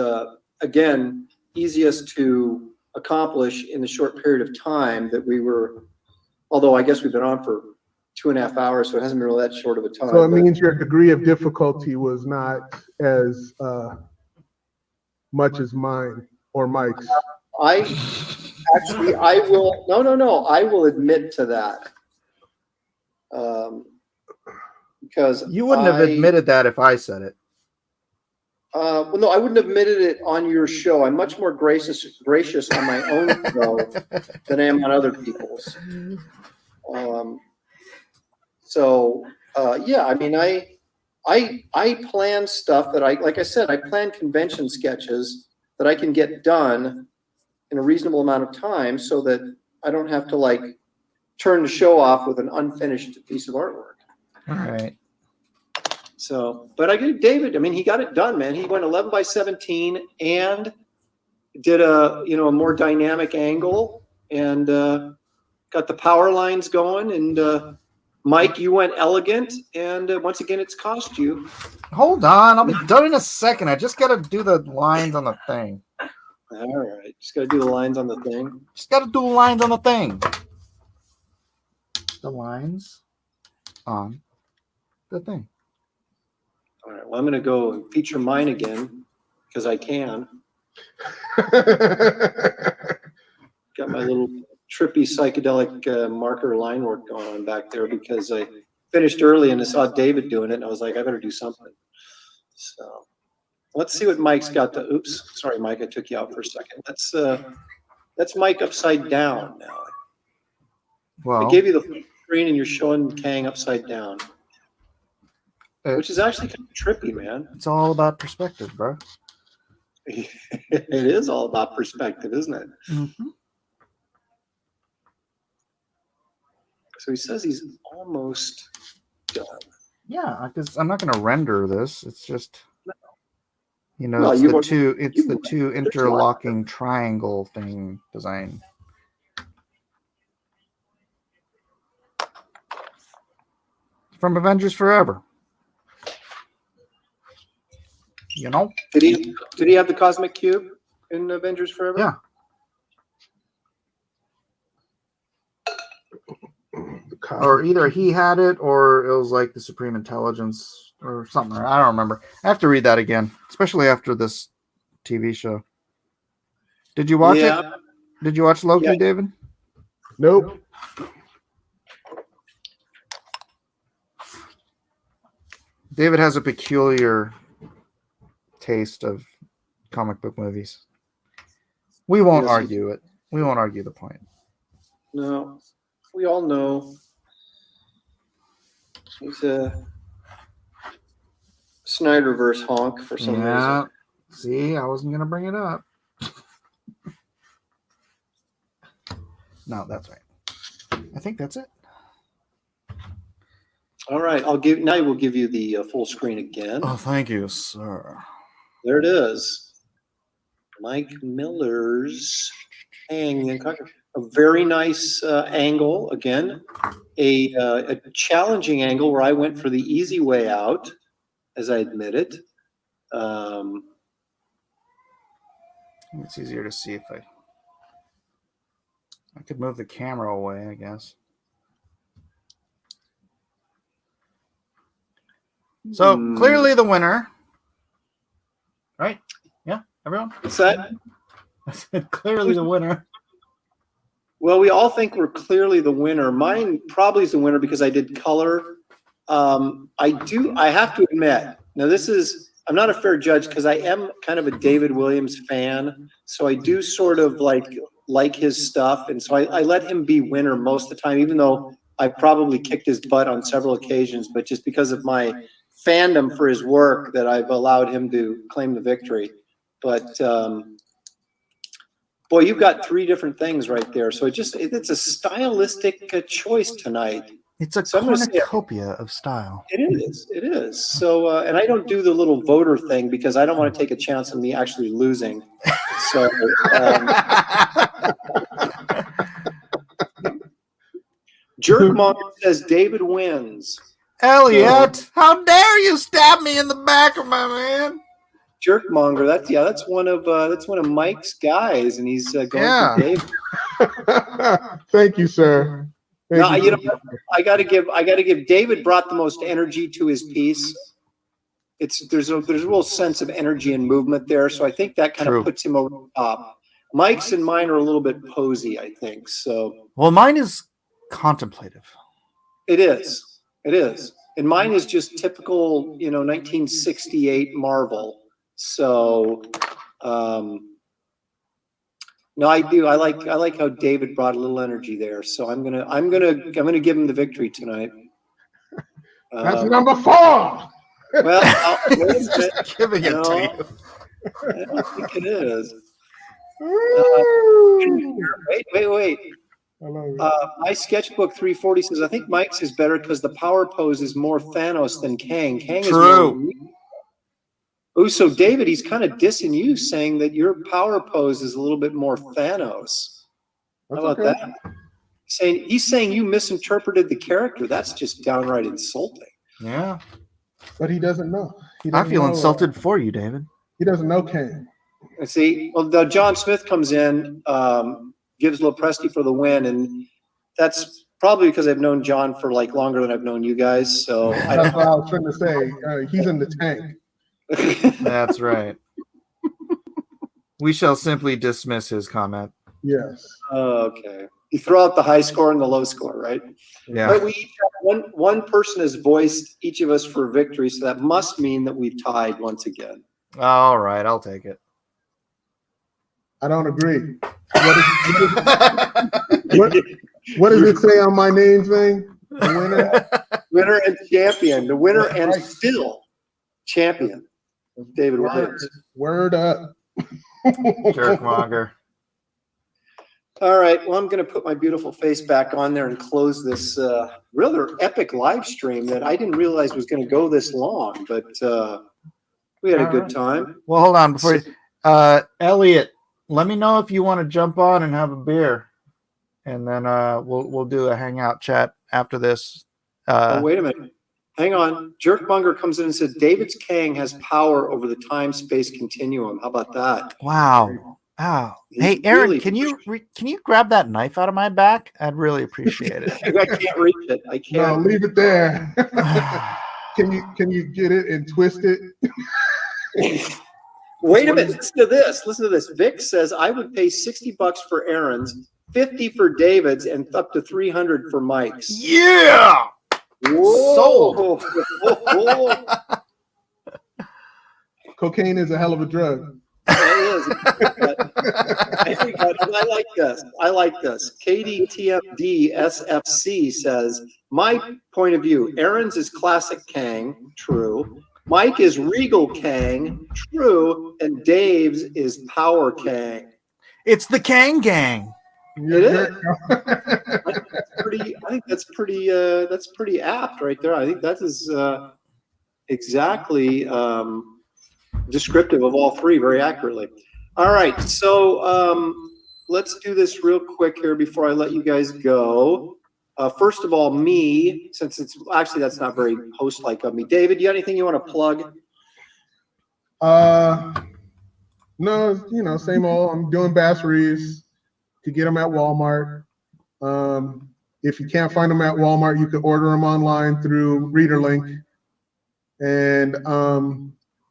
C: again, easiest to accomplish in the short period of time that we were, although I guess we've been on for 2.5 hours, so it hasn't been really that short of a time.
E: So it means your degree of difficulty was not as much as mine or Mike's.
C: I will admit to that. Because
D: you wouldn't have admitted that if I said it.
C: Well, no, I wouldn't have admitted it on your show. I'm much more gracious on my own show than I am on other people's. Yeah, I mean, I plan stuff that like I said, I plan convention sketches that I can get done in a reasonable amount of time so that I don't have to turn the show off with an unfinished piece of artwork.
D: All right.
C: So, but I give David, I mean, he got it done, man. He went 11 by 17 and did a more dynamic angle and got the power lines going. And Mike, you went elegant. And once again, it's cost you.
D: Hold on. I'll be done in a second. I just got to do the lines on the thing.
C: All right. Just got to do the lines on the thing.
D: Just got to do the lines on the thing. The lines on the thing.
C: All right. Well, I'm going to go and feature mine again because I can. Got my little trippy psychedelic marker line work going on back there because I finished early and I saw David doing it and I was like, I better do something. So let's see what Mike's got to. Oops, sorry, Mike, I took you out for a second. That's Mike upside down now.
D: Well,
C: I gave you the full screen and you're showing Kang upside down, which is actually kind of trippy, man.
D: It's all about perspective, bro.
C: It is all about perspective, isn't it?
D: Mm-hmm.
C: So he says he's almost done.
D: Yeah, because I'm not going to render this. It's just,
C: Well,
D: it's
C: you
D: the two interlocking triangle thing design. From Avengers Forever.
C: Did he have the cosmic cube in Avengers Forever?
D: Yeah. Or either he had it or it was like the Supreme Intelligence or something. I don't remember. I have to read that again, especially after this TV show. Did you watch it? Did you watch Loki, David?
E: Nope.
D: David has a peculiar taste of comic book movies. We won't argue it. We won't argue the point.
C: No, we all know he's a Snyderverse honk for some reason.
D: See, I wasn't going to bring it up. No, that's right. I think that's it.
C: All right, now we'll give you the full screen again.
D: Oh, thank you, sir.
C: There it is. Mike Miller's Hang and Conquer. A very nice angle. Again, a challenging angle where I went for the easy way out, as I admitted.
D: It's easier to see if I could move the camera away, I guess. So clearly the winner, right? Yeah, everyone?
C: What's that?
D: I said clearly the winner.
C: Well, we all think we're clearly the winner. Mine probably is the winner because I did color. I have to admit, now I'm not a fair judge because I am kind of a David Williams fan. So I do sort of like his stuff. And so I let him be winner most of the time, even though I probably kicked his butt on several occasions, but just because of my fandom for his work that I've allowed him to claim the victory. But boy, you've got three different things right there. So it's a stylistic choice tonight.
D: It's a
C: So
D: cornucopia of style.
C: It is. So, and I don't do the little voter thing because I don't want to take a chance on me actually losing. So, Jerkmont says David wins.
D: Elliot, how dare you stab me in the back of my man?
C: Jerkmonger. That's one of Mike's guys, and he's going for David.
E: Thank you, sir.
C: No, you know, I gotta give David brought the most energy to his piece. There's a real sense of energy and movement there, so I think that kind of puts him over the top. Mike's and mine are a little bit posy, I think. So
D: well, mine is contemplative.
C: It is, and mine is just typical, 1968 Marvel. So. No, I do. I like how David brought a little energy there. So I'm gonna give him the victory tonight.
E: That's number 4.
C: Well,
D: Just giving it to you.
C: I don't think it is. Wait. My sketchbook 340 says I think Mike's is better because the power pose is more Thanos than Kang. Kang is more. Oh, so David, he's kind of dissing you, saying that your power pose is a little bit more Thanos. How about that? He's saying you misinterpreted the character. That's just downright insulting.
D: Yeah.
E: But he doesn't know.
D: I feel insulted for you, David.
E: He doesn't know Kang.
C: See, well, John Smith comes in, gives Lopresti for the win, and that's probably because I've known John for longer than I've known you guys. So
E: that's what I was trying to say. He's in the tank.
D: That's right. We shall simply dismiss his comment.
E: Yes.
C: Okay. You throw out the high score and the low score, right?
D: Yeah.
C: But we each have one person has voiced each of us for victory, so that must mean that we've tied once again.
D: All right, I'll take it.
E: I don't agree. What does it say on my name thing? The
C: winner and champion. The winner and still champion. David Williams.
E: Word up.
D: Jerkmonger.
C: All right. Well, I'm going to put my beautiful face back on there and close this rather epic live stream that I didn't realize was going to go this long, but we had a good time.
D: Well, hold on before Elliot, let me know if you want to jump on and have a beer, and then we'll do a hangout chat after this.
C: Wait a minute. Hang on. Jerkmonger comes in and says David's Kang has power over the time-space continuum. How about that?
D: Wow. Hey, Aaron, can you grab that knife out of my back? I'd really appreciate it.
C: I can't reach it. I can't.
E: No, leave it there. Can you get it and twist it?
C: Wait a minute. Listen to this. Vic says I would pay $60 for Aaron's, $50 for David's, and up to $300 for Mike's.
D: Yeah.
C: Whoa.
D: Sold.
E: Cocaine is a hell of a drug.
C: It is. I like this. KDTMD SFC says, my point of view, Aaron's is classic Kang, true. Mike is regal Kang, true. And Dave's is power Kang.
D: It's the Kang gang.
C: It I think that's pretty apt right there. I think that is exactly descriptive of all three very accurately. All right, so let's do this real quick here before I let you guys go. First of all, me, since it's actually that's not very host-like of me. David, you got anything you want to plug?
E: No, same old. I'm doing batteries to get them at Walmart. If you can't find them at Walmart, you can order them online through ReaderLink. And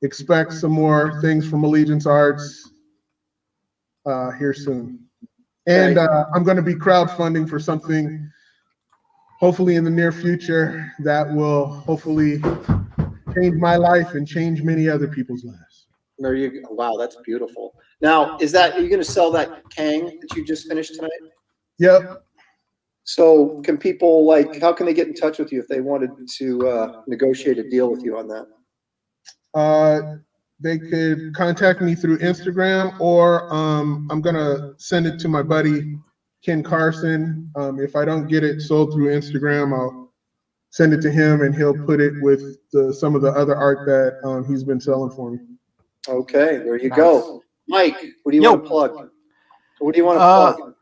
E: expect some more things from Allegiance Arts here soon. And I'm going to be crowdfunding for something, hopefully in the near future, that will hopefully change my life and change many other people's lives.
C: There you go. Wow, that's beautiful. Now, are you going to sell that Kang that you just finished tonight?
E: Yep.
C: So can people how can they get in touch with you if they wanted to negotiate a deal with you on that?
E: They could contact me through Instagram, or I'm going to send it to my buddy, Ken Carson. If I don't get it sold through Instagram, I'll send it to him and he'll put it with some of the other art that he's been selling for me.
C: Okay, there you go. Mike, what do you want to plug? What do you want to plug?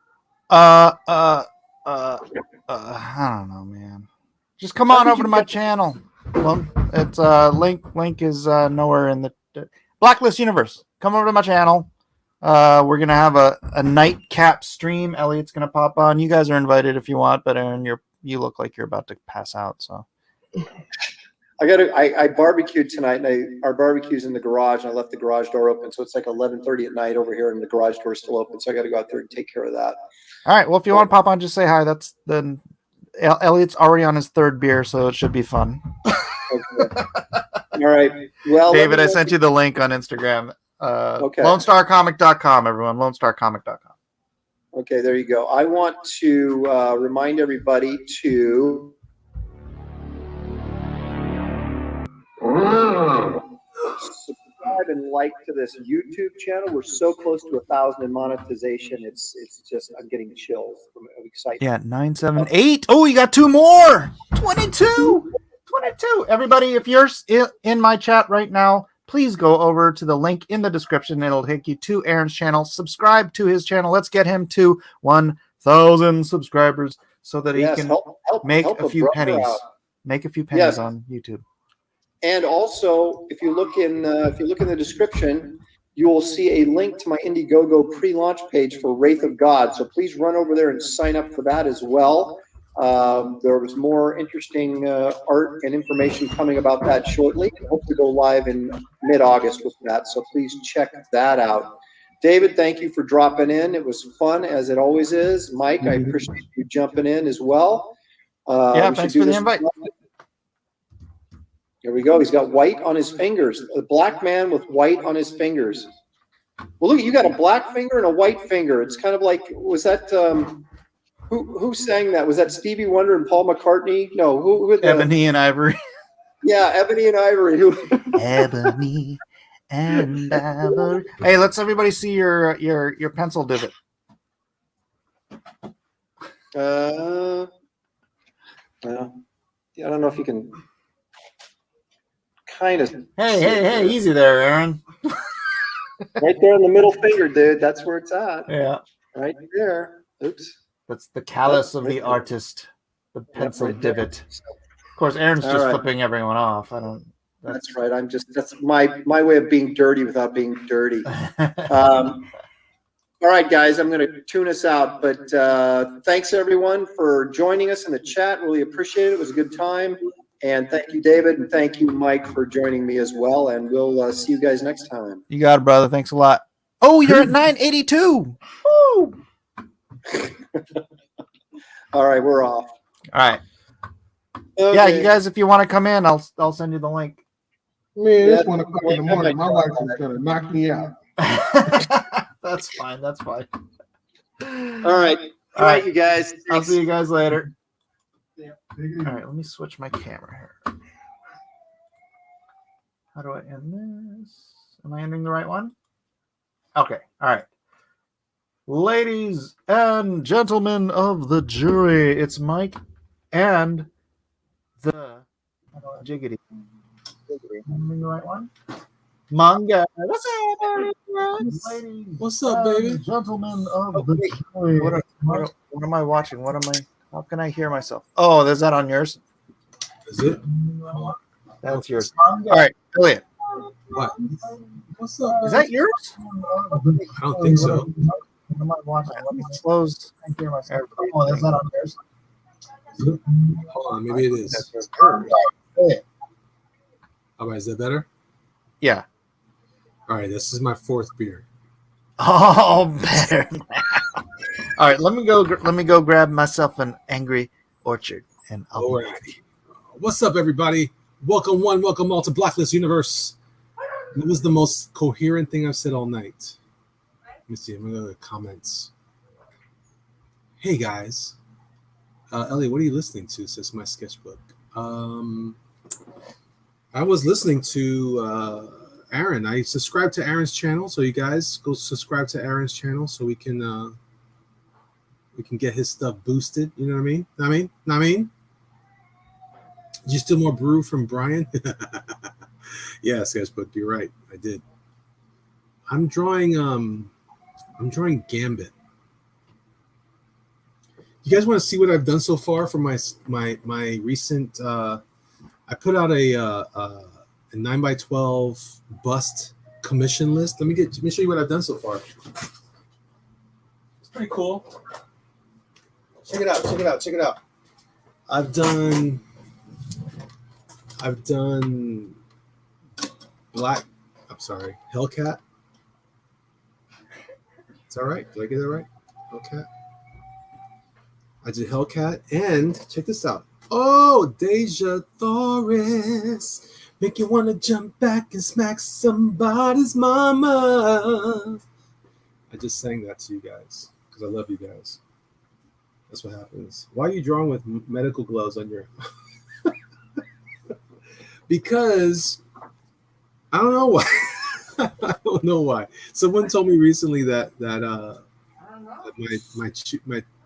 D: I don't know, man. Just come on over to my channel. Well, it's link is nowhere in the Blacklist universe. Come over to my channel. We're gonna have a nightcap stream. Elliot's gonna pop on. You guys are invited if you want, but Aaron, you look like you're about to pass out. So
C: I barbecued tonight, and our barbecue's in the garage, and I left the garage door open, so it's like 11:30 at night over here, and the garage door's still open, so I got to go out there and take care of that.
D: All right. Well, if you want to pop on, just say hi. Then Elliot's already on his third beer, so it should be fun.
C: Okay. All right. Well,
D: David, I sent you the link on Instagram.
C: Okay.
D: LoneStarComic.com, everyone. LoneStarComic.com.
C: Okay, there you go. I want to remind everybody to subscribe and like to this YouTube channel. We're so close to 1,000 in monetization. It's just I'm getting chills from excitement.
D: Yeah, 978. Oh, you got two more. 22. Everybody, if you're in my chat right now, please go over to the link in the description. It'll take you to Aaron's channel. Subscribe to his channel. Let's get him to 1,000 subscribers so that he can make a few pennies. Make a few pennies on YouTube.
C: And also, if you look in the description, you will see a link to my Indiegogo pre-launch page for Wraith of God. So please run over there and sign up for that as well. There was more interesting art and information coming about that shortly. I hope to go live in mid-August with that. So please check that out. David, thank you for dropping in. It was fun, as it always is. Mike, I appreciate you jumping in as well.
D: Thanks for the invite.
C: Here we go. He's got white on his fingers. A black man with white on his fingers. Well, look, you got a black finger and a white finger. It's kind of like, was that who sang that? Was that Stevie Wonder and Paul McCartney? No, who
D: Ebony and Ivory.
C: Yeah, Ebony and Ivory.
D: Ebony and Ivory. Hey, let's everybody see your pencil divot.
C: Well, I don't know if you can. Kind of.
D: Hey, easy there, Aaron.
C: Right there on the middle finger, dude. That's where it's at.
D: Yeah.
C: Right there. Oops.
D: That's the callus of the artist. The pencil divot. Of course, Aaron's just flipping everyone off. I don't.
C: That's right. That's my way of being dirty without being dirty. All right, guys, I'm going to tune us out. But thanks, everyone, for joining us in the chat. Really appreciate it. It was a good time. And thank you, David, and thank you, Mike, for joining me as well. And we'll see you guys next time.
D: You got it, brother. Thanks a lot. Oh, you're at 982. Woo!
C: All right, we're off.
D: All right.
C: Okay.
D: Yeah, you guys, if you want to come in, I'll send you the link.
E: Man, it's 1 o'clock in the morning. My wife is gonna knock me out.
D: That's fine. All
C: right. All right, you guys. Thanks.
D: I'll see you guys later. All right, let me switch my camera here. How do I end this? Am I ending the right one? Okay. All right. Ladies and gentlemen of the jury, it's Mike and the Jiggity. Am I in the right one? Manga. What's up, ladies?
F: What's up, baby?
D: and gentlemen of the jury. What am I watching? How can I hear myself? Oh, is that on yours?
F: Is it?
D: That's yours. All right, Elliot.
F: What? What's up?
D: Is that yours?
F: I don't think so.
D: What am I watching? Let me close. Oh, is that on yours?
F: Is it? Hold on, maybe it is. All right, is that better?
D: Yeah.
F: All right, this is my fourth beer.
D: Oh, better. All right, let me go grab myself an Angry Orchard, and I'll
F: All right. What's up, everybody? Welcome one, welcome all to Blacklist Universe. That was the most coherent thing I've said all night. Let me see. I'm gonna go to the comments. Hey guys, Elliot, what are you listening to? Says my sketchbook. I was listening to Aaron. I subscribed to Aaron's channel, so you guys go subscribe to Aaron's channel so we can get his stuff boosted. You know what I mean? I mean. Did you steal more brew from Brian? Yeah, sketchbook. You're right. I did. I'm drawing Gambit. You guys want to see what I've done so far for my recent? I put out a 9x12 bust commission list. Let me show you what I've done so far. It's pretty cool. Check it out. I've done Hellcat. It's all right. Did I get that right? Hellcat. I did Hellcat, and check this out. Oh, Deja Torres. Make you want to jump back and smack somebody's mama. I just sang that to you guys because I love you guys. That's what happens. Why are you drawing with medical gloves on your... Because I don't know why. I don't know why. Someone told me recently that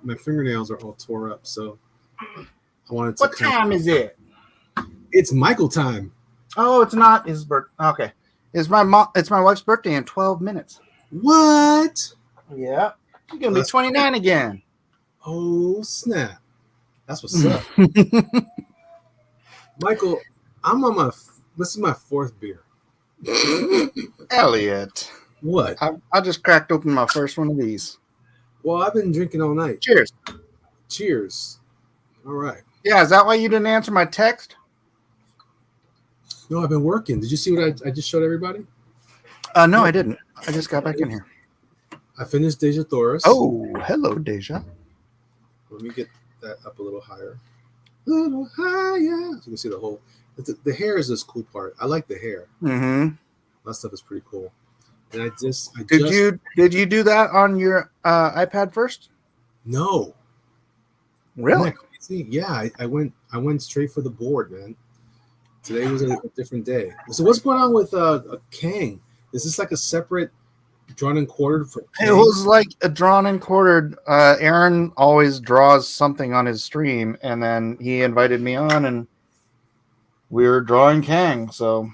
F: my fingernails are all tore up, so I wanted to.
D: What time is it?
F: It's Michael time.
D: Oh, it's not his birthday. Okay, it's my wife's birthday in 12 minutes.
F: What?
D: Yeah, she's gonna be 29 again.
F: Oh snap! That's what's up, Michael. This is my fourth beer.
D: Elliot,
F: What?
D: I just cracked open my first one of these.
F: Well, I've been drinking all night.
D: Cheers.
F: Cheers. All right.
D: Yeah, is that why you didn't answer my text?
F: No, I've been working. Did you see what I just showed everybody?
D: No, I didn't. I just got back in here.
F: I finished Deja Torres.
D: Oh, hello, Deja.
F: Let me get that up a little higher. A little higher. So you can see the whole. The hair is this cool part. I like the hair.
D: Mm-hmm.
F: That stuff is pretty cool. And
D: Did you do that on your iPad first?
F: No.
D: Really?
F: Isn't that crazy? Yeah, I went straight for the board, man. Today was a different day. So what's going on with Kang? Is this like a separate drawn and quartered for Kang?
D: It was like a drawn and quartered. Aaron always draws something on his stream, and then he invited me on, and we were drawing Kang. So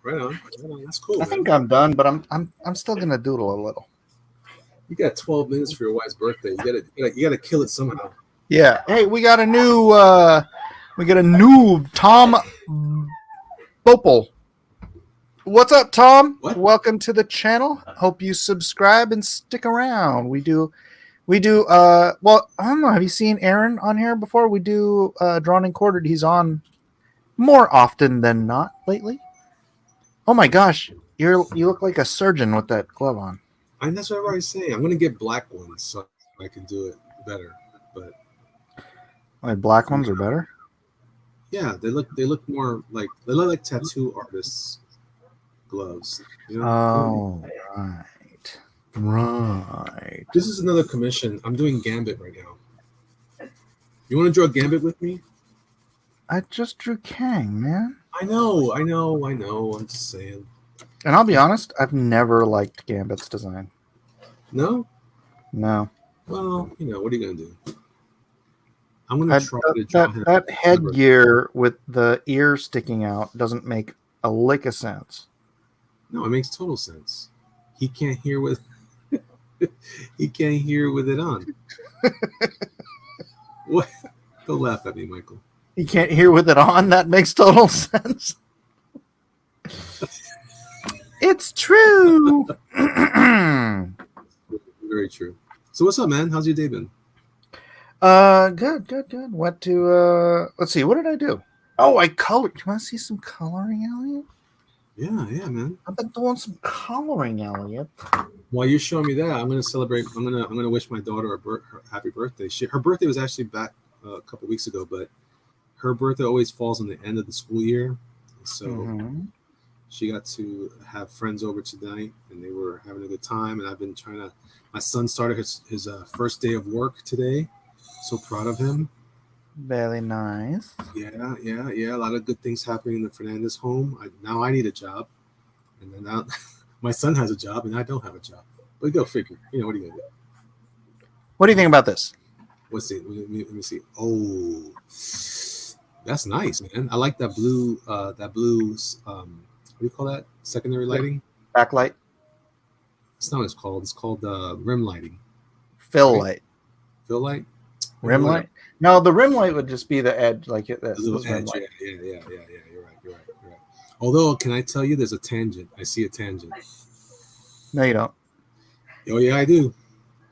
F: Right on. That's cool.
D: I think I'm done, but I'm still gonna doodle a little.
F: You got 12 minutes for your wife's birthday. You gotta kill it somehow.
D: Yeah. Hey, we got a new Tom Bopel. What's up, Tom?
F: What?
D: Welcome to the channel. Hope you subscribe and stick around. We do well, I don't know, have you seen Aaron on here before? We do drawn and quartered. He's on more often than not lately. Oh my gosh, you look like a surgeon with that glove on.
F: And that's what everybody's saying. I'm gonna get black ones so I can do it better. But
D: Like black ones are better.
F: yeah, they look more like they look like tattoo artists' gloves. You know?
D: Oh, right.
F: This is another commission. I'm doing Gambit right now. You want to draw Gambit with me?
D: I just drew Kang, man.
F: I know. I'm just saying.
D: And I'll be honest, I've never liked Gambit's design.
F: No?
D: No.
F: Well, you know, what are you gonna do? I'm gonna
D: That,
F: try to draw
D: that,
F: him.
D: that headgear with the ear sticking out doesn't make a lick of sense.
F: No, it makes total sense. He can't hear with he can't hear with it on. What? Don't laugh at me, Michael.
D: You can't hear with it on? That makes total sense. It's true.
F: Very true. So what's up, man? How's your day been?
D: Good. Went to let's see, what did I do? Oh, I colored. You want to see some coloring, Elliot?
F: Yeah, man.
D: I've been doing some coloring, Elliot.
F: While you're showing me that, I'm gonna celebrate. I'm gonna wish my daughter her happy birthday. Her birthday was actually back a couple weeks ago, but her birthday always falls on the end of the school year, so
D: Mhm.
F: she got to have friends over tonight, and they were having a good time. And I've been trying to. My son started his first day of work today. So proud of him.
D: Very nice.
F: Yeah. A lot of good things happening in the Fernandez home. Now I need a job, and then now my son has a job, and I don't have a job. But go figure. You know, what are you gonna do?
D: What do you think about this?
F: Let's see. Let me see. Oh, that's nice, man. I like that blue. That blue. What do you call that? Secondary lighting.
D: Backlight,
F: That's not what it's called. It's called rim lighting.
D: fill
F: Right.
D: light,
F: Feel light.
D: rim
F: What?
D: light. No, the rim light would just be the edge, like it.
F: A
D: This
F: little
D: is rim
F: edge.
D: light.
F: Yeah. You're right. Although, can I tell you, there's a tangent. I see a tangent.
D: No, you don't.
F: Oh yeah, I do.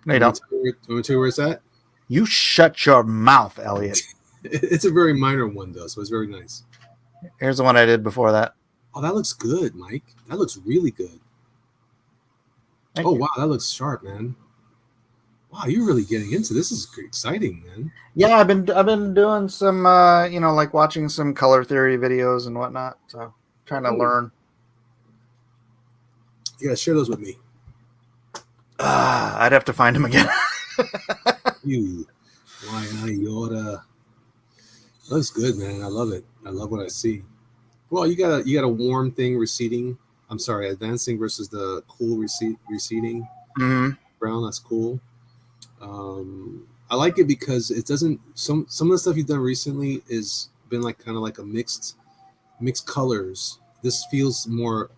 D: No, you don't.
F: Want me to tell you where it's at?
D: You shut your mouth, Elliot.
F: It's a very minor one though, so it's very nice.
D: Here's the one I did before that.
F: Oh, that looks good, Mike. That looks really good.
D: Thank
F: Oh
D: you.
F: wow, that looks sharp, man. Wow, you're really getting into this. This is exciting, man.
D: Yeah, I've been doing some like watching some color theory videos and whatnot. So trying to learn.
F: You gotta share those with me.
D: I'd have to find him again.
F: You, why I Yoda. Looks good, man. I love it. I love what I see. Well, you got a warm thing receding. I'm sorry, advancing versus the cool receding
D: Hmm.
F: brown. That's cool. I like it because it doesn't. Some of the stuff you've done recently is been like kind of like a mixed colors. This feels more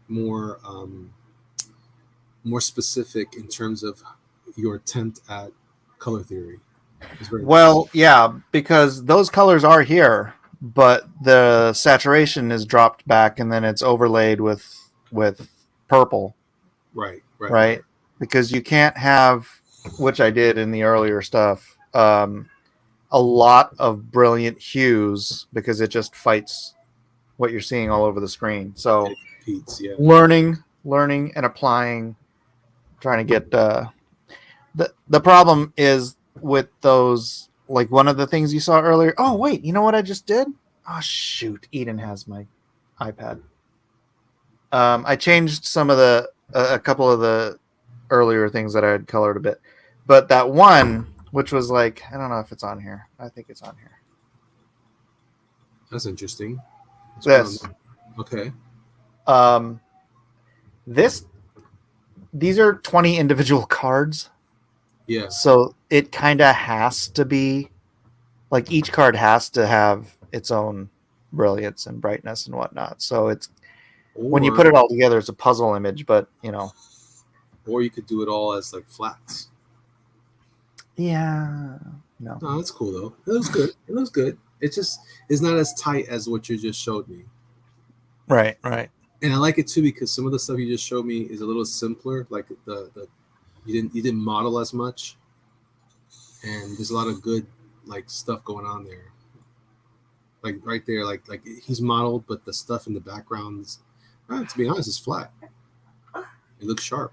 F: specific in terms of your attempt at color theory. It's very
D: Well, yeah, because those colors are here, but the saturation is dropped back and then it's overlaid with purple, right? Because you can't have, which I did in the earlier stuff, a lot of brilliant hues because it just fights what you're seeing all over the screen. So
F: It competes, yeah.
D: learning and applying, trying to get the problem is with those, like one of the things you saw earlier. Oh wait, you know what I just did? Oh shoot, Eden has my iPad. I changed some of the a couple of the earlier things that I had colored a bit, but that one, which was like, I don't know if it's on here. I think it's on here.
F: That's interesting.
D: This.
F: Okay.
D: These are 20 individual cards.
F: Yeah.
D: So it kind of has to be like each card has to have its own brilliance and brightness and whatnot. So it's when you put it all together, it's a puzzle image, but
F: or you could do it all as like flats.
D: Yeah. No.
F: Oh, that's cool though. It looks good. It looks good. It's just it's not as tight as what you just showed me.
D: Right.
F: And I like it too because some of the stuff you just showed me is a little simpler. Like the you didn't model as much, and there's a lot of good like stuff going on there. Like right there, like he's modeled, but the stuff in the background, to be honest, is flat. It looks sharp.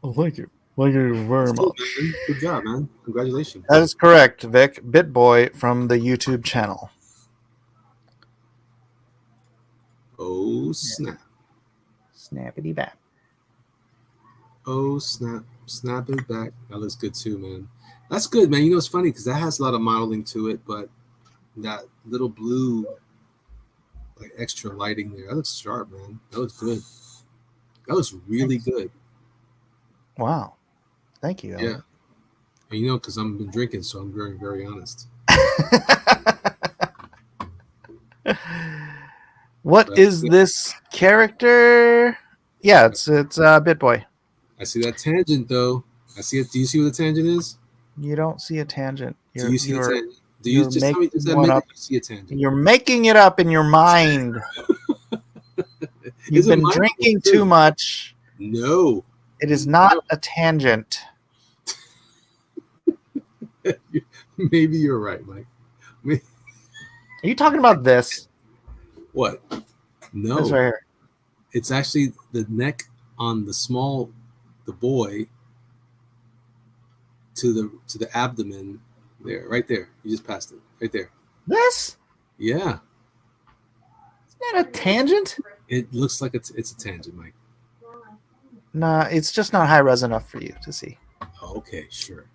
D: Oh, thank you. Thank you very
F: Cool, man. Good job, man. Congratulations.
D: That is correct, Vic. BitBoy from the YouTube channel.
F: Oh snap!
D: Snappity bap.
F: Oh snap! Snap it back. That looks good too, man. That's good, man. You know, it's funny because that has a lot of modeling to it, but that little blue, like extra lighting there, that looks sharp, man. That looks good. That looks really good.
D: Wow. Thank you.
F: Yeah. And you know, because I've been drinking, so I'm very, very honest.
D: What is this character? Yeah, it's BitBoy.
F: I see that tangent though. I see it. Do you see what the tangent is?
D: You don't see a tangent.
F: Do you see the tangent? Do
D: you're
F: you just tell me? Just
D: making one
F: admit
D: up.
F: that you see a tangent?
D: You're making it up in your mind. You've
F: Is it
D: been
F: mine?
D: drinking too much.
F: No.
D: It is not a tangent.
F: Maybe you're right, Mike.
D: Are you talking about this?
F: What? No.
D: This right here.
F: It's actually the neck on the boy to the abdomen there, right there. You just passed it, right there.
D: This?
F: Yeah.
D: Isn't that a tangent?
F: It looks like it's a tangent, Mike.
B: Nah, it's just not high res enough for you to see.
F: Okay, sure.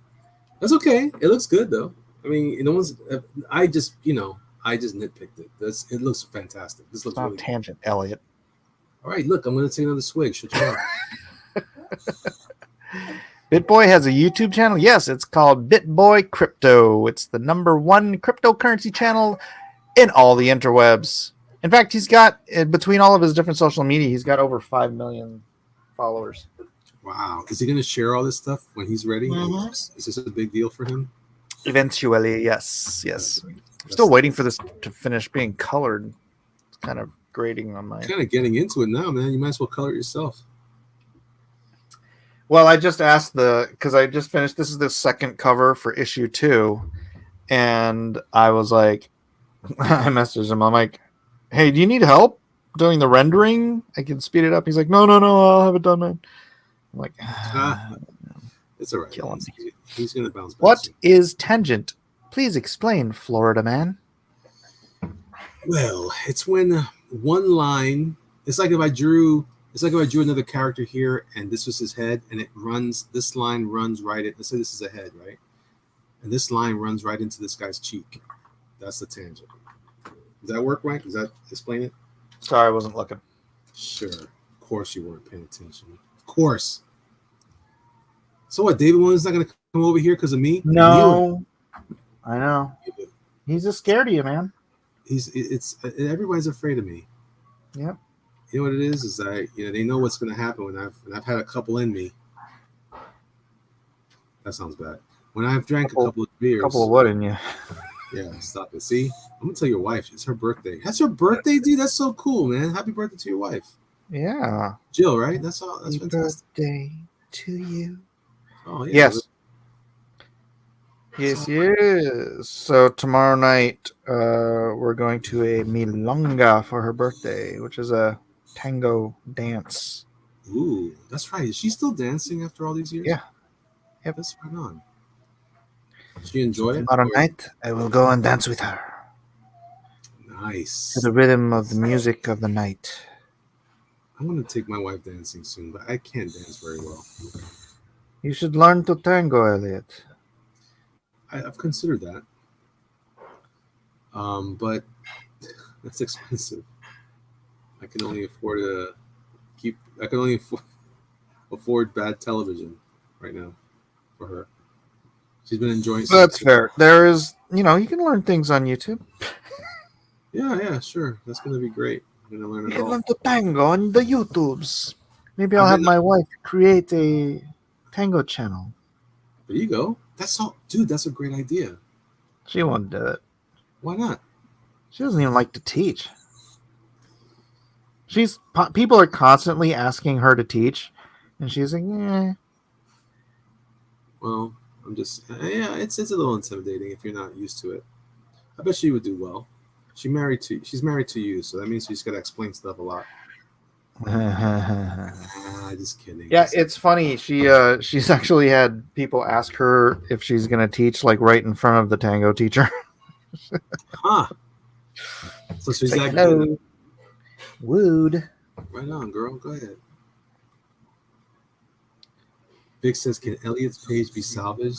F: That's okay. It looks good though. I mean, no one's. I just nitpicked it. It looks fantastic. This
D: It's
F: looks
D: not
F: really
D: a tangent, Elliot.
F: All right, look, I'm going to take another swig. Shut your mouth.
D: BitBoy has a YouTube channel. Yes, it's called BitBoy Crypto. It's the #1 cryptocurrency channel in all the interwebs. In fact, he's got, between all of his different social media, he's got over 5 million followers.
F: Wow. Is he going to share all this stuff when he's ready?
B: Mhm.
F: Is this a big deal for him?
D: Eventually, yes.
F: That's
D: Still waiting for this to finish being colored. It's kind of grating on my.
F: kind of getting into it now, man. You might as well color it yourself.
D: Well, I just asked because I just finished. This is the second cover for issue 2, and I was like, I messaged him. I'm like, hey, do you need help doing the rendering? I can speed it up. He's like, no, I'll have it done, man. I'm like,
F: It's all right.
D: Killing
F: He's going to bounce back.
D: what
F: soon.
D: is tangent? Please explain, Florida man.
F: Well, it's when one line. It's like if I drew another character here, and this was his head, and it runs. This line runs right. Let's say this is a head, right? And this line runs right into this guy's cheek. That's the tangent. Does that work, Mike? Does that explain it?
D: Sorry, I wasn't looking.
F: Sure. Of course you weren't paying attention. Of course. So what? David Williams not going to come over here because of me?
D: No, I know. He's just scared of you, man.
F: Everybody's afraid of me.
D: Yep.
F: You know what it is? Is they know what's going to happen when I've had a couple in me. That sounds bad. When I've drank a couple of beers.
D: Couple of what in you?
F: Yeah, stop it. See, I'm gonna tell your wife. It's her birthday. That's her birthday, dude. That's so cool, man. Happy birthday to your wife,
D: Yeah.
F: Jill. Right? That's all. That's
D: Happy
F: fantastic.
D: birthday to you.
F: Oh yeah.
D: Yes. Yes. So tomorrow night, we're going to a milonga for her birthday, which is a tango dance.
F: Ooh, that's right. Is she still dancing after all these years?
D: Yeah. Yep.
F: That's right on. She enjoy it.
D: Tomorrow night, I will go and dance with her
F: Nice.
D: to the rhythm of the music of the night.
F: I want to take my wife dancing soon, but I can't dance very well.
D: You should learn to tango, Elliot.
F: I've considered that, but that's expensive. I can only afford afford bad television right now for her. She's been enjoying.
D: That's fair. There is, you can learn things on YouTube.
F: Yeah, sure. That's gonna be great. I'm gonna learn
D: You
F: it
D: can
F: all.
D: learn to tango on the YouTubes. Maybe I'll have my wife create a tango channel.
F: There you go. That's all, dude. That's a great idea.
D: She won't do it.
F: Why not?
D: She doesn't even like to teach. People are constantly asking her to teach, and she's like, "Eh."
F: Well, I'm just it's a little intimidating if you're not used to it. I bet she would do well. She's married to you, so that means she's got to explain stuff a lot. Just kidding.
D: Yeah, it's funny. She's actually had people ask her if she's gonna teach, like right in front of the tango teacher.
F: Huh. So she's
D: Like,
F: that good.
D: no. Wooed.
F: Right on, girl. Go ahead. Vic says, "Can Elliot's page be salvaged?"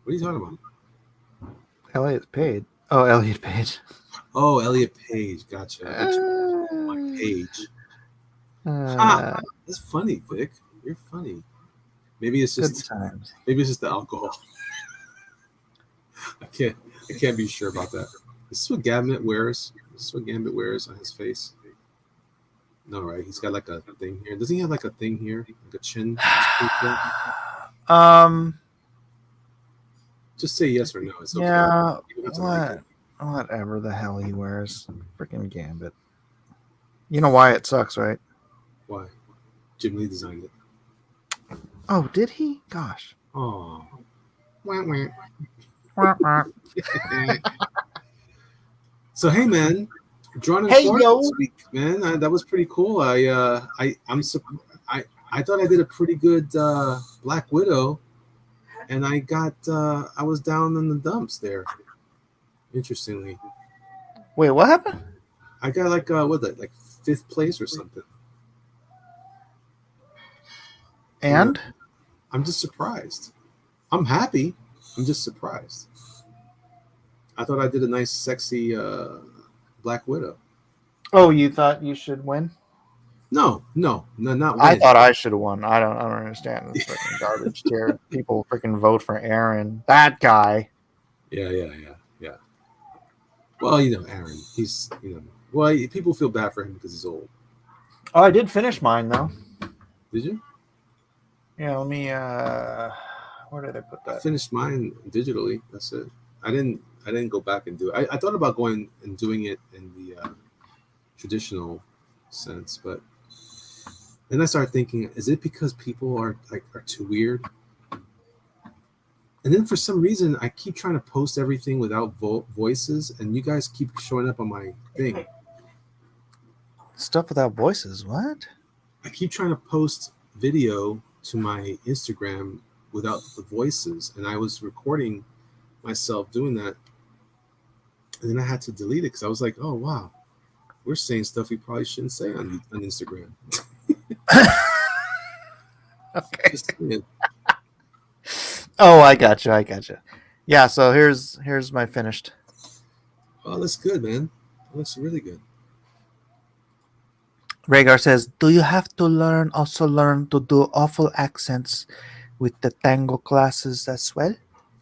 F: What are you talking about?
D: Elliot Page. Oh, Elliot Page.
F: Oh, Elliot Page. Gotcha. My page. That's funny, Vic. You're funny. Maybe it's
D: Good
F: just
D: times.
F: the alcohol. I can't be sure about that. This is what Gambit wears. This is what Gambit wears on his face. No, right? He's got like a thing here. Doesn't he have like a thing here, like a chin? Just say yes or no. It's okay.
D: Yeah.
F: You don't have to like it.
D: Whatever the hell he wears. Freaking Gambit. You know why it sucks, right?
F: Why? Jim Lee designed it.
D: Oh, did he? Gosh.
F: Oh. Wah, wah.
D: Wah, wah.
F: So hey, man, drawn in
D: Hey,
F: Florida
D: yo.
F: this week, man. That was pretty cool. I thought I did a pretty good Black Widow, and I was down in the dumps there. Interestingly,
D: Wait, what happened?
F: I got like 5th place or something.
D: And?
F: I'm just surprised. I'm happy. I'm just surprised. I thought I did a nice, sexy Black Widow.
D: Oh, you thought you should win?
F: No, not win.
D: I thought I should have won. I don't understand this freaking garbage tier. People freaking vote for Aaron. That guy.
F: Yeah. Well, Aaron. He's well, people feel bad for him because he's old.
D: Oh, I did finish mine though.
F: Did you?
D: Yeah, let me where did I put
F: I
D: that?
F: finished mine digitally. That's it. I didn't go back and do it. I thought about going and doing it in the traditional sense, but then I started thinking, is it because people are too weird? And then for some reason, I keep trying to post everything without voices, and you guys keep showing up on my thing.
D: Stuff without voices. What?
F: I keep trying to post video to my Instagram without the voices, and I was recording myself doing that, and then I had to delete it because I was like, oh wow, we're saying stuff we probably shouldn't say on Instagram.
D: Okay.
F: Just saying.
D: Oh, I got you. Yeah, so here's my finished.
F: Oh, that's good, man. That looks really good.
D: Rhaegar says, "Do you have to also learn to do awful accents with the tango classes as well?"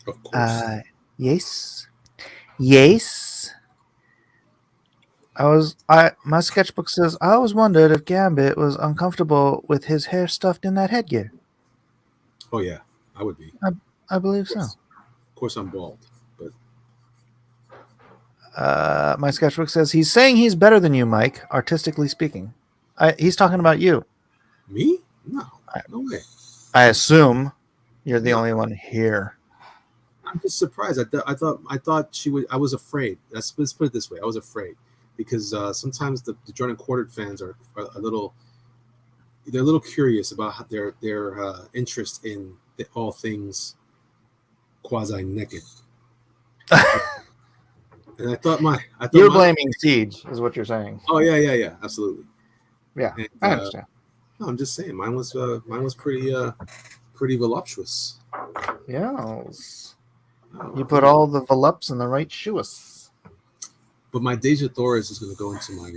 F: Of course.
D: Yes. My sketchbook says, I always wondered if Gambit was uncomfortable with his hair stuffed in that headgear.
F: Oh yeah, I would be.
D: I believe so.
F: Of course, I'm bald, but
D: My sketchbook says he's saying he's better than you, Mike, artistically speaking. He's talking about you.
F: me? No way.
D: I assume you're the
F: No.
D: only one here.
F: I'm just surprised. I thought she would. I was afraid. Let's put it this way. I was afraid because sometimes the Jordan Quartered fans are a little. They're a little curious about their interest in all things quasi naked. And I thought
D: You're blaming Siege, is what you're saying.
F: Oh yeah, absolutely.
D: Yeah,
F: And,
D: I understand.
F: no, I'm just saying mine was pretty voluptuous.
D: Yes.
F: Oh,
D: You put all the volupes in the right shoes.
F: But my Deja Torres is going to go into my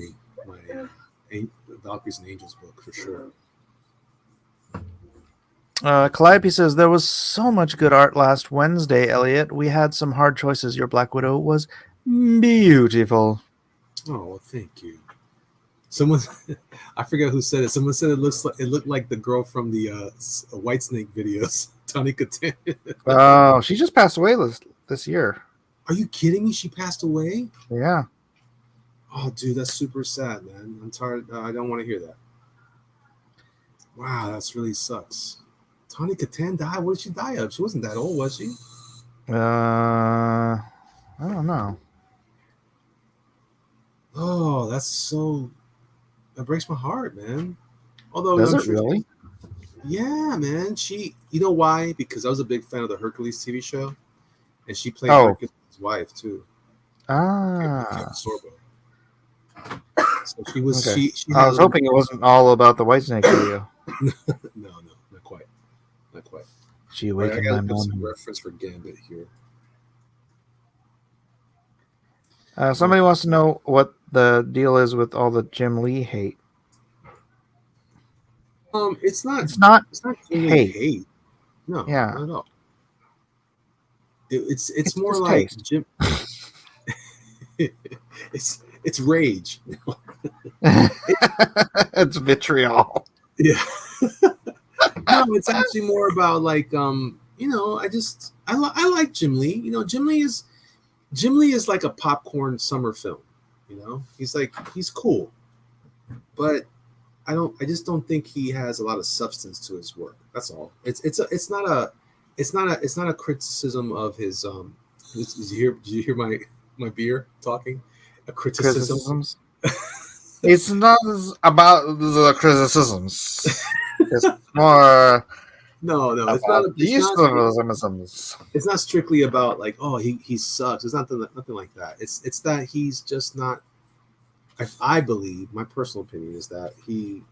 F: Valkyries and Angels book for sure.
D: Calliope says, there was so much good art last Wednesday, Elliot. We had some hard choices. Your Black Widow was beautiful.
F: Oh, well, thank you. Someone, I forget who said it. Someone said it looked like the girl from the Whitesnake videos, Tawny Katan.
D: Oh, she just passed away this year.
F: Are you kidding me? She passed away?
D: Yeah.
F: Oh, dude, that's super sad, man. I'm tired. I don't want to hear that. Wow, that's really sucks. Tawny Katan died. What did she die of? She wasn't that old, was she?
D: I don't know.
F: Oh, that breaks my heart, man. Although
D: Does
F: I'm
D: it
F: sure
D: really?
F: Yeah, man. You know why? Because I was a big fan of the Hercules TV show, and she played
D: Oh.
F: Hercules' wife too.
D: Ah.
F: Sorbo. So she was.
D: Okay.
F: She
D: I was
F: had-
D: hoping it wasn't all about the Whitesnake video.
F: No, not quite. Not quite.
D: She
F: All right, I
D: awakened my
F: gotta put some
D: memory.
F: reference for Gambit here.
D: Somebody wants to know what the deal is with all the Jim Lee hate.
F: It's not.
D: It's not
F: It's not really
D: hate.
F: hate. No,
D: Yeah.
F: not at all. It's more
D: just
F: like
D: taste.
F: Jim. it's rage.
D: It's vitriol.
F: Yeah. No, it's actually more about like I like Jim Lee. Jim Lee is like a popcorn summer film. He's cool, but I just don't think he has a lot of substance to his work. That's all. It's not a criticism of his did you hear my beer talking? A criticism.
D: Criticisms. It's not about the criticisms. It's more
F: No, it's
D: about
F: not.
D: the criticisms.
F: It's not strictly about like, oh, he sucks. It's nothing like that. It's that he's just not. I believe, my personal opinion is that he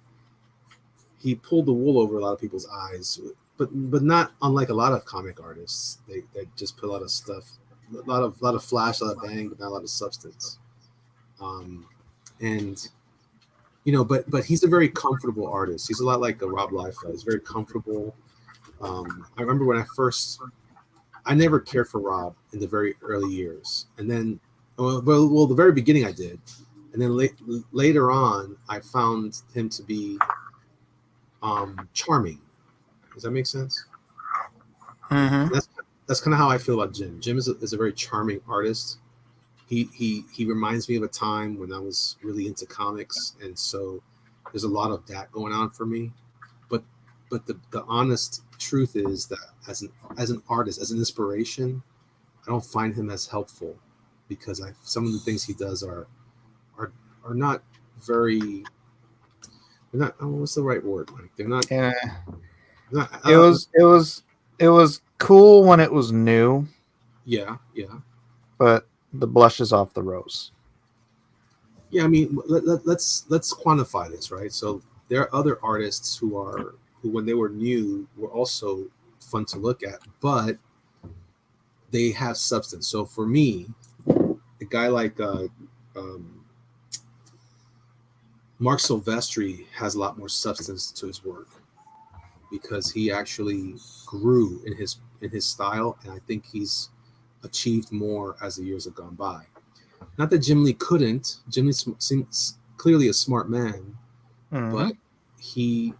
F: pulled the wool over a lot of people's eyes, but not unlike a lot of comic artists. They just put a lot of stuff, a lot of flash, a lot of bang, but not a lot of substance. And but he's a very comfortable artist. He's a lot like a Rob Liefeld. He's very comfortable. I remember when I never cared for Rob in the very early years, and then well the very beginning I did, and then later on I found him to be charming. Does that make sense?
D: Mm-hmm.
F: That's kind of how I feel about Jim. Jim is a very charming artist. He reminds me of a time when I was really into comics, and so there's a lot of that going on for me. But the honest truth is that as an artist, as an inspiration, I don't find him as helpful because some of the things he does are not very. They're not. Oh, what's the right word? Like they're not.
D: Yeah.
F: Not
D: It was cool when it was new,
F: Yeah.
D: but the blush is off the rose.
F: Yeah, I mean, let's quantify this, right? So there are other artists who when they were new were also fun to look at, but they have substance. So for me, a guy like Mark Silvestri has a lot more substance to his work because he actually grew in his style, and I think he's achieved more as the years have gone by. Not that Jim Lee couldn't. Jim Lee seems clearly a smart man, but he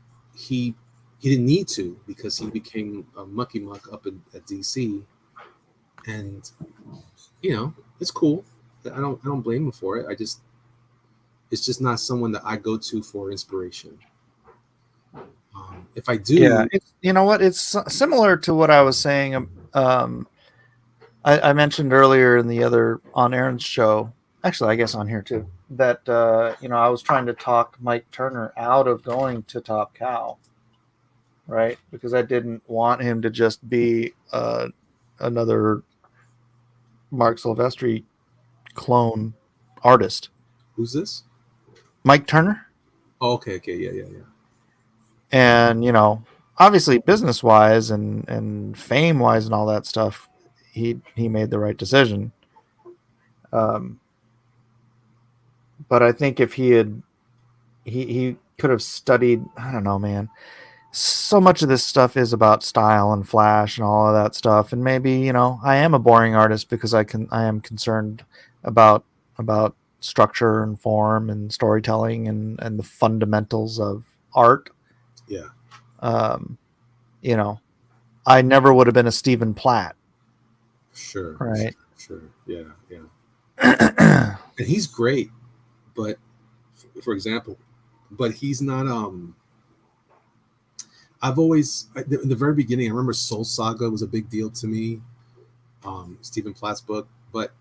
F: didn't need to because he became a mucky muck up at DC, and it's cool. I don't blame him for it. It's just not someone that I go to for inspiration. If I do,
D: Yeah, you know what? It's similar to what I was saying. I mentioned earlier in the other on Aaron's show, actually, I guess on here too, that I was trying to talk Mike Turner out of going to Top Cow, right? Because I didn't want him to just be another Mark Silvestri clone artist.
F: who's this?
D: Mike Turner.
F: Oh, okay, yeah.
D: And obviously business wise and fame wise and all that stuff, he made the right decision. But I think if he could have studied, I don't know, man. So much of this stuff is about style and flash and all of that stuff. And maybe, I am a boring artist because I am concerned about structure and form and storytelling and the fundamentals of art.
F: Yeah.
D: I never would have been a Stephen Platt.
F: Sure.
D: Right.
F: Sure. Yeah. And he's great, but for example, he's not. I've always in the very beginning. I remember Soul Saga was a big deal to me. Stephen Platt's book, but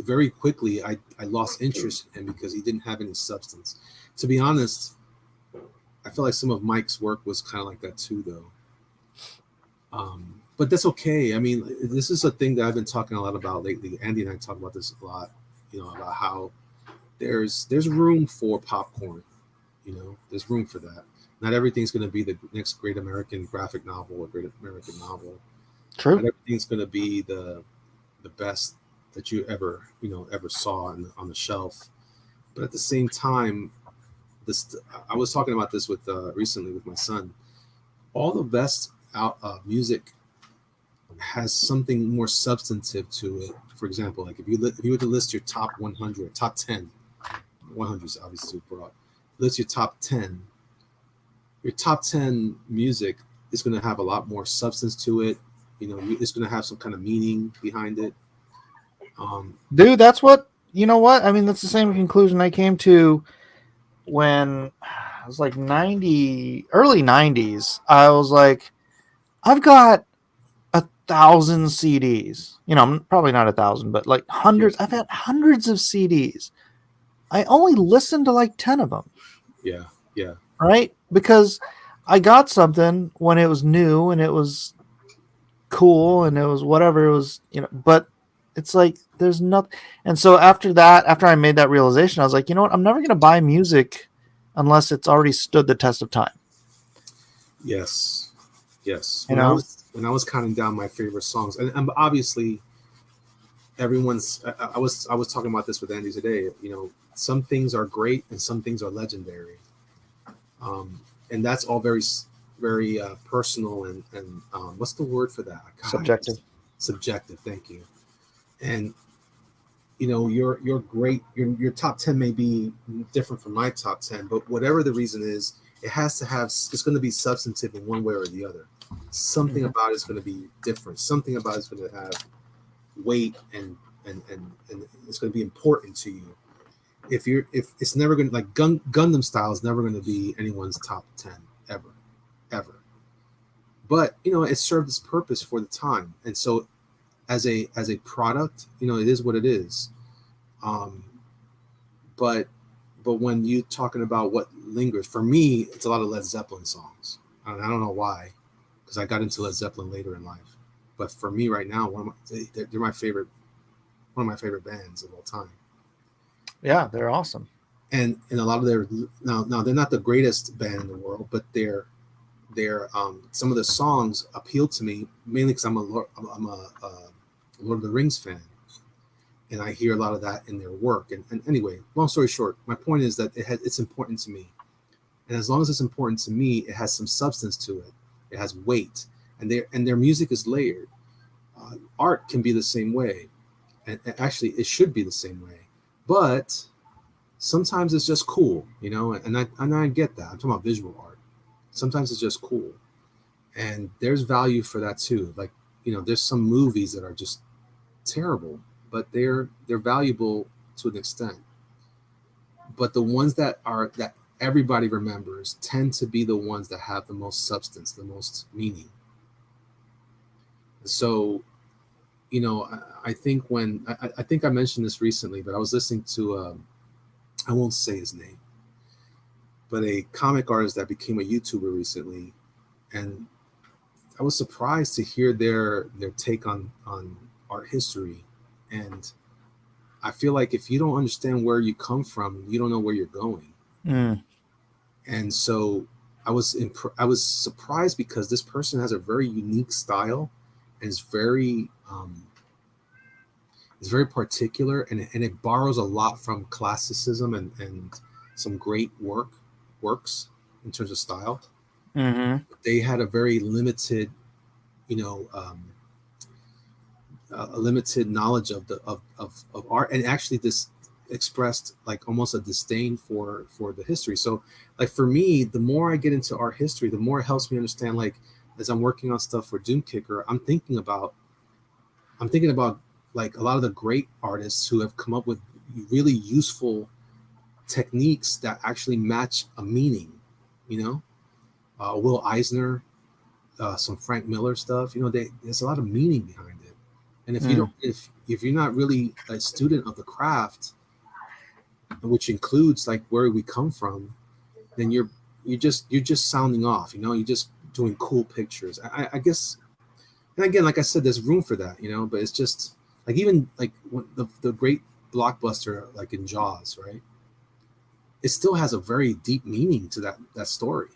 F: very quickly I lost interest in him because he didn't have any substance. To be honest, I feel like some of Mike's work was kind of like that too, though. But that's okay. I mean, this is a thing that I've been talking a lot about lately. Andy and I talk about this a lot, about how there's room for popcorn. There's room for that. Not everything's going to be the next great American graphic novel or great American novel.
D: True.
F: Not everything's going to be the best that you ever saw on the shelf. But at the same time, I was talking about this with recently with my son. all the best music has something more substantive to it. For example, like if you were to list your top 100, top 10, 100 is obviously too broad. List your top 10. Your top 10 music is going to have a lot more substance to it. You know, it's going to have some kind of meaning behind it.
D: Dude, that's what, you know what? I mean, that's the same conclusion I came to when I was like early 90s. I was like, I've got 1,000 CDs. You know, I'm probably not 1,000, but like hundreds. I've had hundreds of CDs. I only listened to like 10 of them.
F: Yeah, yeah.
D: Right? Because I got something when it was new and it was cool and it was whatever it was, you know, but it's like there's nothing. And so after that, after I made that realization, I was like, you know what? I'm never going to buy music unless it's already stood the test of time.
F: Yes, yes.
D: You know?
F: When I was counting down my favorite songs, and obviously everyone's. I was talking about this with Andy today. You know, some things are great and some things are legendary, and that's all very personal and what's the word for that? God,
D: Subjective.
F: Subjective. Thank you. And you know, your great your top 10 may be different from my top 10, but whatever the reason is, it has to have. It's going to be substantive in one way or the other. Something about it's going to be different. Something about it's going to have weight and it's going to be important to you. If it's never going to, like Gundam style is never going to be anyone's top 10 ever. But you know, it served its purpose for the time, and so as a product, you know, it is what it is. But when you talking about what lingers, for me, it's a lot of Led Zeppelin songs. I don't know why, because I got into Led Zeppelin later in life. But for me right now, they're my favorite, one of my favorite bands of all time.
D: Yeah, they're awesome.
F: And a lot of their now they're not the greatest band in the world, but they're some of the songs appeal to me mainly because I'm a Lord of the Rings fan, and I hear a lot of that in their work. And anyway, long story short, my point is that it's important to me, and as long as it's important to me, it has some substance to it. It has weight, and their music is layered. Art can be the same way, and actually, it should be the same way. But sometimes it's just cool, you know, and I get that. I'm talking about visual art. Sometimes it's just cool, and there's value for that too. Like, you know, there's some movies that are just terrible, but they're valuable to an extent. But the ones that everybody remembers tend to be the ones that have the most substance, the most meaning. So, you know, I think when I think I mentioned this recently, but I was listening to I won't say his name, but a comic artist that became a YouTuber recently, and I was surprised to hear their take on art history. And I feel like if you don't understand where you come from, you don't know where you're going. And so I was surprised because this person has a very unique style, and it's very particular, and it borrows a lot from classicism and some great works in terms of style.
D: Mm-hmm.
F: They had a very limited, you know, a limited knowledge of art, and actually this expressed like almost a disdain for the history. So like for me, the more I get into art history, the more it helps me understand, like as I'm working on stuff for Doomkicker, I'm thinking about like a lot of the great artists who have come up with really useful techniques that actually match a meaning, you know. Will Eisner, some Frank Miller stuff, you know, there's a lot of meaning behind it. And if you don't, if you're not really a student of the craft, which includes like where we come from, then you're just sounding off, you know. You're just doing cool pictures. I guess, and again, like I said, there's room for that, you know. But it's just like, even like the great blockbuster like in Jaws, right? It still has a very deep meaning to that story.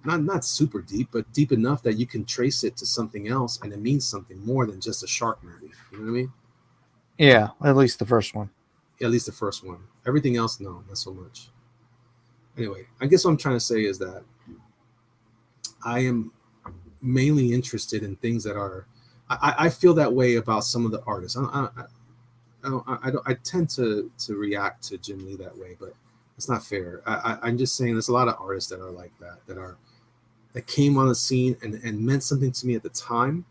F: Not super deep, but deep enough that you can trace it to something else, and it means something more than just a shark movie. You know what I mean?
D: Yeah, at least the first one.
F: Yeah, at least the first one. Everything else, no, not so much. Anyway, I guess what I'm trying to say is that I am mainly interested in things that are. I feel that way about some of the artists. I tend to react to Jim Lee that way, but it's not fair. I'm just saying there's a lot of artists that are like that, that came on the scene and meant something to me at the time.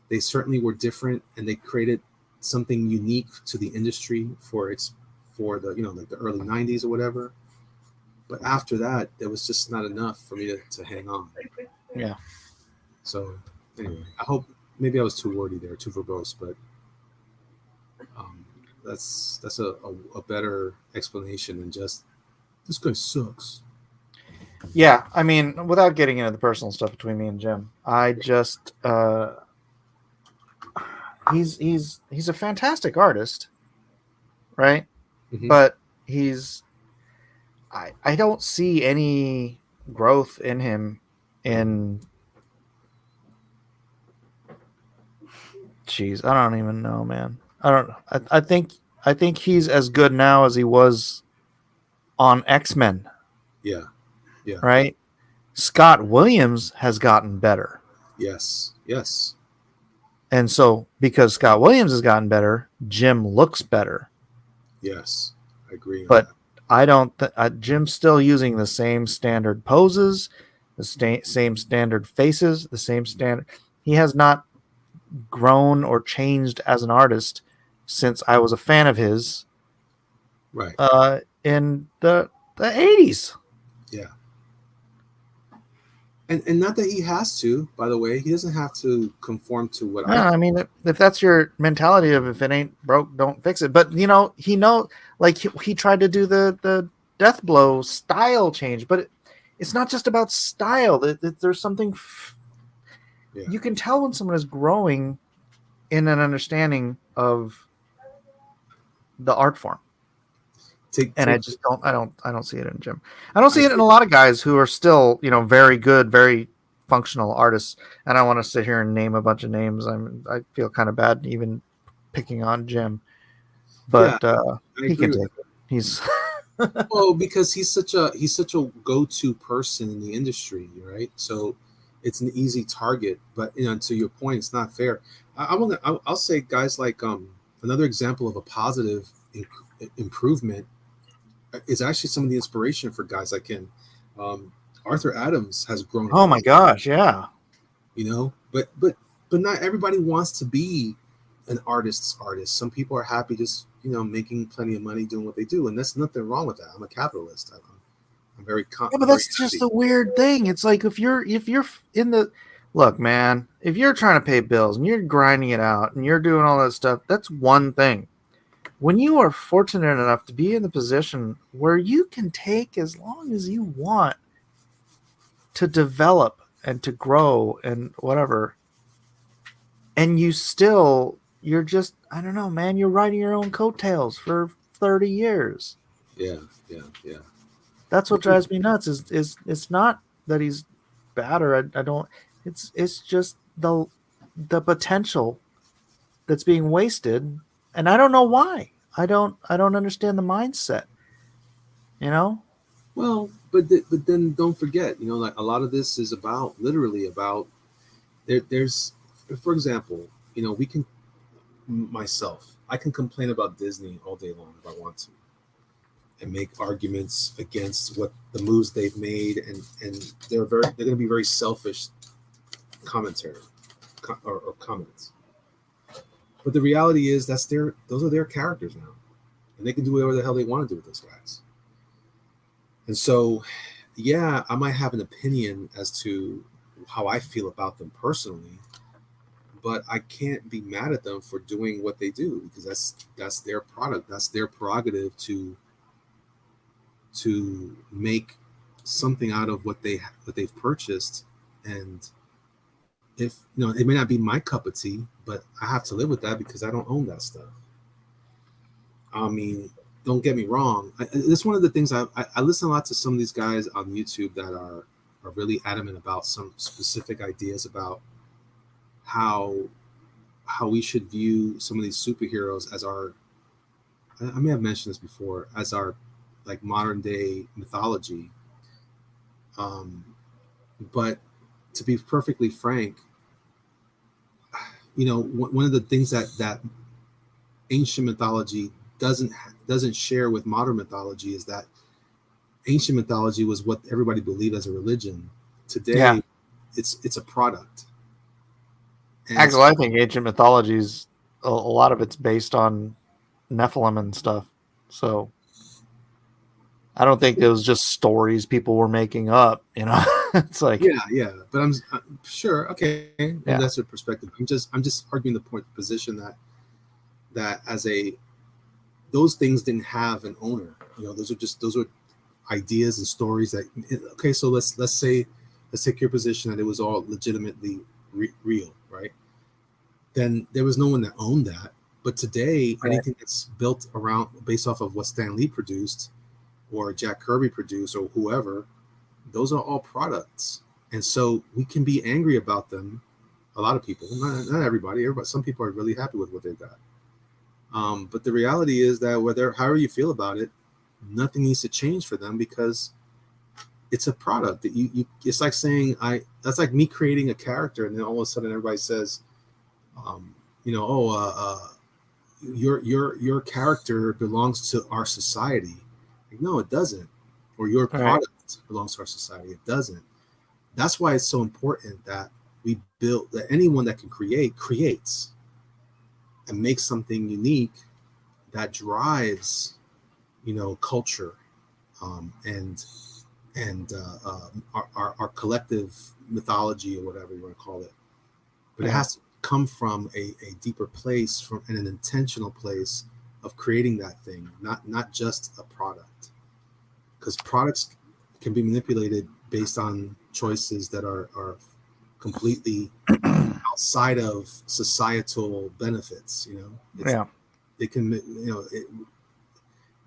F: They certainly were different, and they created something unique to the industry for the like the early '90s or whatever. But after that, there was just not enough for me to hang on.
D: Yeah.
F: So anyway, I hope maybe I was too wordy there, too verbose, but that's a better explanation than just this guy sucks.
D: Yeah, I mean, without getting into the personal stuff between me and Jim, I just he's a fantastic artist, right?
F: Mhm.
D: But I don't see any growth in him in Jeez, I don't even know, man. I think he's as good now as he was on X-Men,
F: Yeah. Yeah.
D: right? Scott Williams has gotten better.
F: Yes. Yes.
D: And so because Scott Williams has gotten better, Jim looks better.
F: Yes. I agree on
D: But
F: that.
D: I don't Jim's still using the same standard poses, the same standard faces, the same standard. He has not grown or changed as an artist since I was a fan of his
F: Right.
D: in the 80s.
F: Yeah. And not that he has to, by the way, he doesn't have to conform to what
D: Yeah, I mean, if that's your mentality of if it ain't broke, don't fix it. But like he tried to do the death blow style change, but it's not just about style. There's something
F: Yeah.
D: you can tell when someone is growing in an understanding of the art form. And I just don't see it in Jim. I don't see it in a lot of guys who are still, very good, very functional artists. And I want to sit here and name a bunch of names. I feel kind of bad even picking on Jim, but he can take it. He's
F: well, because he's such a go-to person in the industry, right? So it's an easy target. But to your point, it's not fair. I'll say guys like another example of a positive improvement is actually some of the inspiration for guys like him. Arthur Adams has grown.
D: Oh my gosh, yeah.
F: But not everybody wants to be an artist's artist. Some people are happy just making plenty of money doing what they do, and there's nothing wrong with that. I'm a capitalist. I'm very
D: yeah, but that's just the weird thing. It's like if you're in the look, man, if you're trying to pay bills and you're grinding it out and you're doing all that stuff, that's one thing. When you are fortunate enough to be in the position where you can take as long as you want to develop and to grow and whatever, and you're just, I don't know, man, you're riding your own coattails for 30 years.
F: Yeah.
D: That's what drives me nuts is it's not that he's bad or I don't, it's just the potential that's being wasted. And I don't know why. I don't understand the mindset.
F: Well, but then don't forget, like a lot of this is literally about there's, for example, we can I can complain about Disney all day long if I want to, and make arguments against what the moves they've made, and they're going to be very selfish commentary or comments. But the reality is those are their characters now, and they can do whatever the hell they want to do with those guys. And so, yeah, I might have an opinion as to how I feel about them personally, but I can't be mad at them for doing what they do, because that's their product. That's their prerogative to make something out of what they've purchased. And if it may not be my cup of tea, but I have to live with that because I don't own that stuff. I mean, don't get me wrong. It's one of the things I listen a lot to some of these guys on YouTube that are really adamant about some specific ideas about how we should view some of these superheroes as I may have mentioned this before, as our like modern day mythology. But to be perfectly frank, one of the things that ancient mythology doesn't share with modern mythology is that ancient mythology was what everybody believed as a religion. Today,
D: Yeah.
F: it's a product. And
D: Actually, I think ancient mythologies, a lot of it's based on Nephilim and stuff. So I don't think it was just stories people were making up. It's like,
F: yeah. But I'm sure. Okay, and
D: Yeah.
F: that's your perspective. I'm just arguing the position that those things didn't have an owner. Those are ideas and stories that. Okay, so let's take your position that it was all legitimately real, right? Then there was no one that owned that. But today,
D: Right.
F: anything that's built around based off of what Stan Lee produced or Jack Kirby produced or whoever, those are all products. And so we can be angry about them. A lot of people, not everybody, some people are really happy with what they've got. But the reality is that however you feel about it, nothing needs to change for them because it's a product that you it's like saying that's like me creating a character and then all of a sudden everybody says, your character belongs to our society. Like, no, it doesn't. Or your
D: Right.
F: product belongs to our society. It doesn't. That's why it's so important that we build, that anyone that can creates and makes something unique that drives, culture, and our collective mythology or whatever you want to call it. But it
D: Yeah.
F: has to come from a deeper place, and an intentional place of creating that thing, not just a product. Because products can be manipulated based on choices that are completely outside of societal benefits.
D: Yeah.
F: They can, it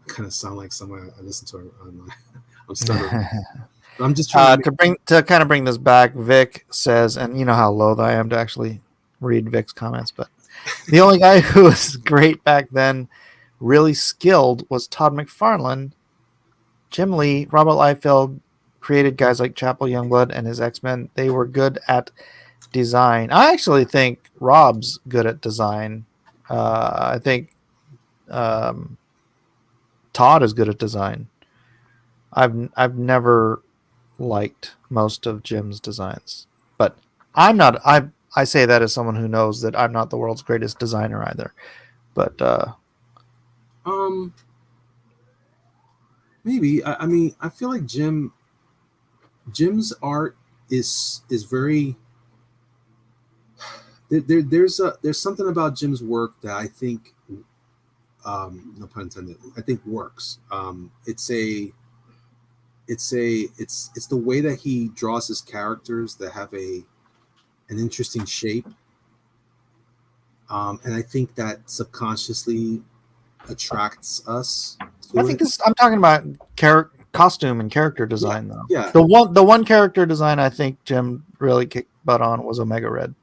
F: kind of sound like someone I listen to on I'm stuttering. But I'm just trying
D: To kind of bring this back, Vic says, and you know how loath I am to actually read Vic's comments, but the only guy who was great back then, really skilled, was Todd McFarlane. Jim Lee, Robert Liefeld created guys like Chapel Youngblood and his X-Men. They were good at design. I actually think Rob's good at design. I think Todd is good at design. I've never liked most of Jim's designs, but I'm not. I say that as someone who knows that I'm not the world's greatest designer either. But
F: maybe I mean I feel like Jim's art is very there's something about Jim's work that I think no pun intended, I think works. It's the way that he draws his characters that have an interesting shape, and I think that subconsciously attracts us to
D: I think
F: it.
D: I'm talking about costume and character design though.
F: Yeah.
D: The one character design I think Jim really kicked butt on was Omega Red.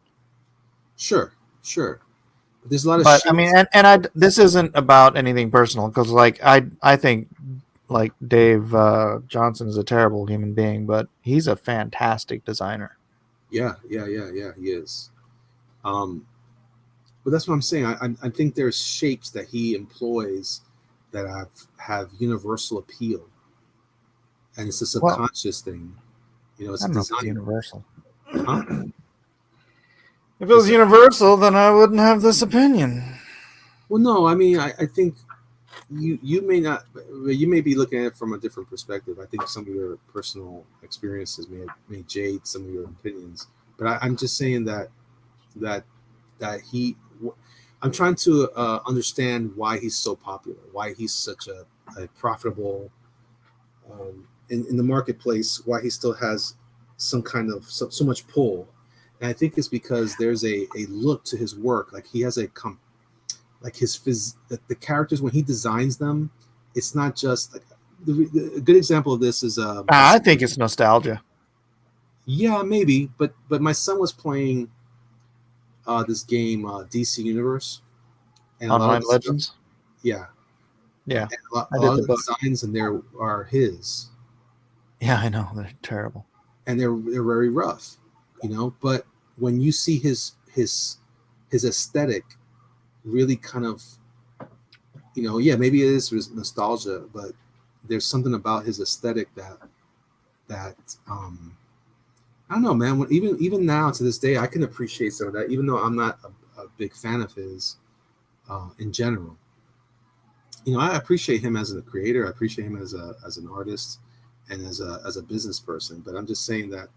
F: Sure. There's a lot of
D: But I mean, this isn't about anything personal because like I think like Dave Johnson is a terrible human being, but he's a fantastic designer.
F: Yeah, he is. But that's what I'm saying. I think there's shapes that he employs that have universal appeal, and it's a subconscious thing. It's
D: I don't know if it's
F: design.
D: universal.
F: Huh?
D: If it was universal, then I wouldn't have this opinion.
F: Well, no, I mean, I think you may not, you may be looking at it from a different perspective. I think some of your personal experiences may jade some of your opinions, but I'm just saying that I'm trying to understand why he's so popular, why he's such a profitable in the marketplace, why he still has some kind of so much pull. And I think it's because there's a look to his work. Like he has the characters when he designs them, it's not just like a good example of this is
D: I think it's nostalgia.
F: Yeah, maybe, but my son was playing this game DC Universe and
D: Online Legends.
F: Stuff, yeah.
D: And
F: a lot of the designs in there are his.
D: Yeah, I know, they're terrible,
F: and they're very rough. you know. But when you see his aesthetic really kind of, you know, yeah, maybe it is nostalgia, but there's something about his aesthetic that I don't know, man. Even now to this day, I can appreciate some of that, even though I'm not a big fan of his in general. You know, I appreciate him as a creator. I appreciate him as an artist and as a business person. But I'm just saying that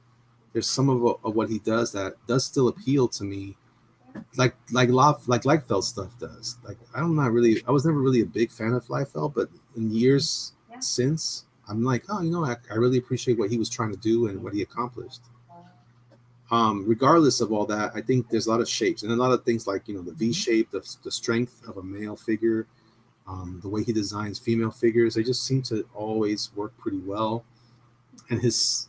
F: there's some of what he does that does still appeal to me, like Liefeld stuff does. Like I was never really a big fan of Liefeld, but in years since, I'm like, oh, you know, I really appreciate what he was trying to do and what he accomplished. Regardless of all that, I think there's a lot of shapes and a lot of things like, you know, the V shape, the strength of a male figure, the way he designs female figures, they just seem to always work pretty well. And there's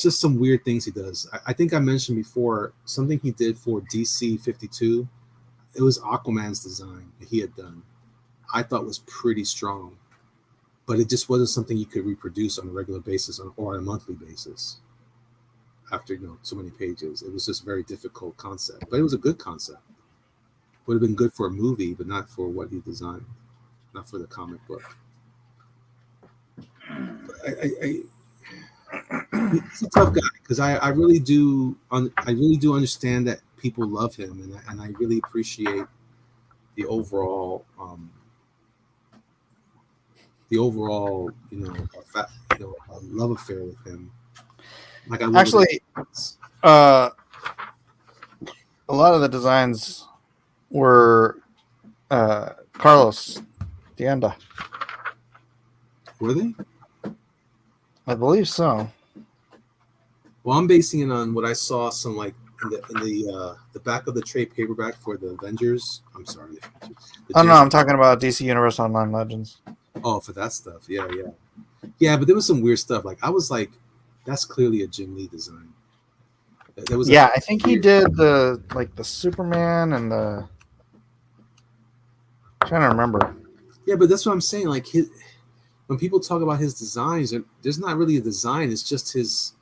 F: just some weird things he does. I think I mentioned before something he did for DC 52. It was Aquaman's design that he had done. I thought was pretty strong, but it just wasn't something you could reproduce on a regular basis or on a monthly basis. After, you know, so many pages, it was just a very difficult concept, but it was a good concept. Would have been good for a movie, but not for what he designed, not for the comic book. He's a tough guy because I really do understand that people love him, and I really appreciate the overall you know, a love affair with him. Like
D: Actually, a lot of the designs were Carlos Dienda.
F: Were they?
D: I believe so.
F: Well, I'm basing it on what I saw some like in the back of the trade paperback for the Avengers. I'm sorry.
D: Oh no, I'm talking about DC Universe Online Legends.
F: Oh, for that stuff. Yeah. But there was some weird stuff. Like I was like, that's clearly a Jim Lee design. There was
D: I think he did the Superman and the. I'm trying to remember.
F: Yeah, but that's what I'm saying. Like when people talk about his designs, there's not really a design. It's just the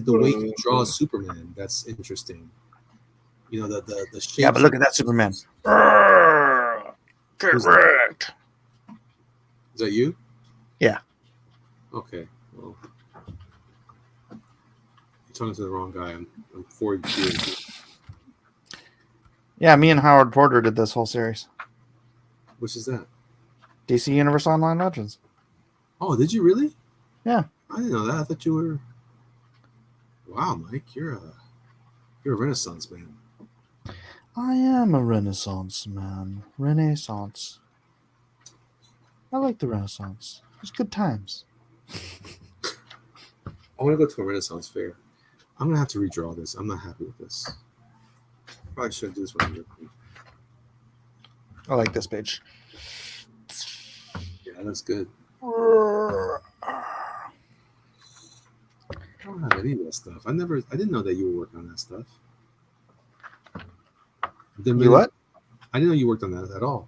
F: way he draws Superman. That's interesting. You know, the shape.
D: Yeah, but look at that Superman. Correct.
F: Is that you?
D: Yeah.
F: Okay. Well, you're talking to the wrong guy. I'm 40 years.
D: Yeah, me and Howard Porter did this whole series.
F: Which is that?
D: DC Universe Online Legends.
F: Oh, did you really?
D: Yeah.
F: I didn't know that. I thought you were. Wow, Mike, you're a Renaissance man.
D: I am a Renaissance man. Renaissance. I like the Renaissance. It's good times.
F: I want to go to a Renaissance fair. I'm gonna have to redraw this. I'm not happy with this. Probably shouldn't do this when I'm looking.
D: I like this page.
F: Yeah, that's good.
D: You
F: I don't have any of that stuff. I didn't know that you were working on that stuff.
D: what?
F: I didn't know you worked on that at all.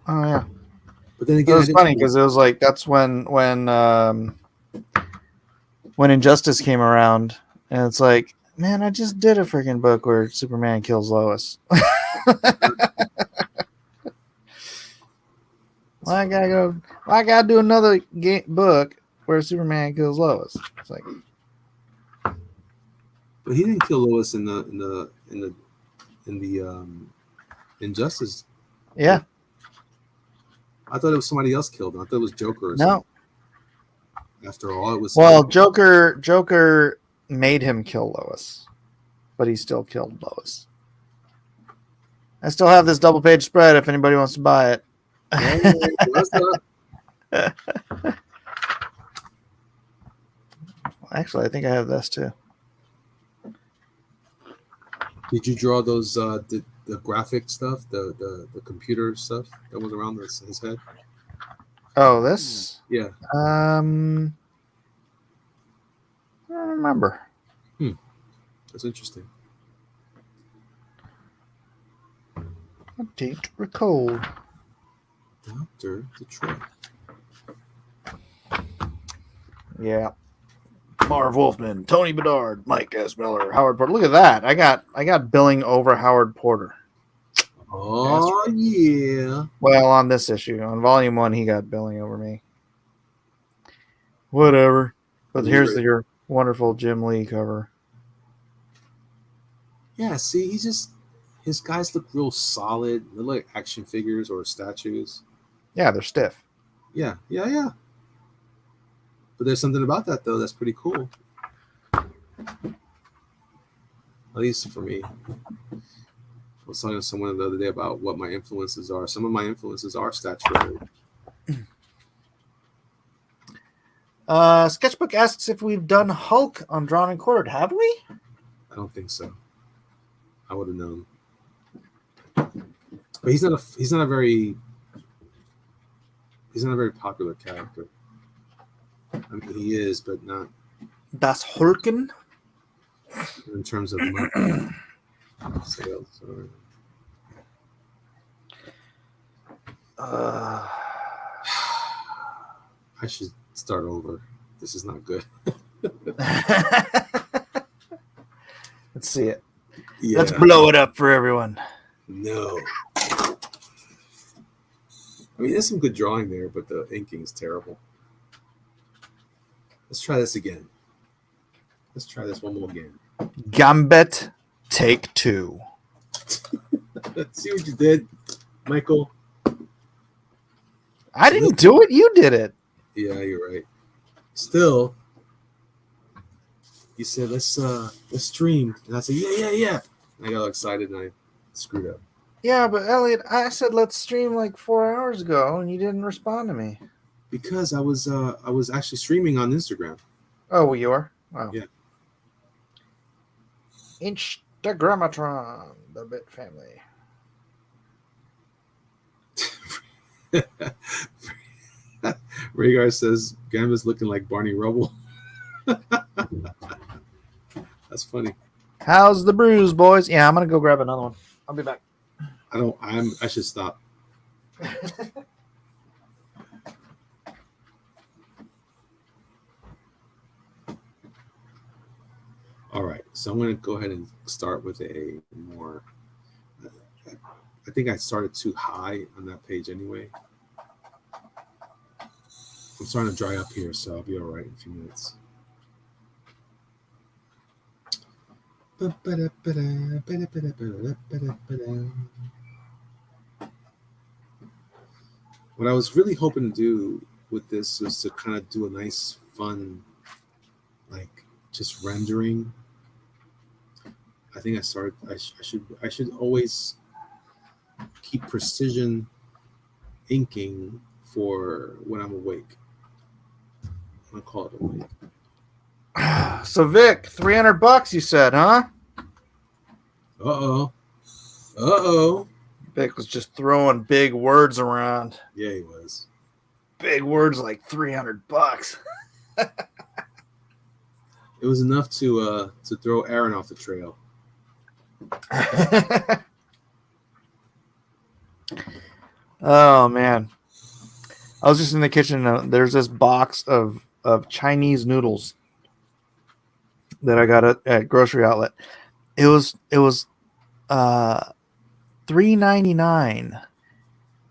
D: Oh yeah.
F: But then
D: It
F: again,
D: was funny because it was like that's when Injustice came around, and it's like, man, I just did a freaking book where Superman kills Lois. Why I gotta do another book where Superman kills Lois? It's like,
F: but he didn't kill Lois in the Injustice.
D: yeah,
F: I thought it was somebody else killed him. I thought it was Joker. Or
D: no.
F: something. After all, it was.
D: Well, Joker made him kill Lois, but he still killed Lois. I still have this double page spread if anybody wants to buy it. Actually, I think I have this too.
F: Did you draw those the graphic stuff, the computer stuff that was around his head?
D: Oh, this?
F: Yeah.
D: I don't remember.
F: That's interesting.
D: I don't recall.
F: Dr. Detroit.
D: Yeah. Marv Wolfman, Tony Bedard, Mike S. Miller, Howard Porter. Look at that. I got billing over Howard Porter.
F: Oh yeah.
D: Well, on this issue, on volume 1, he got billing over me. Whatever. But here's your wonderful Jim Lee cover.
F: Yeah, see, his guys look real solid. They look like action figures or statues.
D: Yeah, they're stiff.
F: Yeah. But there's something about that though that's pretty cool. At least for me. I was talking to someone the other day about what my influences are. Some of my influences are statuary.
D: Sketchbook asks if we've done Hulk on Drawn and Quartered. Have we?
F: I don't think so. I would have known. But he's not a very popular character. I mean, he is, but not
D: Das Hulken?
F: in terms of sales. Or... I should start over. This is not good.
D: Let's see it.
F: Yeah.
D: Let's blow it up for everyone.
F: No. I mean, there's some good drawing there, but the inking is terrible. Let's try this again. Let's try this one more again.
D: Gambit, take 2.
F: See what you did, Michael?
D: I didn't do it. You did it.
F: Yeah, you're right. Still, you said let's stream, and I said yeah. And I got all excited and I screwed up.
D: Yeah, but Elliot, I said let's stream like 4 hours ago, and you didn't respond to me.
F: Because I was actually streaming on Instagram.
D: Oh, well, you are? Wow.
F: Yeah.
D: Instagrammatron, the Bit family.
F: Rhaegar says Gambit's looking like Barney Rubble. That's funny.
D: How's the bruise, boys? Yeah, I'm gonna go grab another one. I'll be back.
F: I should stop. All right, so I'm going to go ahead and start with a more. I think I started too high on that page anyway. I'm starting to dry up here, so I'll be all right in a few minutes. What I was really hoping to do with this was to kind of do a nice, fun, like just rendering. I think I should always keep precision inking for when I'm awake. I'm gonna call it awake.
D: So Vic, $300 you said, huh?
F: Uh-oh.
D: Vic was just throwing big words around.
F: Yeah, he was.
D: Big words like $300.
F: It was enough to throw Aaron off the trail.
D: Oh man, I was just in the kitchen. There's this box of Chinese noodles that I got at grocery outlet. It was $3.99,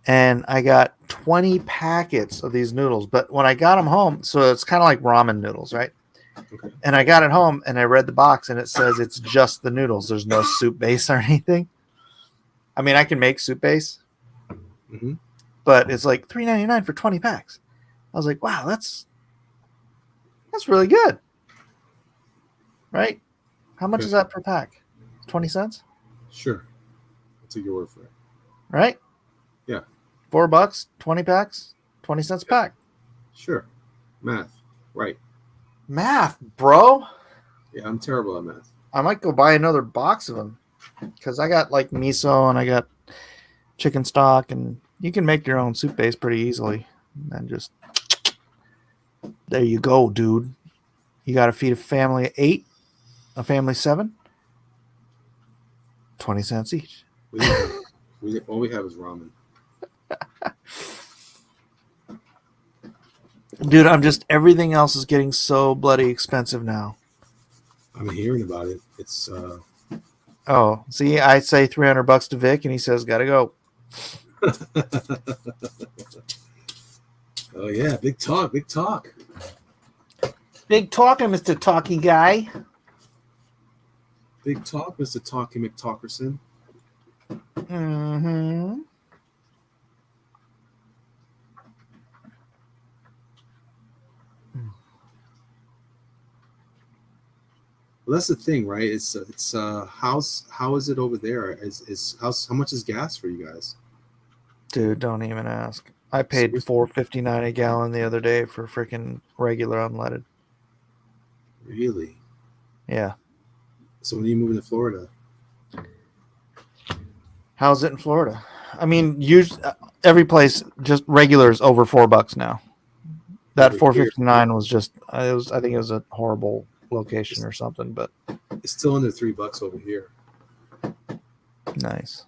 D: and I got 20 packets of these noodles. But when I got them home, so it's kind of like ramen noodles, right?
F: Okay.
D: And I got it home and I read the box and it says it's just the noodles. There's no soup base or anything. I mean, I can make soup base,
F: Mm-hmm.
D: but it's like $3.99 for 20 packs. I was like, wow, that's really good. Right? How much
F: Okay.
D: is that per pack? 20 cents?
F: Sure. I'll take your word for it.
D: Right?
F: Yeah.
D: $4, 20 packs, 20 cents a pack.
F: Sure. Math. Right.
D: Math, bro.
F: Yeah, I'm terrible at math.
D: I might go buy another box of them because I got like miso and I got chicken stock, and you can make your own soup base pretty easily. And just there you go, dude. You got to feed a family of 8, a family of 7, 20 cents each.
F: All we have is ramen.
D: Dude, everything else is getting so bloody expensive now.
F: I'm hearing about it. It's
D: Oh, see, I say $300 to Vic, and he says, "Gotta go."
F: oh yeah, big talk, big talk.
D: Big talking, Mr. Talkie Guy.
F: Big talk, Mr. Talkie McTalkerson.
D: Mm-hmm.
F: Well, that's the thing, right? It's how is it over there? Is how much is gas for you guys?
D: Dude, don't even ask. I paid
F: Seriously?
D: $4.59 a gallon the other day for freaking regular unleaded.
F: Really?
D: Yeah.
F: So when are you moving to Florida?
D: How's it in Florida? I mean, every place just regular is over $4 now. That
F: Over here,
D: $4.59 was just it was. I think it was a horrible location or something, but
F: it's still under $3 over here.
D: nice.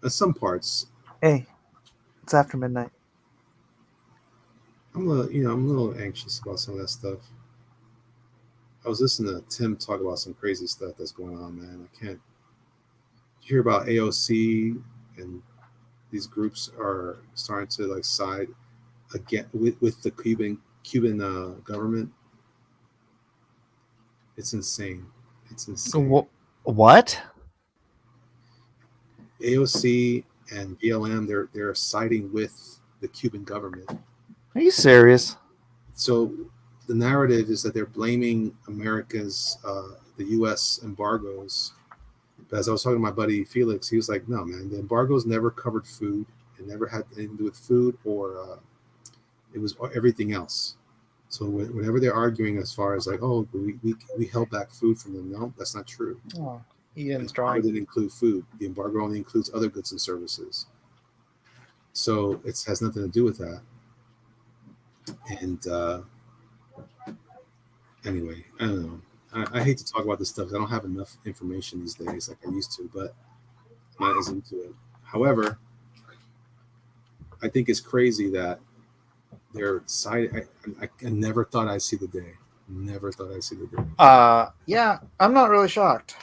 F: Some parts.
D: Hey, it's after midnight.
F: I'm a little anxious about some of that stuff. I was listening to Tim talk about some crazy stuff that's going on, man. I can't. You hear about AOC and these groups are starting to like side again with the Cuban government. It's insane. It's insane.
D: What?
F: AOC and BLM, they're siding with the Cuban government.
D: Are you serious?
F: So the narrative is that they're blaming America's the U.S. embargoes. But as I was talking to my buddy Felix, he was like, "No, man, the embargoes never covered food. It never had anything to do with food, or it was everything else." So whenever they're arguing as far as like, "Oh, we held back food from them," no, that's not true.
D: Oh,
F: The embargo didn't include food. The embargo only includes other goods and services. So it has nothing to do with that. And anyway, I don't know. I hate to talk about this stuff. I don't have enough information these days like I used to, but I'm not as into it. However, I think it's crazy that they're side. I never thought I'd see the day. Never thought I'd see the day.
D: Yeah, I'm not really shocked.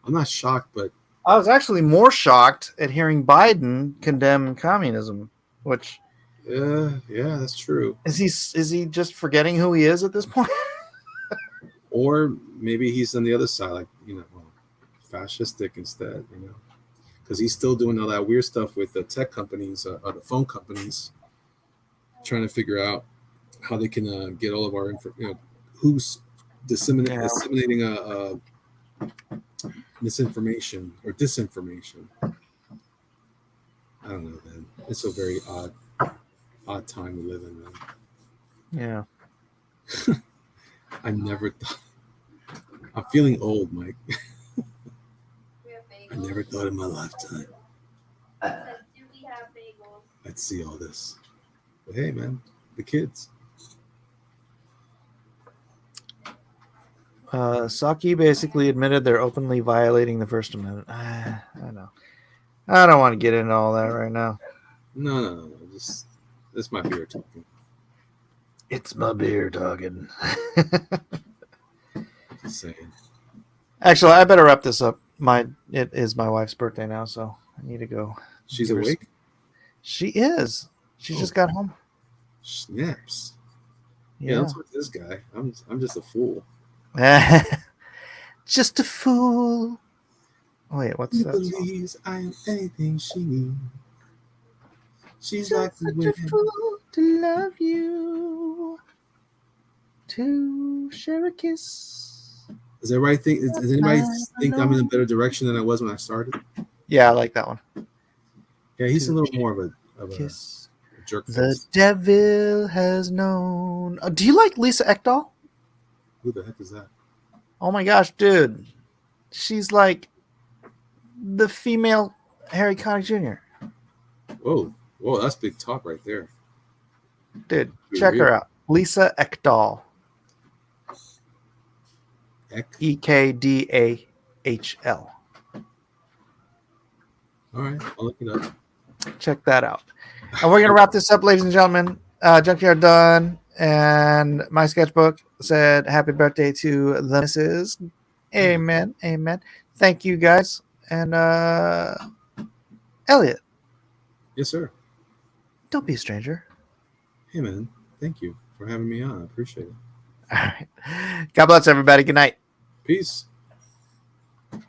F: I'm not shocked, but
D: I was actually more shocked at hearing Biden condemn communism, which
F: yeah, that's true.
D: is he just forgetting who he is at this point?
F: Or maybe he's on the other side, like, fascistic instead, because he's still doing all that weird stuff with the tech companies, or the phone companies, trying to figure out how they can get all of our info, who's disseminating misinformation or disinformation. I don't know, man. It's a very odd time to live in, man.
D: Yeah.
F: I never thought. I'm feeling old, Mike. I never thought in my lifetime I'd see all this. But hey, man, the kids.
D: Saki basically admitted they're openly violating the First Amendment. I know. I don't want to get into all that right now.
F: No. This my beer talking.
D: It's my beer talking.
F: Just saying.
D: Actually, I better wrap this up. It is my wife's birthday now, so I need to go.
F: She's awake?
D: She is. She just got home.
F: Snaps.
D: Yeah.
F: Don't talk to this guy. I'm just a fool.
D: Just a fool. Wait, what's
F: She
D: that song?
F: believes I am anything she needs. She's
D: Just
F: like the
D: such a
F: wind.
D: fool to love you, to share a kiss.
F: Does everybody think? Does anybody think I'm in a better direction than I was when I started?
D: Yeah, I like that one.
F: Yeah, he's a little more of a
D: Kiss.
F: jerk
D: The
F: face.
D: devil has known. Do you like Lisa Ekdahl?
F: Who the heck is that?
D: Oh my gosh, dude. She's like the female Harry Connick Jr.
F: Whoa, that's big talk right there.
D: Dude, check her out. Lisa Ekdahl. Ekdahl.
F: All right, I'll look it up.
D: Check that out. And we're gonna wrap this up, ladies and gentlemen. Junkyard done, and my sketchbook said happy birthday to the missus. Amen. Amen. Thank you guys. And Elliot,
F: Yes, sir.
D: don't be a stranger.
F: Hey, man. Thank you for having me on. I appreciate it.
D: All right. God bless everybody. Good night.
F: Peace.